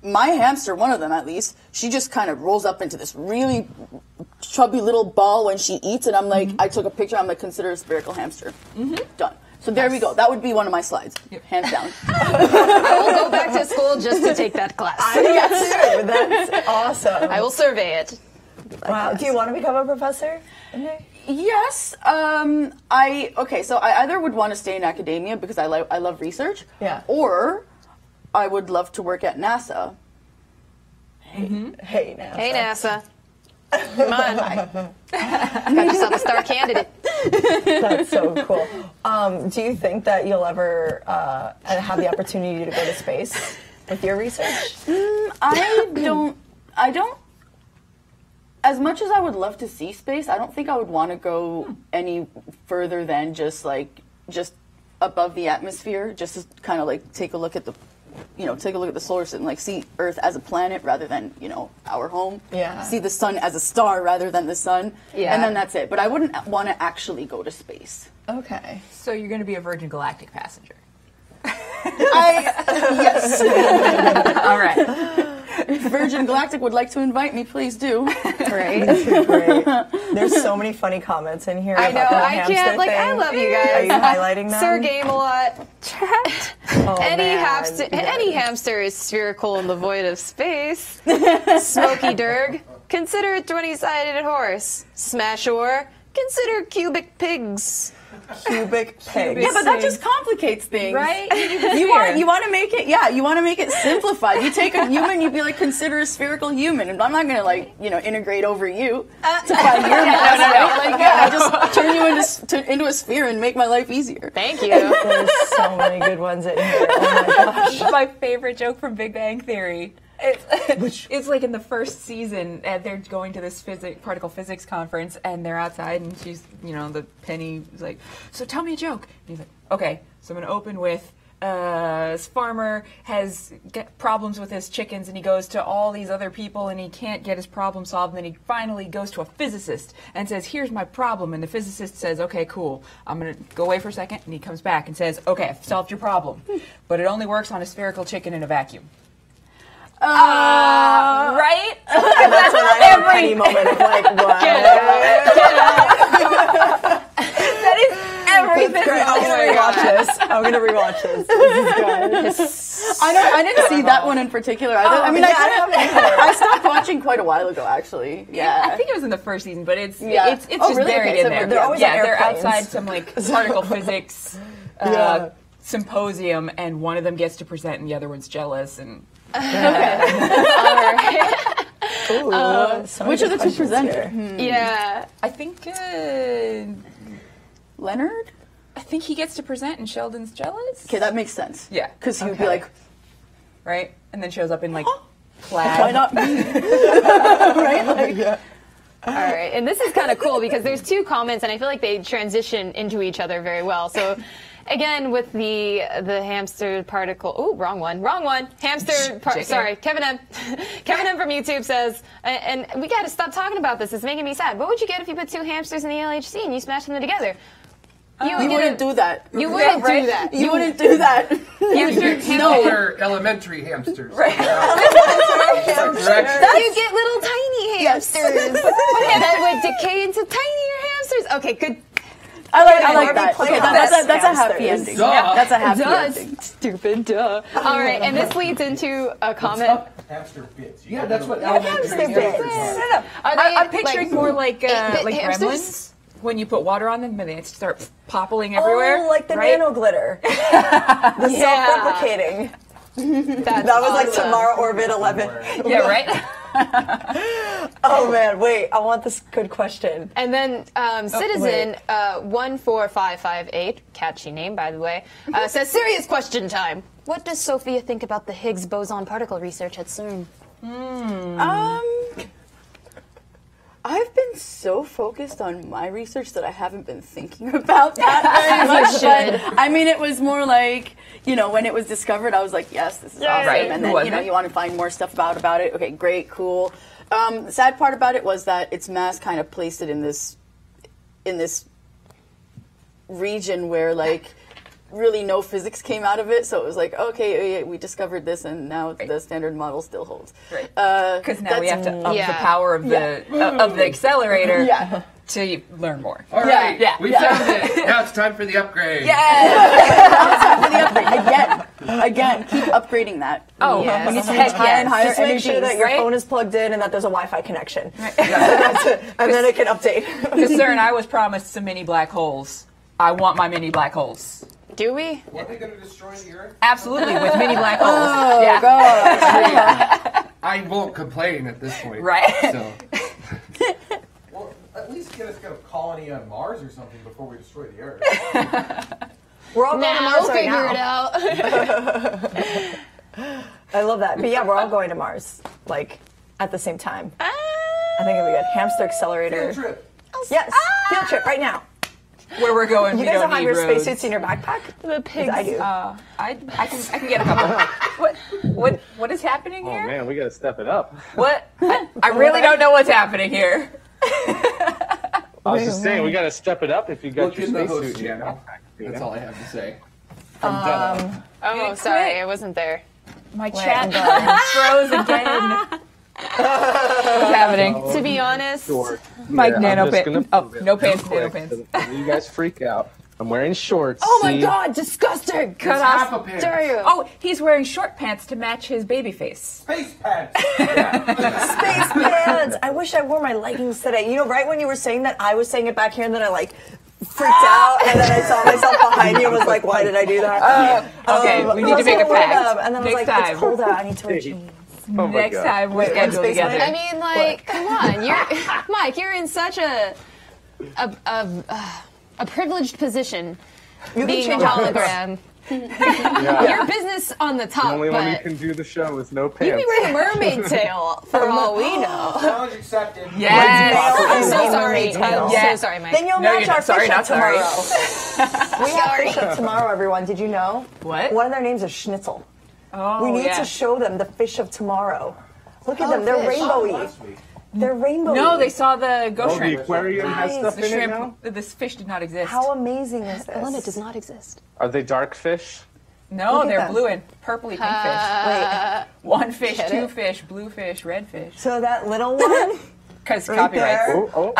my hamster, one of them at least, she just kind of rolls up into this really chubby little ball when she eats, and I'm like, I took a picture. I'm like, consider a spherical hamster. Done. So there we go. That would be one of my slides, hands down. I will go back to school just to take that class. Yes. That's awesome. I will survey it. Wow. Do you want to become a professor? Yes. So I either would want to stay in academia because I love research. Yeah. Or I would love to work at NASA. Hey, NASA. Hey, NASA. Come on. Got yourself a star candidate. That's so cool. Do you think that you'll ever have the opportunity to go to space with your research? I don't. As much as I would love to see space, I don't think I would want to go any further than just above the atmosphere, just to kind of take a look at take a look at the solar system, like see Earth as a planet rather than, our home. Yeah. See the sun as a star rather than the sun. Yeah. And then that's it. But I wouldn't want to actually go to space. Okay. So you're going to be a Virgin Galactic passenger. Yes. All right. If Virgin Galactic would like to invite me, please do. Great. Great. There's so many funny comments in here. I know. About the I hamster can't. Like, thing. I love you guys. Are you highlighting them? Sir Game-a-Lot. Chat. Any man. any hamster is spherical in the void of space. Smoky Durg. Consider a 20-sided horse. Smashore. Consider cubic pigs. Cubic pigs. Yeah, but that just complicates things, right? You want to make it, you want to make it simplified. You take a human, you'd be like, consider a spherical human, and I'm not gonna integrate over you to find your best, right? Like, I just turn you into a sphere and make my life easier. Thank you. There's so many good ones in here. Oh my gosh. My favorite joke from Big Bang Theory. It's like in the first season, they're going to this particle physics conference, and they're outside, and she's, the Penny is like, so tell me a joke. And he's like, okay, so I'm going to open with, this farmer has problems with his chickens, and he goes to all these other people, and he can't get his problem solved, and then he finally goes to a physicist and says, here's my problem, and the physicist says, okay, cool, I'm going to go away for a second, and he comes back and says, okay, I've solved your problem, but it only works on a spherical chicken in a vacuum. Right? And that's when I have a Penny moment of like, what? That is everything. Great. I'm gonna rewatch this. This is good. I didn't see that one in particular either. I mean, I stopped watching quite a while ago, actually. Yeah. I think it was in the first season, but it's Oh, just really? buried Okay, in so there. they're always on they're airplanes. outside some like particle physics symposium, and one of them gets to present, and the other one's jealous, and. All right. Which are the two presenters? Yeah. I think Leonard? I think he gets to present, and Sheldon's jealous. Okay, that makes sense. Yeah, because he would be like, right, and then shows up in like plaid. why not me? Right? Like, yeah. All right, and this is kind of cool because there's two comments, and I feel like they transition into each other very well. So, again, with the hamster particle. Oh, wrong one. Hamster. Sorry, Kevin M. Kevin M. from YouTube says, and we got to stop talking about this. It's making me sad. What would you get if you put two hamsters in the LHC and you smashed them together? You wouldn't do that. You wouldn't do that. You wouldn't do that. Smaller elementary hamsters. Right. You get little tiny hamsters that would decay into tinier hamsters. Okay, good. I like that. Okay, that's a happy ending. Duh. That's a happy ending. Stupid duh. All right, and this leads into a comment. Hamster bits. Yeah, that's what Hamster bits. No. I'm picturing more like gremlins. When you put water on them, and they start popping everywhere. Oh, like the nano glitter. The self-replicating. That was like Tomorrow Orbit 11. Yeah, right? Oh man, wait, I want this good question. And then Citizen 14558, catchy name by the way, says, serious question time. What does Sophia think about the Higgs boson particle research at CERN? I've been so focused on my research that I haven't been thinking about that very much. But, I mean, it was more like, when it was discovered, I was like, yes, this is awesome. Right. And then, you want to find more stuff about it. Okay, great, cool. The sad part about it was that its mass kind of placed it in this region where, like, really no physics came out of it, so it was like, okay, we discovered this, and now the standard model still holds. Right. Because now we have to up Yeah. the power of the accelerator to learn more. All right, we found it. Now it's time for the upgrade. Again, keep upgrading that. Oh, yes. We need to Heck reach higher and higher yes. energies, make sure that your right? phone is plugged in and that there's a Wi-Fi connection. Right. And then it can update. Because CERN, I was promised some mini black holes. I want my mini black holes. Do we? Are they going to destroy the Earth? Absolutely, with mini black holes. Oh, God. I won't complain at this point. Right. So. Well, at least get us a colony on Mars or something before we destroy the Earth. We're all going to Now Mars right figure it now. out. I love that. But yeah, we're all going to Mars, like, at the same time. I think it'll be good. Hamster accelerator. Field trip. Yes, field trip right now. where we're going. You we guys don't don't have need your roads. spacesuits in your backpack? The pigs. I do. I can get a couple. What is happening Oh here? man, we gotta step it up. What? I really don't know what's happening here. I was just saying, we gotta step it up if you got Look your in the host spacesuit in your channel. backpack. That's all I have to say. Oh, sorry, I wasn't there. My Wait, chat I'm froze again. What's happening? To be honest, Mike, Yeah, nano I'm just gonna pants. Oh, prove it no real pants, quick nano pants. so that you guys freak out. I'm wearing shorts. Oh my see? god, disgusting! Cut half off. a pants. Dare you? Oh, he's wearing short pants to match his baby face. Space pants. Space pants! I wish I wore my leggings today. You know, right when you were saying that, I was saying it back here, and then I freaked out, and then I saw myself behind you and was like, why did I do that? Okay, we need to make a pact. And then I was Next like, time. it's cold out, I need to wear jeans. Oh my Next God. time we're Wait, what's scheduled Space together. Mike? I mean, like, come on, you're Mike. You're in such a privileged position, You can being a change outfits. hologram. Yeah. Your business on the top, The only one who but can do the show with no you pants. can be wearing a mermaid tail for all we know. Challenge accepted. Yes. I'm so Mermaid sorry. tail. I'm Yeah. so sorry, Mike. Then you'll No, match you're our not sorry, fish not up sorry. tomorrow. We have fish up tomorrow, everyone. Did you know? What? One of their names is Schnitzel. Oh, We need yeah. to show them the fish of tomorrow. Look at them. They're fish. rainbowy. They're rainbowy. No, they saw the ghost Oh, the shrimp. aquarium has Nice. stuff The in it now? shrimp. This fish did not exist. How amazing is this? The limit does not exist. Are they dark fish? No, Look at they're them. blue and purpley pink fish. Wait, One fish, Get two it? fish, blue fish, red fish. so that little one? Because Right copyrights. there. Oh,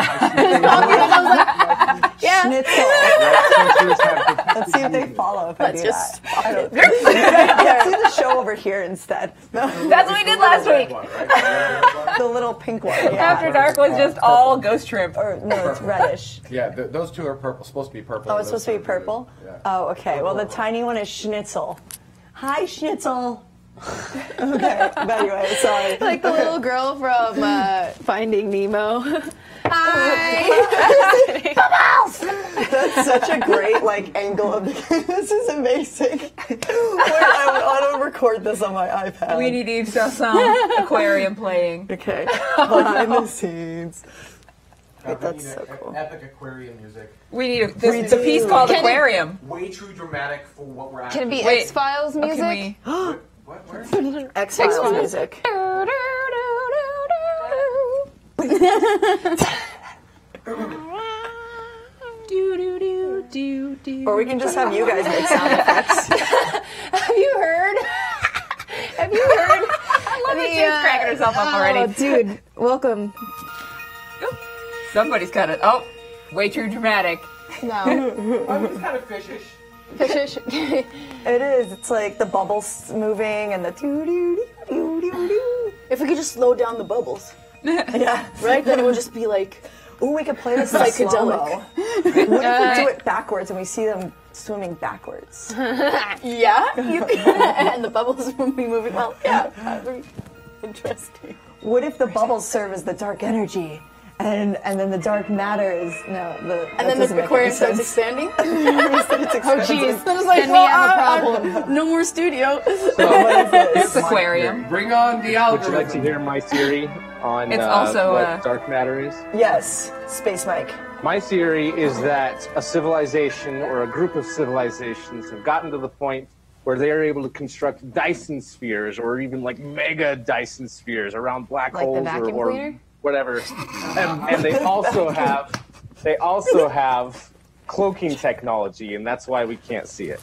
Schnitzel. oh. Let's see if they follow if I do just that. I don't Let's do the show over here instead. That's what we did last week. The little pink one. Yeah. After Dark was just all ghost shrimp. Or no, it's reddish. Yeah, those two are purple. Supposed to be purple. Oh, it's supposed to be purple? Yeah. Oh, okay. Well, the tiny one is Schnitzel. Hi, Schnitzel. Okay, but anyway, sorry. Like the little girl from Finding Nemo. Hi. That's such a great angle of the. This is amazing. Wait, I would auto-record this on my iPad. We need to have some aquarium playing. Okay, behind the scenes. Wait, that's so cool. Epic aquarium music. We need it's a piece called Can it- Aquarium. Way too dramatic for what we're Can it be Wait. X-Files Oh, music? can we? What? Where? X-Files music. Or we can just have you guys make sound effects. Have you heard? Have you heard? I love it. She's cracking herself up already. Oh, dude, welcome. Somebody's got it. Oh, way too dramatic. No, It's kind of fishish. fishish. It is. It's like the bubbles moving and the doo-doo-doo-doo-doo-doo. If we could just slow down the bubbles, Yeah. right? Then it would just be like Ooh, we could play this in Psychedelic. slow-mo. What if we do it backwards and we see them swimming backwards? yeah, you can. And the bubbles will be moving. Well, yeah, that would be interesting. What if the bubbles serve as the dark energy? And then the dark matter is And then the aquarium starts expanding. Oh jeez. Then it's like, Then we have a problem. no more studio. It's aquarium. Bring on the Would you algorithm. like to hear my theory on It's also, what dark matter is? Yes, Space Mike. My theory is that a civilization or a group of civilizations have gotten to the point where they are able to construct Dyson spheres or even mega Dyson spheres around black Like the holes vacuum or cleaner? whatever. And they also have cloaking technology, and that's why we can't see it.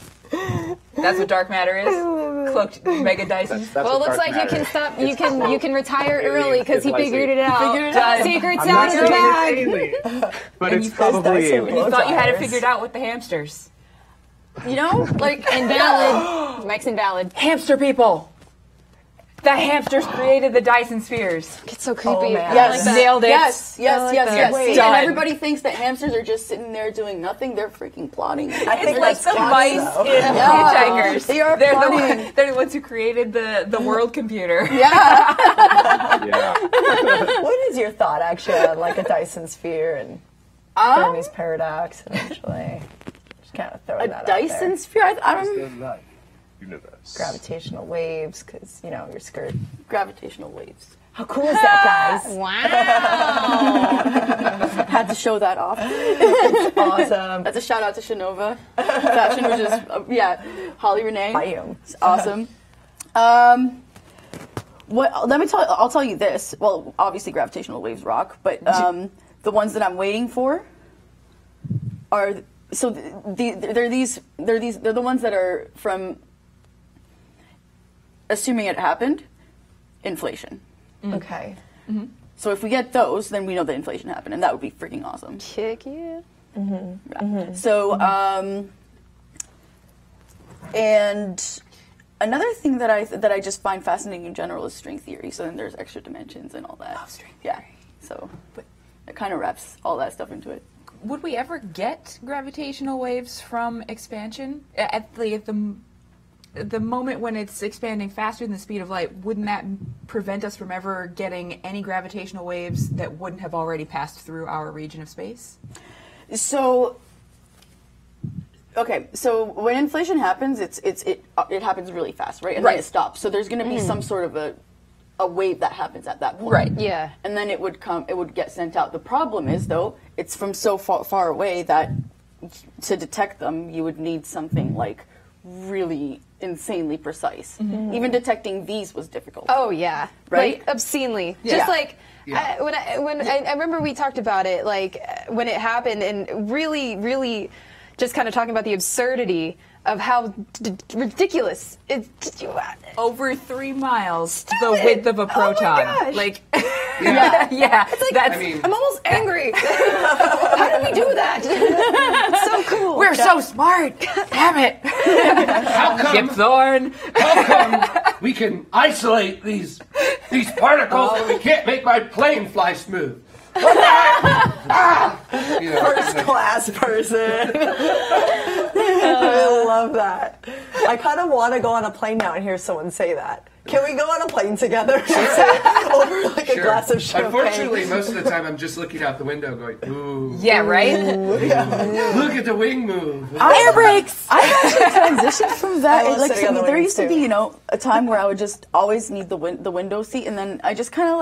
That's what dark matter is. Cloaked mega Dyson. That's Well, it what looks dark like you matter can is. stop. It's You can retire alien early because he figured it out. Figured it out. Secret's I'm not out of the saying bag. it's alien, but And it's you guys probably Dyson alien. You thought you had it tires. figured out with the hamsters. You know, like Invalid. Mike's invalid. Hamster people. The hamsters created the Dyson spheres. It's so creepy. Oh, man. I Yes, like that. nailed it. yes, yes, like yes, that. yes. Wait. See, Done. and everybody thinks that hamsters are just sitting there doing nothing. They're freaking plotting. I think It's like the plotting, mice though. in Hitchhikers. They are they're plotting. they're the ones who created the world computer. Yeah. Yeah. What is your thought, actually, on a Dyson sphere and Fermi's paradox? Eventually, just kind of throwing A that out Dyson there. sphere? I don't. Gravitational waves, because your skirt. Gravitational waves. How cool is that, guys? Wow. Had to to show that off. It's awesome. That's a shout out to Shinova Fashion, which is Holly Renee. It's awesome. I'll tell you this. Well, obviously gravitational waves rock, but the ones that I'm waiting for are they're the ones that are from, assuming it happened, inflation. Okay. Mm-hmm. So if we get those, then we know that inflation happened, and that would be freaking awesome. Heck yeah. So, and another thing that I just find fascinating in general is string theory. So then there's extra dimensions and all that. Oh, string theory. Yeah. So it kind of wraps all that stuff into it. Would we ever get gravitational waves from expansion at the moment when it's expanding faster than the speed of light? Wouldn't that prevent us from ever getting any gravitational waves that wouldn't have already passed through our region of space? So, okay, so when inflation happens, it happens really fast, right? And then it stops. So there's going to be some sort of a wave that happens at that point. Right. Yeah. And then it would get sent out. The problem is, though, it's from so far away that to detect them, you would need something like really insanely precise. Even detecting these was difficult. Oh yeah, right? Like obscenely. Yeah. Just like I remember we talked about it, like when it happened, and really just kind of talking about the absurdity of how ridiculous it's over 3 miles the width of a proton. Oh my gosh. Like yeah. It's like I'm almost angry. How did we do that? It's so cool. We're so smart. Damn it. How come, Kip Thorne. How come we can isolate these particles and we can't make my plane fly smooth? What the heck? You know, First class person. I love that. I kind of want to go on a plane now and hear someone say that. Can we go on a plane together? Over like a glass of champagne. Unfortunately, most of the time I'm just looking out the window going, ooh. Yeah, right? Ooh. Look at the wing move. Air brakes! I actually transitioned from that. There used to too. be, a time where I would just always need the window seat, and then I just kind of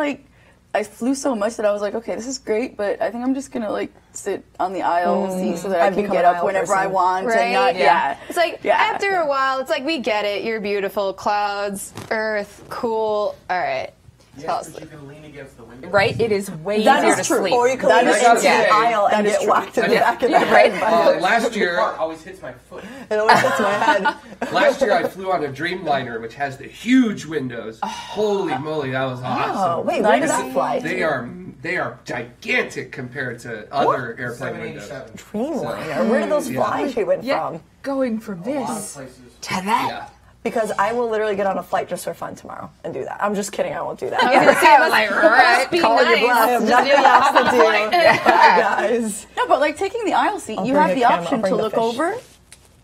I flew so much that I was like, okay, this is great, but I think I'm just gonna sit on the aisle seat so that I can get up whenever I want. Right? And not, It's like after a while, it's like we get it. You're beautiful. Clouds, Earth, cool. All right. Yes, but you can lean against the window. Right? It is way easier to sleep. Or you can lean into the aisle and get whacked in the back of the head. Last year, always hits my foot. It always hits my head. Last year I flew on a Dreamliner, which has the huge windows. Holy moly, that was awesome. Oh, wait, where did that fly? They are gigantic compared to other airplane windows. Dreamliner. Where did those fly we went from? Going from this to that. Yeah. Because I will literally get on a flight just for fun tomorrow and do that. I'm just kidding. I won't do that. Call your bluff. I have nothing else to do. Guys. No, but taking the aisle seat, you have the option to look over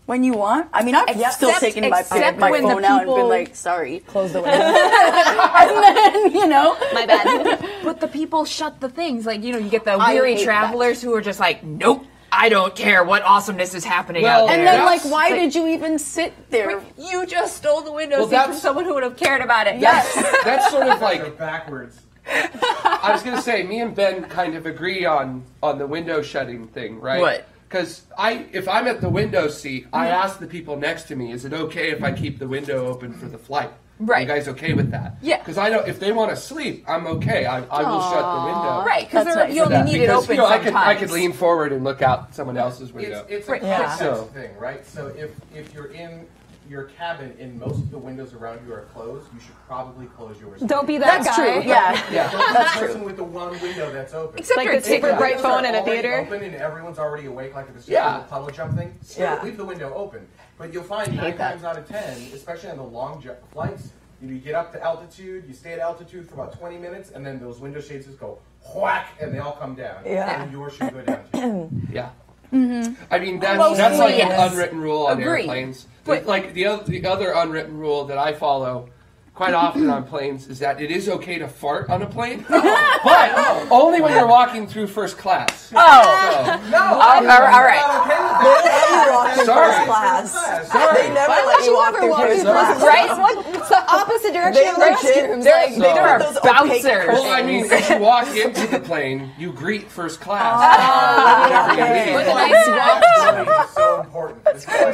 when you want. I mean, I've still taken my phone out and been like, sorry. Close the window. And then, my bad. But the people shut the things. You get the weary travelers who are just like, nope. I don't care what awesomeness is happening out there. And then, why did you even sit there? You just stole the window seat from someone who would have cared about it. Yes. That's sort of like backwards. I was going to say, me and Ben kind of agree on the window shutting thing, right? What? Because if I'm at the window seat, I ask the people next to me, is it okay if I keep the window open for the flight? Right. Are you guys okay with that? Yeah. Because I know if they want to sleep, I'm okay. I will shut the window. Right, because you only need it open sometimes. I could lean forward and look out someone else's window. It's a context thing, right? So if you're in your cabin and most of the windows around you are closed, you should probably close yours. Don't be that guy. True. Yeah. Don't be the person with the one window that's open. Except like the super bright phone in a theater. Open and everyone's already awake, like at the little public jump thing. Leave the window open. But you'll find 9 times out of 10, especially on the long flights, you get up to altitude, you stay at altitude for about 20 minutes, and then those window shades just go whack, and they all come down. Yeah. And yours should go down too. Yeah. I mean, that's like an unwritten rule on airplanes. But like the other unwritten rule that I follow quite often on planes is that it is okay to fart on a plane, but only when you're walking through first class. All right. They let you walk in first class. Sorry. They never let you walk through first class. Right? So opposite direction of the restrooms. They there are those bouncers. opaque Well, I mean, as you walk into the plane, you greet first class. With a nice swap. So important.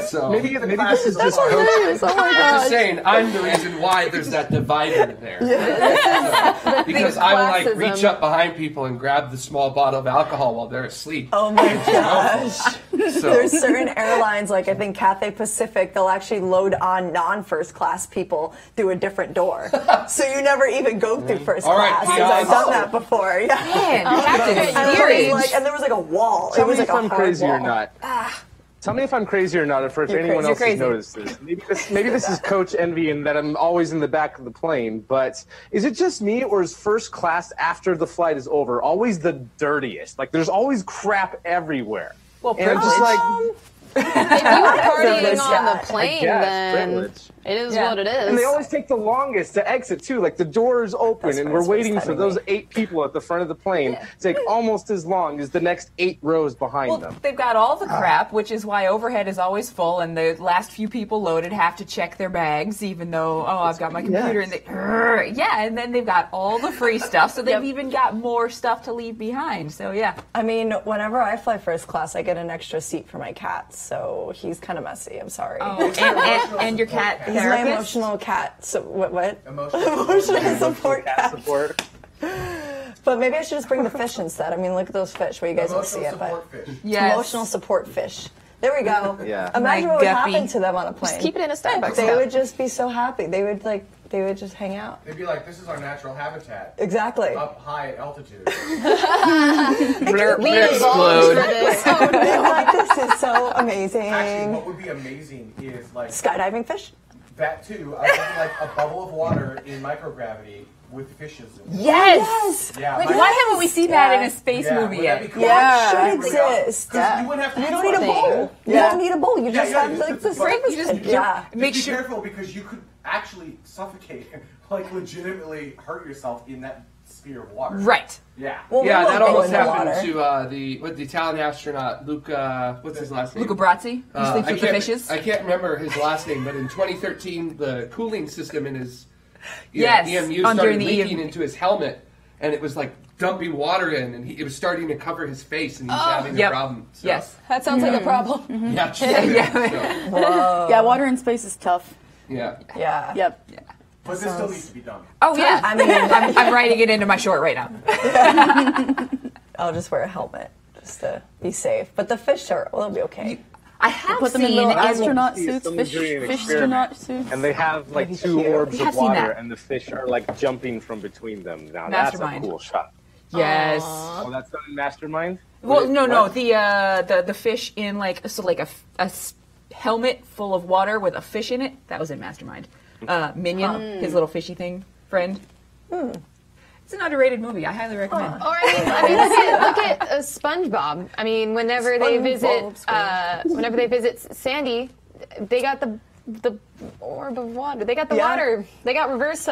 So Maybe this is just That's what it is. Oh my I'm god. just saying, I'm the reason why there's that divider there. Because I will like classism. reach up behind people and grab the small bottle of alcohol while they're asleep. Oh my gosh. So There's certain airlines, like I think Cathay Pacific, they'll actually load on non-first class people through a different door. So you never even go through first All right, class. 'Cause peons. I've done that before. Yeah. Man, Captain And there was like a wall. Tell it was me like if a I'm hard crazy or wall. not. Tell me if I'm crazy or not, if anyone else has noticed this. Maybe this is coach envy and that I'm always in the back of the plane, but is it just me or is first class after the flight is over always the dirtiest? Like there's always crap everywhere. Well, and I'm just like, If you were partying on the I plane, guess, then privilege. it is what it is. And they always take the longest to exit too. Like the door is open That's and why we're it's waiting always for timing those 8 people at the front of the plane to take almost as long as the next 8 rows behind Well, them. they've got all the crap, which is why overhead is always full, and the last few people loaded have to check their bags, even though, I've got my computer, and and then they've got all the free stuff, so they've even got more stuff to leave behind. So yeah. I mean, whenever I fly first class, I get an extra seat for my cat, so he's kind of messy. I'm sorry. Oh, and your cat He's my therapist? emotional cat. So what? Emotional support cat. Support. But maybe I should just bring the fish instead. I mean, look at those fish. Well, you guys don't see it, but Yes. emotional support fish. There we go. Yeah. Imagine My what would guppy. happen to them on a plane. Just keep it in a Starbucks They cup. would just be so happy. They would just hang out. They'd be like, this is our natural habitat. Exactly. Up high at altitude. We evolved for this. They're like, this is so amazing. Actually, what would be amazing is like Skydiving fish? that too. I think like a bubble of water in microgravity with fishes in it. Yes! Yeah. Like, my- why haven't we seen that in a space movie Wouldn't yet? that be cool? That should Bring it up. exist. 'Cause you wouldn't have to You do don't need a anything. bowl. You don't need a bowl. You just have like this. You just Yeah. make Be sure. careful because you could actually suffocate, like legitimately hurt yourself in that sphere of water. Right. Yeah. Well, we yeah, won't that go almost in the happened water. to the Italian astronaut Luca. What's his last name? Luca Brazzi, who sleeps with the fishes. I can't remember his last name, but in 2013, the cooling system in his Yes, EMU under started the leaking EMU. into his helmet, and it was like dumping water in, and it was starting to cover his face, and he was having Yep. a problem. So, Yes. That sounds like a problem. Yeah. So, Yeah, water in space is tough. yeah. Yeah. Yep. But this still needs to be done. Oh yeah. I mean, I'm writing it into my short right now. I'll just wear a helmet just to be safe. But the fish are, well, they'll be okay. I have Put them in seen little in- astronaut see suits, someone fish doing an astronaut experiment. suits. And they have like That'd be 2 cute. orbs We of have seen water, that. and the fish are like jumping from between them. Now that's a Mastermind. cool shot. Yes. Oh, that's done in Mastermind. Well, no. What? The fish in like helmet full of water with a fish in it. That was in Mastermind. Minion, his little fishy thing friend. It's an underrated movie. I highly recommend. Or I mean, look at SpongeBob. I mean, whenever they visit Sandy, they got the orb of water. They got the water. They got reverse.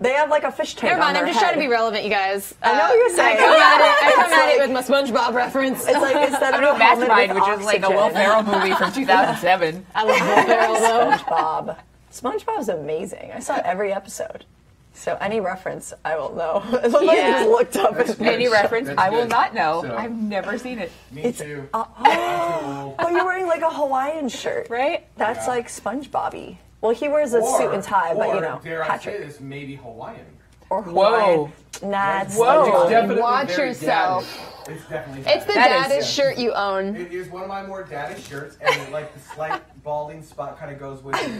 They have like a fish tank. Never mind. on I'm their just trying to head. be relevant, you guys. I know what you're saying. I come at it with my SpongeBob reference. It's like instead of I know a helmet Mastermind, with which is like a oxygen. Will Ferrell movie from 2007. I love Will Ferrell though. SpongeBob. SpongeBob's amazing. I saw every episode. So any reference, I will know. It looked like you just looked up. Any reference, That's I will good. not know. So- I've never seen it. Me too. Oh, you're wearing like a Hawaiian shirt, right? That's like SpongeBobby. Well, he wears a suit and tie, but you know, dare I say Patrick this, maybe Hawaiian. or Hawaiian. Whoa. Nah, it's Whoa. SpongeBob. Definitely Watch very yourself. daddish. It's definitely It's the daddish. daddest shirt you own. It is one of my more daddish shirts, and like the slight balding spot kind of goes with it.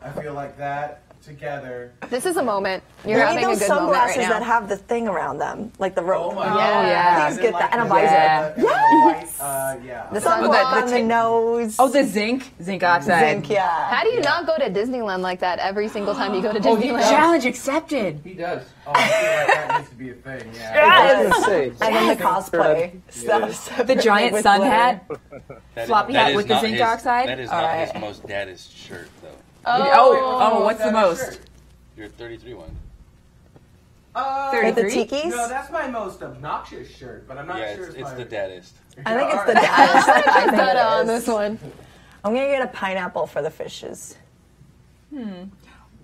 I feel like that together. This is a moment. You You're need having a those good moment sunglasses right that now. have the thing around them, like the rope. Oh my yeah. Please get that. And a Yeah. visor. Yes. The The sunblock the on the nose. Oh, the zinc oxide. zinc, yeah. How do you not go to Disneyland like that every single time you go to Oh, he Disneyland? does. Challenge accepted. He does. Oh, I feel like that needs to be a thing. Yeah. Yes. Say, And then the cosplay stuff. The giant With sun glitter. hat. That Floppy that hat with the not zinc his- oxide? That is All not right. his most daddest shirt, though. Oh, what's the most? Your 33 one. With the 33? tikis? No, that's my most obnoxious shirt, but I'm not Yeah, sure it's my... the daddest. I think it's Alright. the dash. I think Put it on is. this one. I'm gonna get a pineapple for the fishes.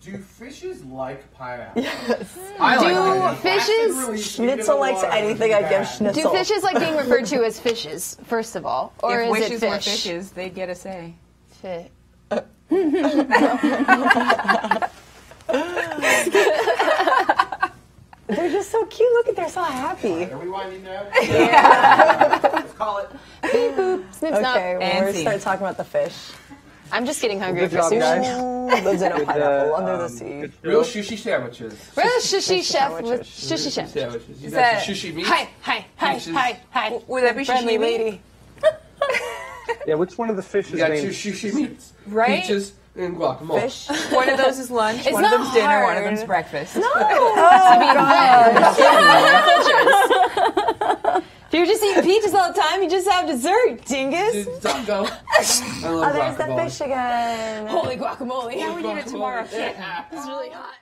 Do fishes like pineapple? Yes. Do fishes? Schnitzel likes anything I give Schnitzel. Do fishes like being referred to as fishes, first of all? Or if is wishes it were fish? fishes, they'd get a say. Fish. They're just so cute. Look at they're so happy. Are we winding down? Yeah. Let's call it. Beep boop. Snip snap. Okay, well, we're going to start talking about the fish. I'm just getting hungry Good for job, sushi. guys. Lives in a pineapple under the sea. Real sushi sandwiches. Real sushi chef with sushi chef. Sandwiches. You Is got that- some sushi meat? Hi. Would that be Friendly sashimi? lady. Yeah, which one of the fishes You got named? 2 sushi meats. Right? Peaches and guacamole. Fish. One of those is lunch, It's one of not them's dinner, one of hard. them's breakfast. No. Oh, If you're just eating peaches all the time, you just have dessert, dingus. Taco. I love Oh, there's the guacamole. fish again. Holy guacamole. Yeah, we need it tomorrow. It's really hot.